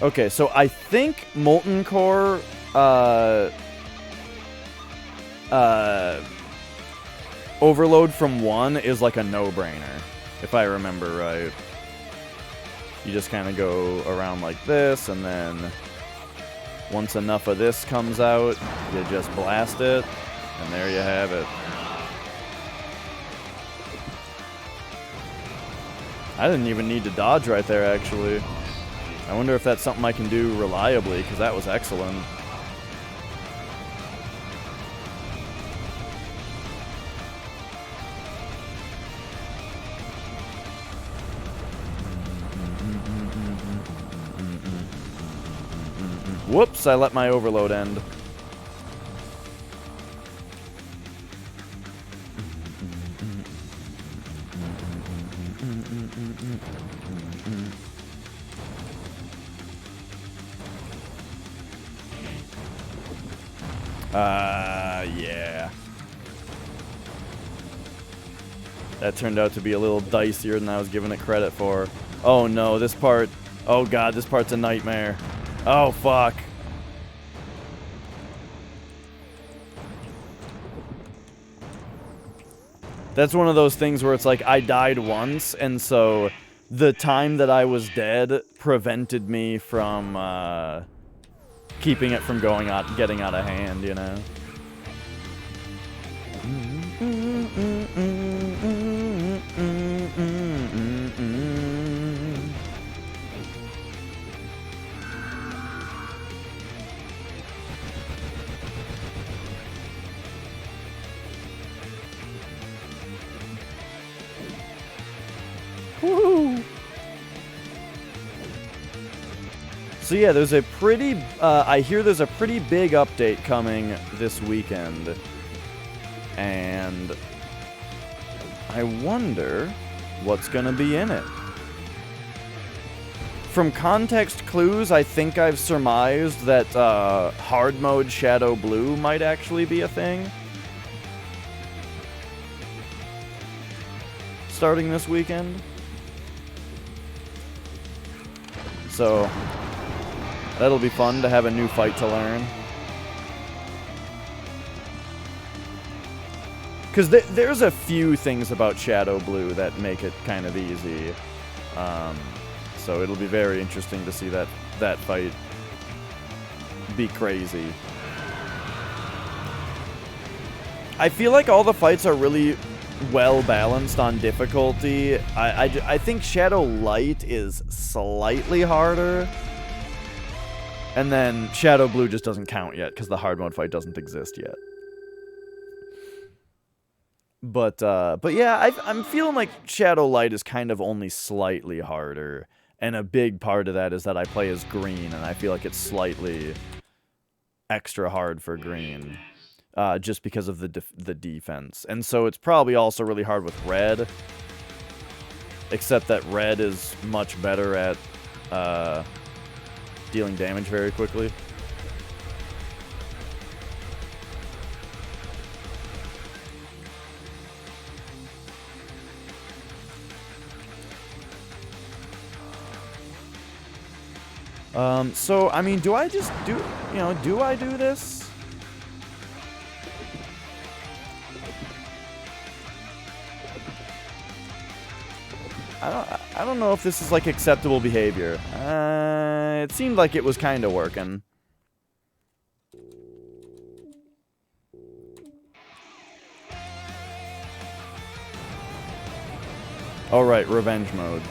Okay, so I think Molten Core overload from 1 is like a no-brainer, if I remember right. You just kind of go around like this, and then once enough of this comes out, you just blast it, and there you have it. I didn't even need to dodge right there, actually. I wonder if that's something I can do reliably, because that was excellent. Whoops, I let my overload end. Yeah. That turned out to be a little dicier than I was giving it credit for. Oh no, this part... Oh god, this part's a nightmare. Oh, fuck. That's one of those things where it's like, I died once, and so the time that I was dead prevented me from, keeping it from getting out of hand, you know? Woo! So yeah, there's a pretty, I hear there's a pretty big update coming this weekend. And I wonder what's gonna be in it. From context clues, I think I've surmised that hard mode Shadow Blue might actually be a thing. Starting this weekend. So, that'll be fun to have a new fight to learn. Because there's a few things about Shadow Blue that make it kind of easy. So it'll be very interesting to see that fight be crazy. I feel like all the fights are really well balanced on difficulty. I think Shadow Light is slightly harder. And then Shadow Blue just doesn't count yet because the hard mode fight doesn't exist yet. But yeah, I'm feeling like Shadow Light is kind of only slightly harder. And a big part of that is that I play as green, and I feel like it's slightly extra hard for green. just because of the defense. And so it's probably also really hard with red, except that red is much better at dealing damage very quickly. So, I mean, do I just do, you know, do I do this? I don't know if this is, like, acceptable behavior. It seemed like it was kind of working. All right, revenge mode.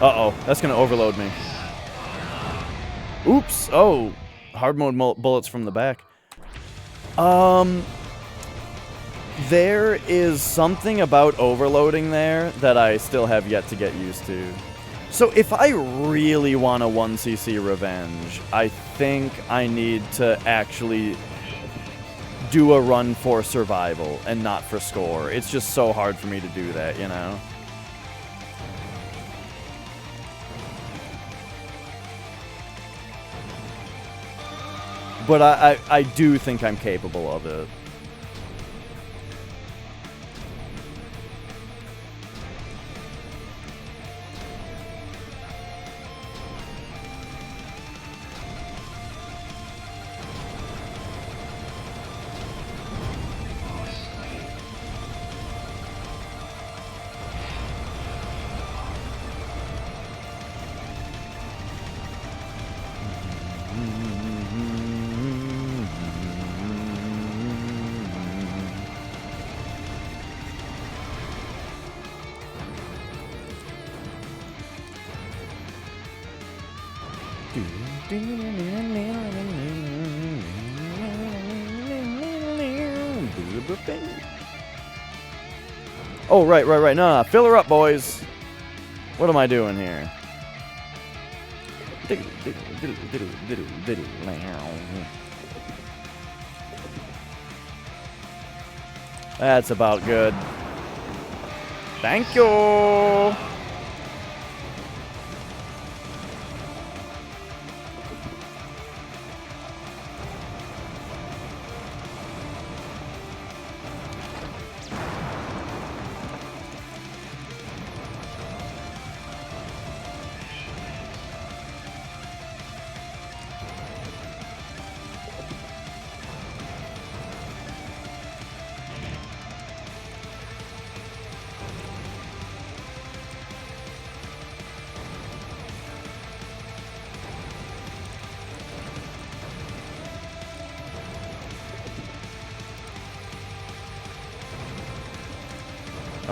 Uh-oh, that's gonna overload me. Oops, oh, hard mode bullets from the back. There is something about overloading there that I still have yet to get used to. So if I really want a 1cc revenge, I think I need to actually do a run for survival and not for score. It's just so hard for me to do that, you know? But I do think I'm capable of it. Oh, right. No, fill her up, boys. What am I doing here? That's about good. Thank you.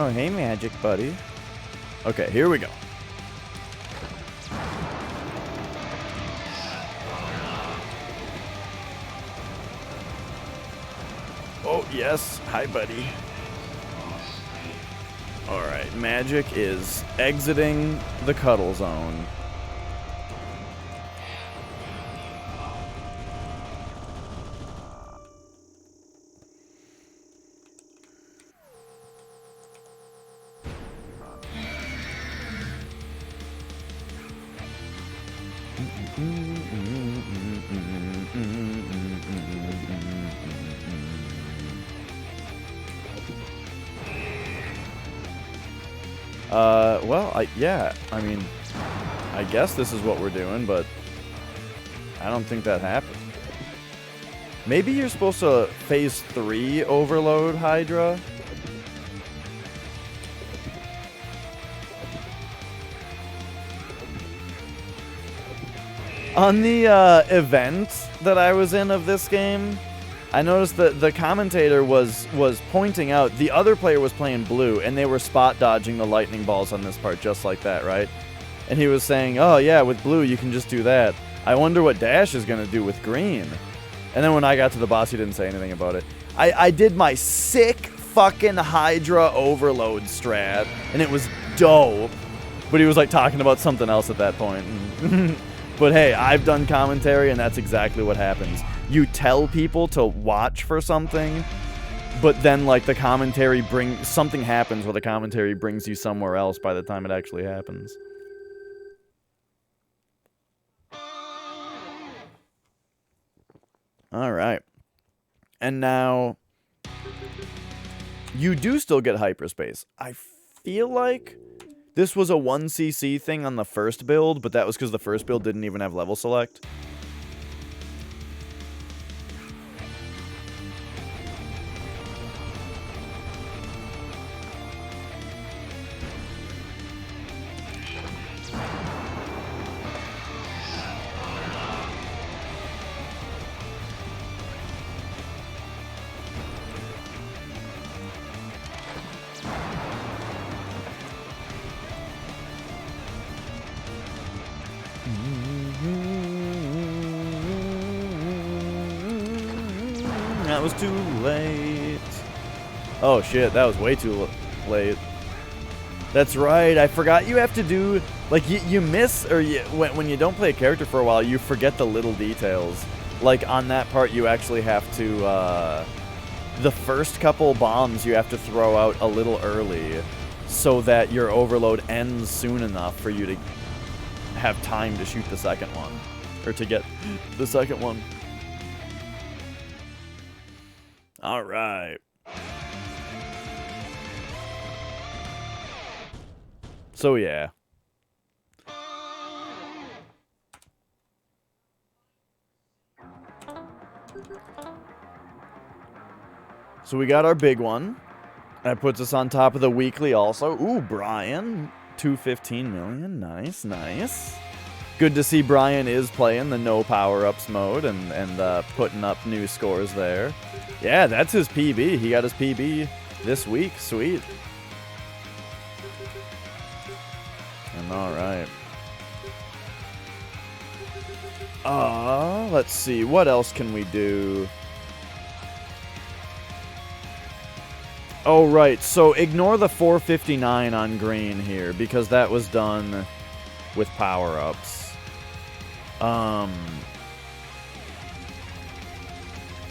Oh, hey, magic buddy. Okay, here we go. Oh, yes. Hi, buddy. Alright, magic is exiting the cuddle zone. Well, yeah, I mean, I guess this is what we're doing, but I don't think that happened. Maybe you're supposed to phase 3 overload Hydra? On the event that I was in of this game, I noticed that the commentator was pointing out the other player was playing blue, and they were spot dodging the lightning balls on this part just like that, right? And he was saying, oh yeah, with blue you can just do that. I wonder what Dash is going to do with green. And then when I got to the boss, he didn't say anything about it. I did my sick fucking Hydra overload strat, and it was dope. But he was like talking about something else at that point. But hey, I've done commentary, and that's exactly what happens. You tell people to watch for something, but then like the commentary something happens where the commentary brings you somewhere else by the time it actually happens. All right. And now you do still get hyperspace. I feel like this was a 1cc thing on the first build, but that was because the first build didn't even have level select. That was too late. Oh shit, that was way too late. That's right, I forgot you have to do, like, you miss, or when you don't play a character for a while, you forget the little details. Like, on that part, you actually have to, the first couple bombs you have to throw out a little early so that your overload ends soon enough for you to have time to shoot the second one, or to get the second one. All right. So yeah. So we got our big one. That puts us on top of the weekly also. Ooh, Brian. 215 million. Nice, nice. Good to see Brian is playing the no power-ups mode and putting up new scores there. Yeah, that's his PB. He got his PB this week. Sweet. And all right. Let's see. What else can we do? Oh, right. So ignore the 459 on green here because that was done with power-ups. I'm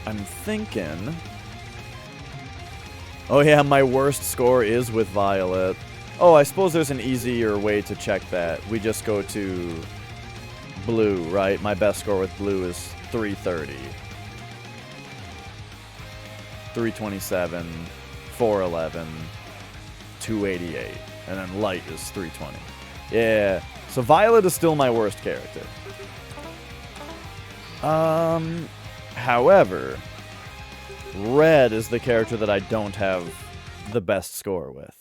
thinking... Oh yeah, my worst score is with Violet. Oh, I suppose there's an easier way to check that. We just go to blue, right? My best score with blue is 330. 327, 411, 288. And then light is 320. Yeah, so Violet is still my worst character. However, red is the character that I don't have the best score with.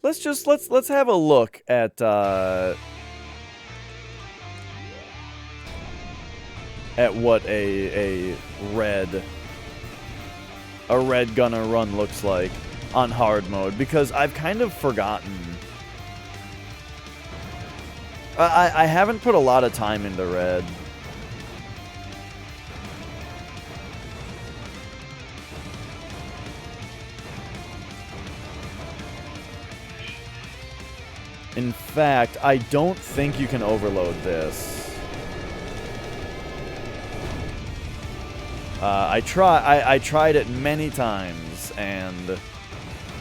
Let's have a look at what a red gunner run looks like on hard mode, because I've kind of forgotten. I haven't put a lot of time into red. In fact, I don't think you can overload this. I tried it many times, and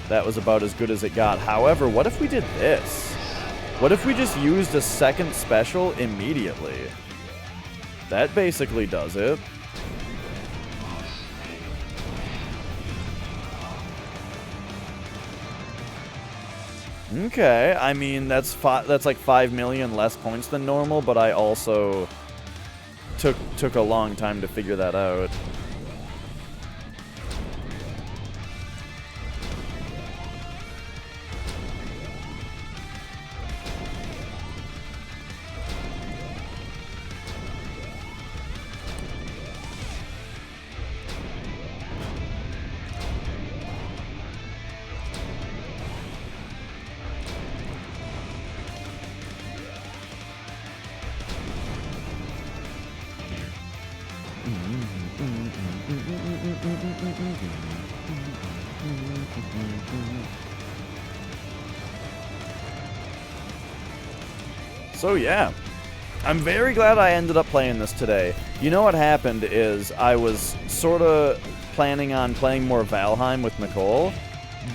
that was about as good as it got. However, what if we did this? What if we just used a second special immediately? That basically does it. Okay, I mean, that's like 5 million less points than normal, but I also took a long time to figure that out. So yeah, I'm very glad I ended up playing this today. You know what happened is I was sort of planning on playing more Valheim with Nicole,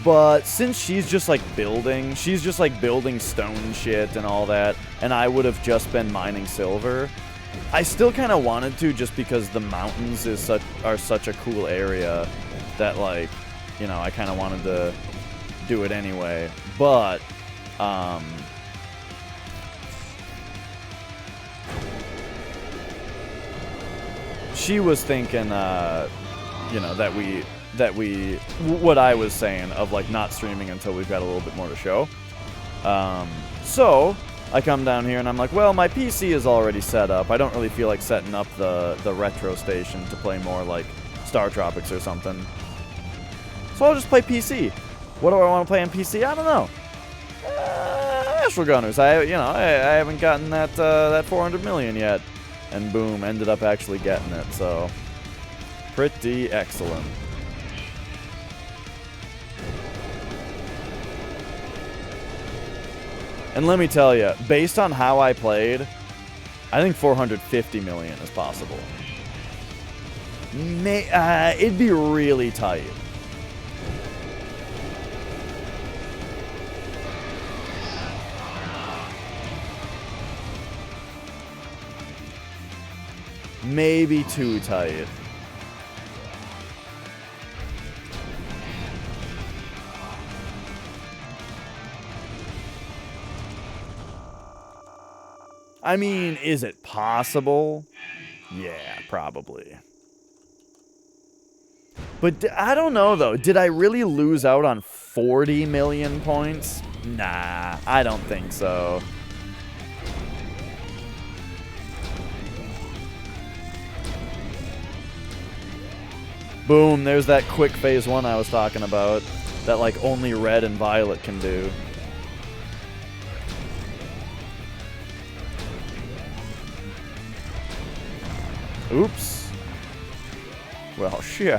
but since she's just like building stone shit and all that, and I would have just been mining silver, I still kind of wanted to, just because the mountains are such a cool area that, like, you know, I kind of wanted to do it anyway. But she was thinking, you know, that we what I was saying of like not streaming until we've got a little bit more to show. So I come down here and I'm like, well, my PC is already set up. I don't really feel like setting up the retro station to play more like Star Tropics or something. So I'll just play PC. What do I want to play on PC? I don't know. Astral Gunners. I haven't gotten that 400 million yet. And boom, ended up actually getting it. So pretty excellent. And let me tell you, based on how I played, I think 450 million is possible. It'd be really tight. Maybe too tight. I mean, is it possible? Yeah, probably. But I don't know, though. Did I really lose out on 40 million points? Nah, I don't think so. Boom, there's that quick phase 1 I was talking about. That, like, only red and violet can do. Oops. Well, shit.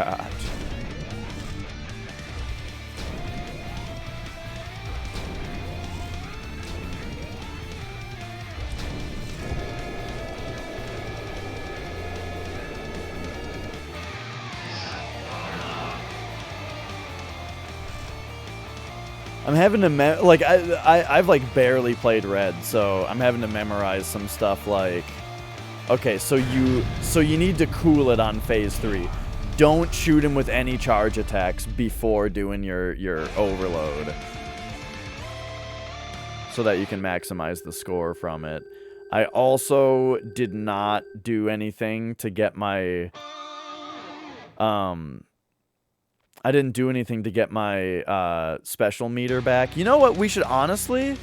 I'm having to I've like barely played red, so I'm having to memorize some stuff like, okay, so you need to cool it on phase 3. Don't shoot him with any charge attacks before doing your overload, so that you can maximize the score from it. I also did not do anything to get my I didn't do anything to get my special meter back. You know what? We should honestly,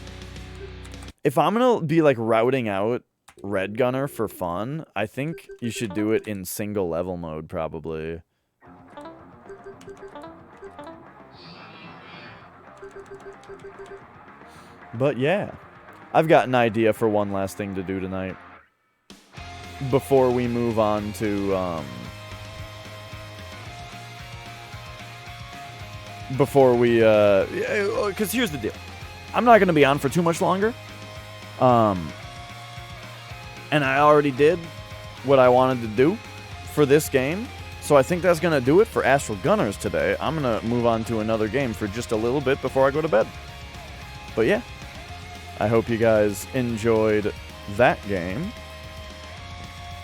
if I'm gonna be like routing out Red Gunner for fun, I think you should do it in single level mode, probably. But yeah, I've got an idea for one last thing to do tonight before we move on to because here's the deal. I'm not going to be on for too much longer. And I already did what I wanted to do for this game. So I think that's going to do it for Astral Gunners today. I'm going to move on to another game for just a little bit before I go to bed. But yeah, I hope you guys enjoyed that game.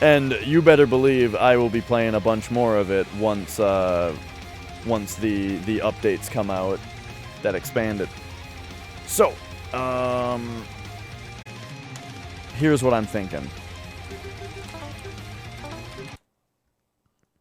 And you better believe I will be playing a bunch more of it once the updates come out that expand it. So, here's what I'm thinking.